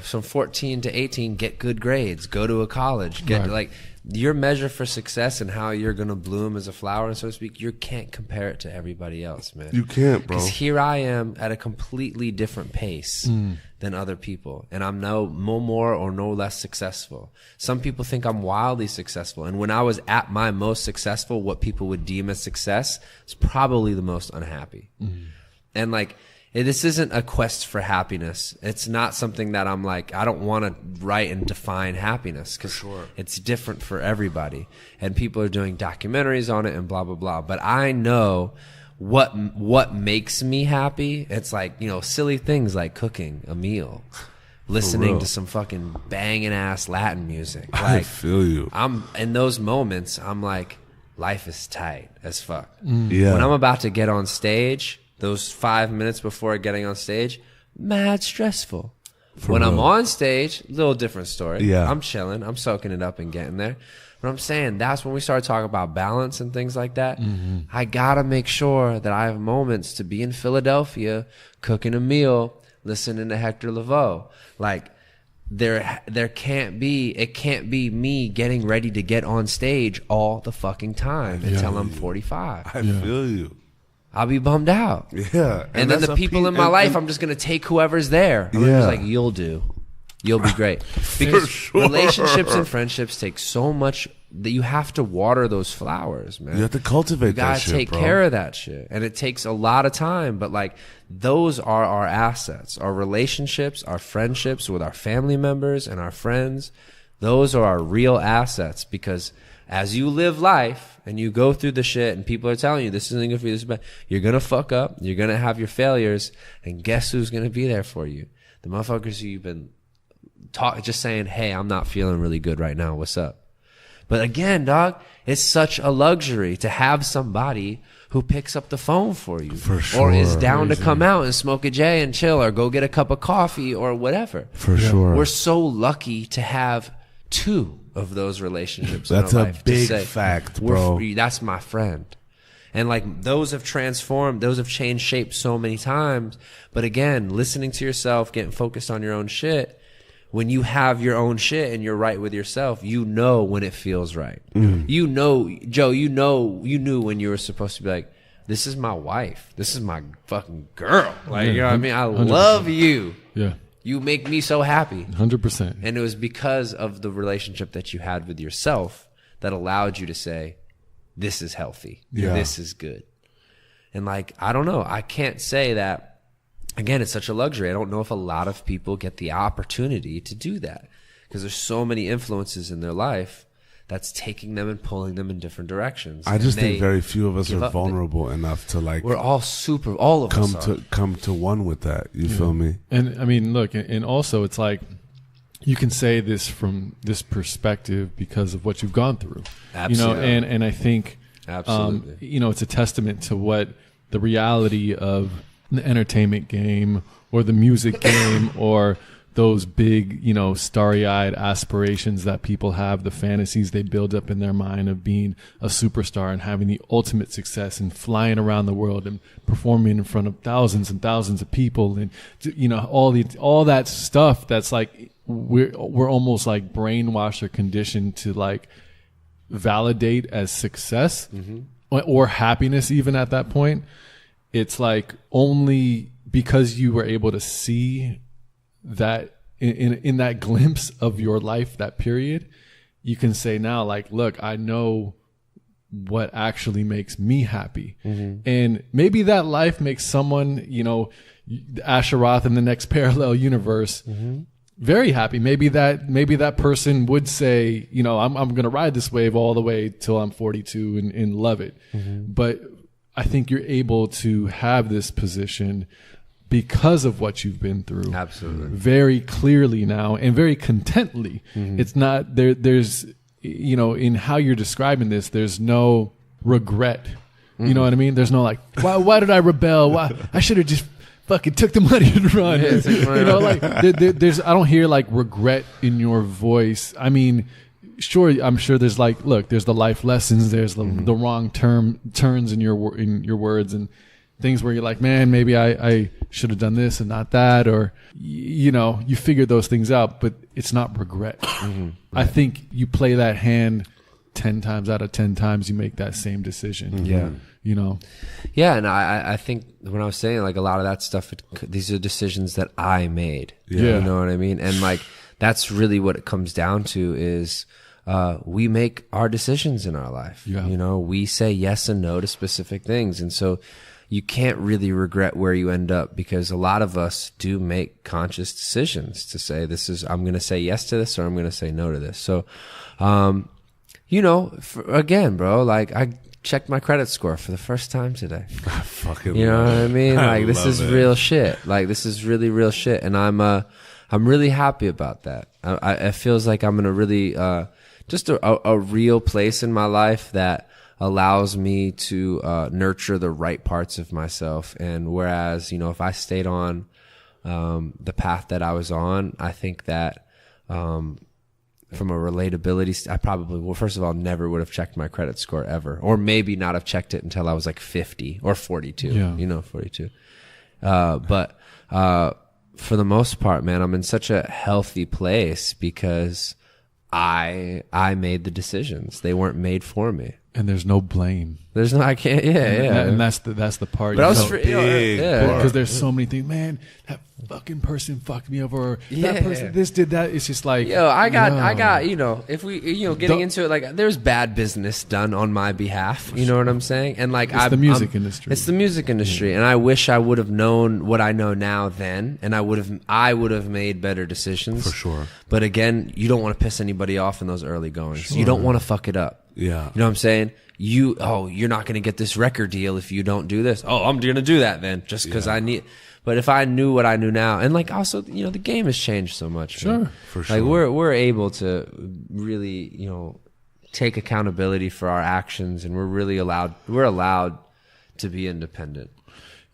from 14 to 18, get good grades, go to a college, get like your measure for success and how you're gonna bloom as a flower, and so to speak. You can't compare it to everybody else, man. You can't, bro. Because here I am at a completely different pace than other people, and I'm no more or no less successful. Some people think I'm wildly successful, and when I was at my most successful, what people would deem as success is probably the most unhappy. And like, this isn't a quest for happiness. It's not something that I'm like, I don't want to write and define happiness, because it's different for everybody. And people are doing documentaries on it and blah, blah, blah. But I know what makes me happy. It's like, silly things like cooking a meal, listening to some fucking banging ass Latin music. Like, I feel you. I'm in those moments, I'm like, life is tight as fuck. Yeah. When I'm about to get on stage, those 5 minutes before getting on stage, mad stressful. When I'm on stage, little different story. Yeah. I'm chilling. I'm soaking it up and getting there. But I'm saying that's when we start talking about balance and things like that. I got to make sure that I have moments to be in Philadelphia, cooking a meal, listening to Hector Lavoe. Like, there can't be me getting ready to get on stage all the fucking time until I'm 45. I feel you. I'll be bummed out. Yeah. And then the people in my life, I'm just going to take whoever's there. I'm just like, you'll do. You'll be great. Because relationships and friendships take so much that you have to water those flowers, man. You have to cultivate that shit, You gotta take care of that shit. And it takes a lot of time, but like, those are our assets. Our relationships, our friendships with our family members and our friends, those are our real assets, because as you live life and you go through the shit and people are telling you this isn't good for you, this is bad, you're going to fuck up, you're going to have your failures, and guess who's going to be there for you? The motherfuckers who you've been just saying, hey, I'm not feeling really good right now, what's up? But again, dog, it's such a luxury to have somebody who picks up the phone for you, or is down to come out and smoke a J and chill, or go get a cup of coffee or whatever. For sure. We're so lucky to have two of those relationships. That's in our a life, big to say, fact, bro. That's my friend. And like, those have transformed, those have changed shape so many times. But again, listening to yourself, getting focused on your own shit. When you have your own shit and you're right with yourself, you know when it feels right. You know, Joe, you knew when you were supposed to be like, this is my wife. This is my fucking girl. Like, you know what I mean? I 100%. love you. Yeah. You make me so happy. 100%. And it was because of the relationship that you had with yourself that allowed you to say, this is healthy. Yeah. This is good. And like, I don't know. I can't say that. Again, it's such a luxury. I don't know if a lot of people get the opportunity to do that, because there's so many influences in their life that's taking them and pulling them in different directions. I just think very few of us are vulnerable enough to like. We're all all of us come to one with that. You feel me? And I mean, look, and also it's like, you can say this from this perspective because of what you've gone through. Absolutely. And I think, absolutely, it's a testament to what the reality of the entertainment game or the music game or those big, starry-eyed aspirations that people have, the fantasies they build up in their mind of being a superstar and having the ultimate success and flying around the world and performing in front of thousands and thousands of people, and all that stuff that's like, we're almost like brainwashed or conditioned to like validate as success or happiness. Even at that point, it's like, only because you were able to see that in that glimpse of your life, that period, you can say now, like, look, I know what actually makes me happy. And maybe that life makes someone, you know, Asher Roth in the next parallel universe, very happy. Maybe that person would say, you know, I'm going to ride this wave all the way till I'm 42 and love it. But I think you're able to have this position because of what you've been through. Absolutely. Very clearly now and very contently. It's not there's, you know, in how you're describing this, there's no regret. You know what I mean? There's no like, why did I rebel? Why I should have just fucking took the money and run. You know, like there's I don't hear like regret in your voice. I mean, sure, I'm sure there's like, look, there's the life lessons, there's the wrong turns in your words and things where you're like, man, maybe I should have done this and not that, or you know, you figure those things out, but it's not regret. I think you play that hand 10 times out of 10 times you make that same decision. Yeah. You know? Yeah, and I think when I was saying like a lot of that stuff, these are decisions that I made. Yeah. You know what I mean? And like that's really what it comes down to is we make our decisions in our life. Yeah. You know, we say yes and no to specific things. And so you can't really regret where you end up because a lot of us do make conscious decisions to say I'm going to say yes to this or I'm going to say no to this. So, you know, again, bro, like I checked my credit score for the first time today. I fucking you know love what I mean? Like this is it. real shit. Like this is really real shit. And I'm really happy about that. It feels like I'm in a really, just a real place in my life that allows me to nurture the right parts of myself. And whereas, you know, if I stayed on the path that I was on, I think that from a relatability, I probably, well, first of all, never would have checked my credit score ever, or maybe not have checked it until I was like 50 or 42, you know, 42. But for the most part, man, I'm in such a healthy place because I made the decisions. They weren't made for me. And there's no blame. There's no, I can't, yeah. And that's the part. But I was, because there's so many things, man, that fucking person fucked me over, or that person, this did that. It's just like, I got, you know, if we, you know, getting into it, like there's bad business done on my behalf. You know what I'm saying? And like, it's the music industry. It's the music industry. And I wish I would have known what I know now then. And I would have made better decisions. For sure. But again, you don't want to piss anybody off in those early goings. Sure. You don't want to fuck it up. Yeah. You know what I'm saying? You're not going to get this record deal if you don't do this. Oh, I'm going to do that then just because I need. But if I knew what I knew now, and like also, you know, the game has changed so much. Sure. Man. For sure. Like we're able to really, you know, take accountability for our actions, and we're allowed to be independent.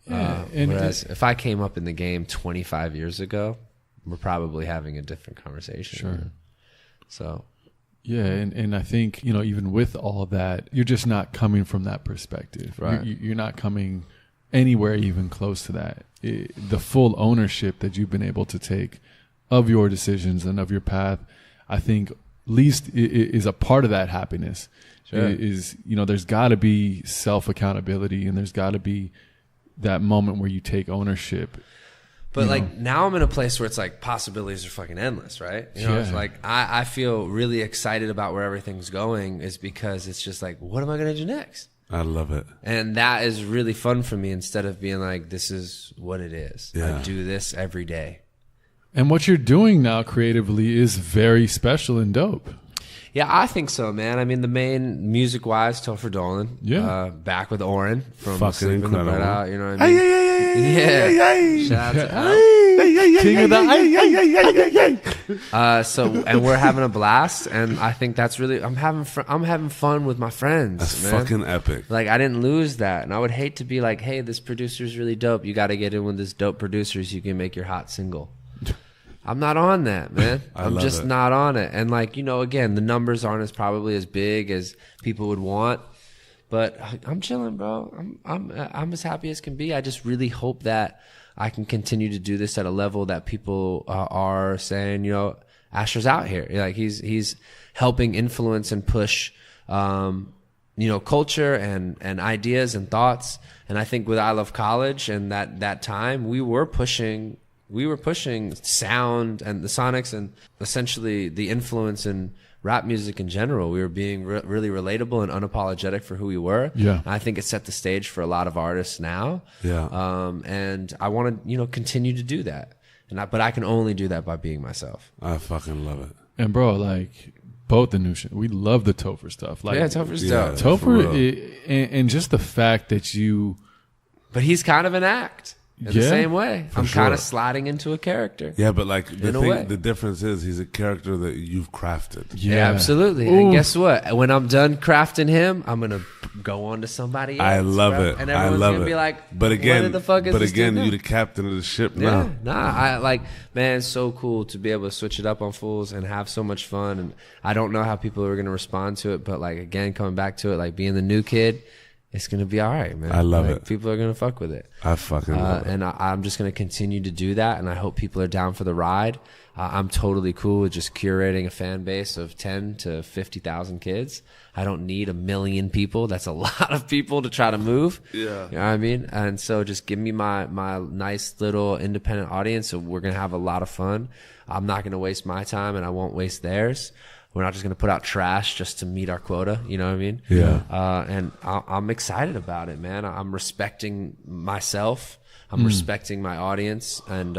Whereas if I came up in the game 25 years ago, we're probably having a different conversation. Sure. So. Yeah, and I think, you know, even with all of that, you're just not coming from that perspective. Right. You're not coming anywhere even close to that. The full ownership that you've been able to take of your decisions and of your path, I think, at least is a part of that happiness. Sure. Is, you know, there's got to be self-accountability, and there's got to be that moment where you take ownership. But like now I'm in a place where it's like possibilities are fucking endless, right? You know, it's like I feel really excited about where everything's going is because it's just like, what am I going to do next? I love it. And that is really fun for me instead of being like, this is what it is. Yeah. I do this every day. And what you're doing now creatively is very special and dope. Yeah, I think so, man. I mean, the main music-wise, Topher Dolan. Yeah. Back with Oren from Fucking Sleeping the incredible. Bread Out. You know what I mean? Yeah. Shout out to Al. King of the So, and we're having a blast, and I think that's really. I'm having fun with my friends. That's man. fucking epic. Like I didn't lose that, and I would hate to be like, "Hey, this producer's really dope. You got to get in with this dope producer so you can make your hot single." I'm not on that, man. I'm just not on it. And like, you know, again, the numbers aren't probably as big as people would want, but I'm chilling, bro. I'm as happy as can be. I just really hope that I can continue to do this at a level that people are saying, you know, Asher's out here. Like he's helping influence and push, you know, culture and ideas and thoughts. And I think with I Love College and that time, we were pushing we were pushing sound and the sonics and essentially the influence in rap music in general. We were being really relatable and unapologetic for who we were. Yeah. And I think it set the stage for a lot of artists now. Yeah. And I want to, continue to do that. But I can only do that by being myself. I fucking love it. And bro, like both the new shit, we love the Topher stuff. Like, Yeah, Topher's Yeah. dope. Topher, and just the fact that you, But he's kind of an act in the Yeah, same way. I'm sure. kind of sliding into a character. Yeah, but like In a way. the difference is he's a character that you've crafted. Yeah, absolutely. Ooh. And guess what? When I'm done crafting him, I'm gonna go on to somebody else. I love bro. it. And I everyone's love gonna it. be like, but again, what the fuck is this dude you doing? the captain of the ship Yeah, now. I like, man, it's so cool to be able to switch it up on Fools and have so much fun. And I don't know how people are gonna respond to it, but like again, coming back to it, like being the new kid, it's gonna be all right, man. I love Like, it. People are gonna fuck with it. I fucking love it. And I'm just going to continue to do that. And I hope people are down for the ride. I'm totally cool with just curating a fan base of 10 to 50,000 kids. I don't need 1 million people. That's a lot of people to try to move. Yeah. You know what I mean? And so just give me my nice little independent audience. So we're going to have a lot of fun. I'm not going to waste my time and I won't waste theirs. We're not just going to put out trash just to meet our quota. You know what I mean? Yeah. And I'm excited about it, man. I'm respecting myself. I'm respecting my audience. And,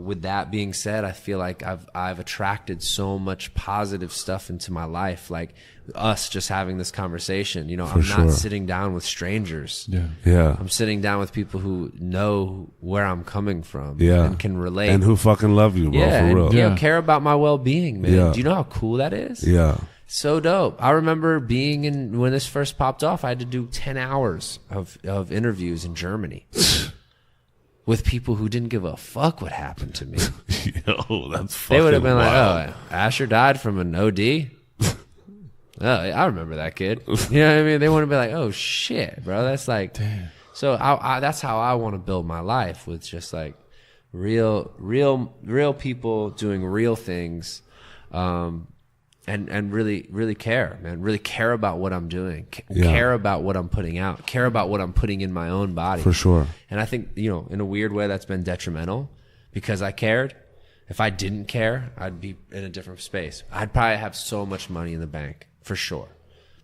with that being said, I feel like I've attracted so much positive stuff into my life. Like us just having this conversation, I'm sure. not sitting down with strangers. yeah. Yeah. I'm sitting down with people who know where I'm coming from Yeah. and can relate. And who fucking love you, bro, yeah, for and, real. Yeah. care about my well-being, man. Yeah. Do you know how cool that is? Yeah. So dope. I remember being when this first popped off, I had to do 10 hours of interviews in Germany with people who didn't give a fuck what happened to me. Yo, that's fucking They would have been wild. like, oh, Asher died from an OD? Oh, I remember that kid. You know what I mean? They want to be like, oh, shit, bro. That's like, Damn. so I that's how I want to build my life, with just like real people doing real things. And really, really care, man. Really care about what I'm doing. Care about what I'm putting out. Care about what I'm putting in my own body. For sure. And I think, in a weird way, that's been detrimental because I cared. If I didn't care, I'd be in a different space. I'd probably have so much money in the bank, for sure.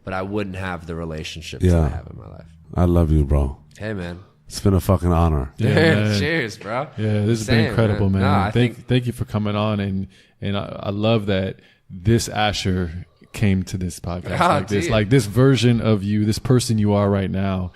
But I wouldn't have the relationships that I have in my life. I love you, bro. Hey, man. It's been a fucking honor. Yeah, man. Cheers, bro. Yeah, this has been Same, incredible, man. No, I Thank you for coming on, and I love that this Asher came to this podcast like this, dude. like this version of you, this person you are right now,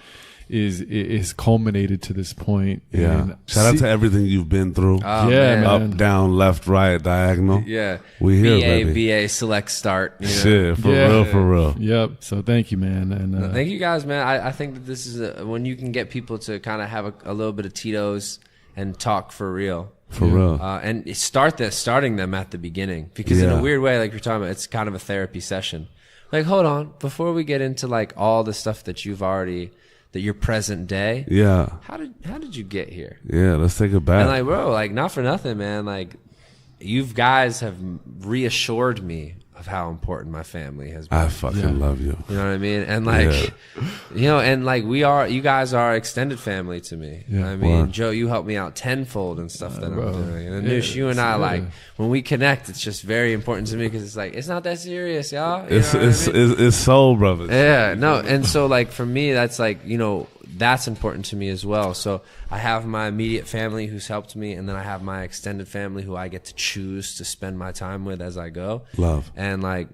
is culminated to this point. Yeah. And Shout out to everything you've been through. Oh, yeah, man. man. Up, down, left, right, diagonal. Yeah. We here, BA, baby. BA, select start. Shit, for Yeah. real, for real. Yep. So thank you, man. And Thank you guys, man. I think that this is when you can get people to kind of have a little bit of Tito's and talk for real. For real. And starting them at the beginning, because in Yeah. a weird way, like you're talking about, it's kind of a therapy session. Like, hold on, before we get into like all the stuff that your present day. Yeah. How did you get here? Yeah, let's take it back. And like, bro, like not for nothing, man. Like, you guys have reassured me of how important my family has been. I fucking love you. You know what I mean? And like, and like you guys are extended family to me. Yeah. I mean, Word. Joe, you help me out tenfold and stuff that bro. I'm doing. And Anush, you and I, like, when we connect, it's just very important to me because it's like, it's not that serious, y'all. You know what I mean? It's soul brothers. Yeah, no. And so like, for me, that's like, that's important to me as well. So I have my immediate family who's helped me, and then I have my extended family who I get to choose to spend my time with as I go. Love. And like,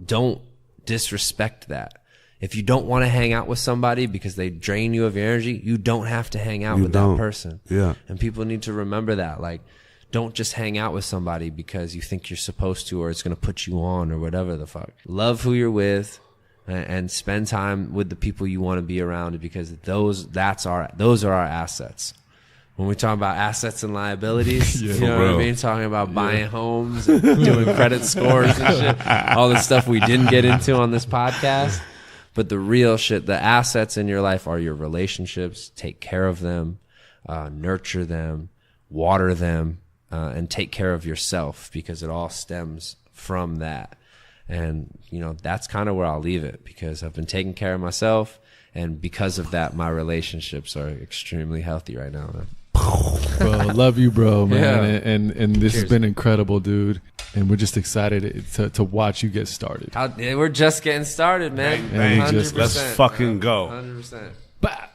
don't disrespect that. If you don't want to hang out with somebody because they drain you of your energy, you don't have to hang out with that person. Yeah. And people need to remember that. Like, don't just hang out with somebody because you think you're supposed to, or it's going to put you on, or whatever the fuck. Love who you're with. And spend time with the people you want to be around, because those are our assets. When we talk about assets and liabilities, you know what I mean? Talking about buying homes and doing credit scores and shit, all the stuff we didn't get into on this podcast. But the real shit, the assets in your life are your relationships. Take care of them, nurture them, water them, and take care of yourself, because it all stems from that. And, that's kind of where I'll leave it, because I've been taking care of myself. And because of that, my relationships are extremely healthy right now, man. Bro, love you, bro, man. Yeah. And this Cheers. has been incredible, dude. And we're just excited to watch you get started. We're just getting started, man. Bang, bang. Just Let's fucking go. 100%. Bah!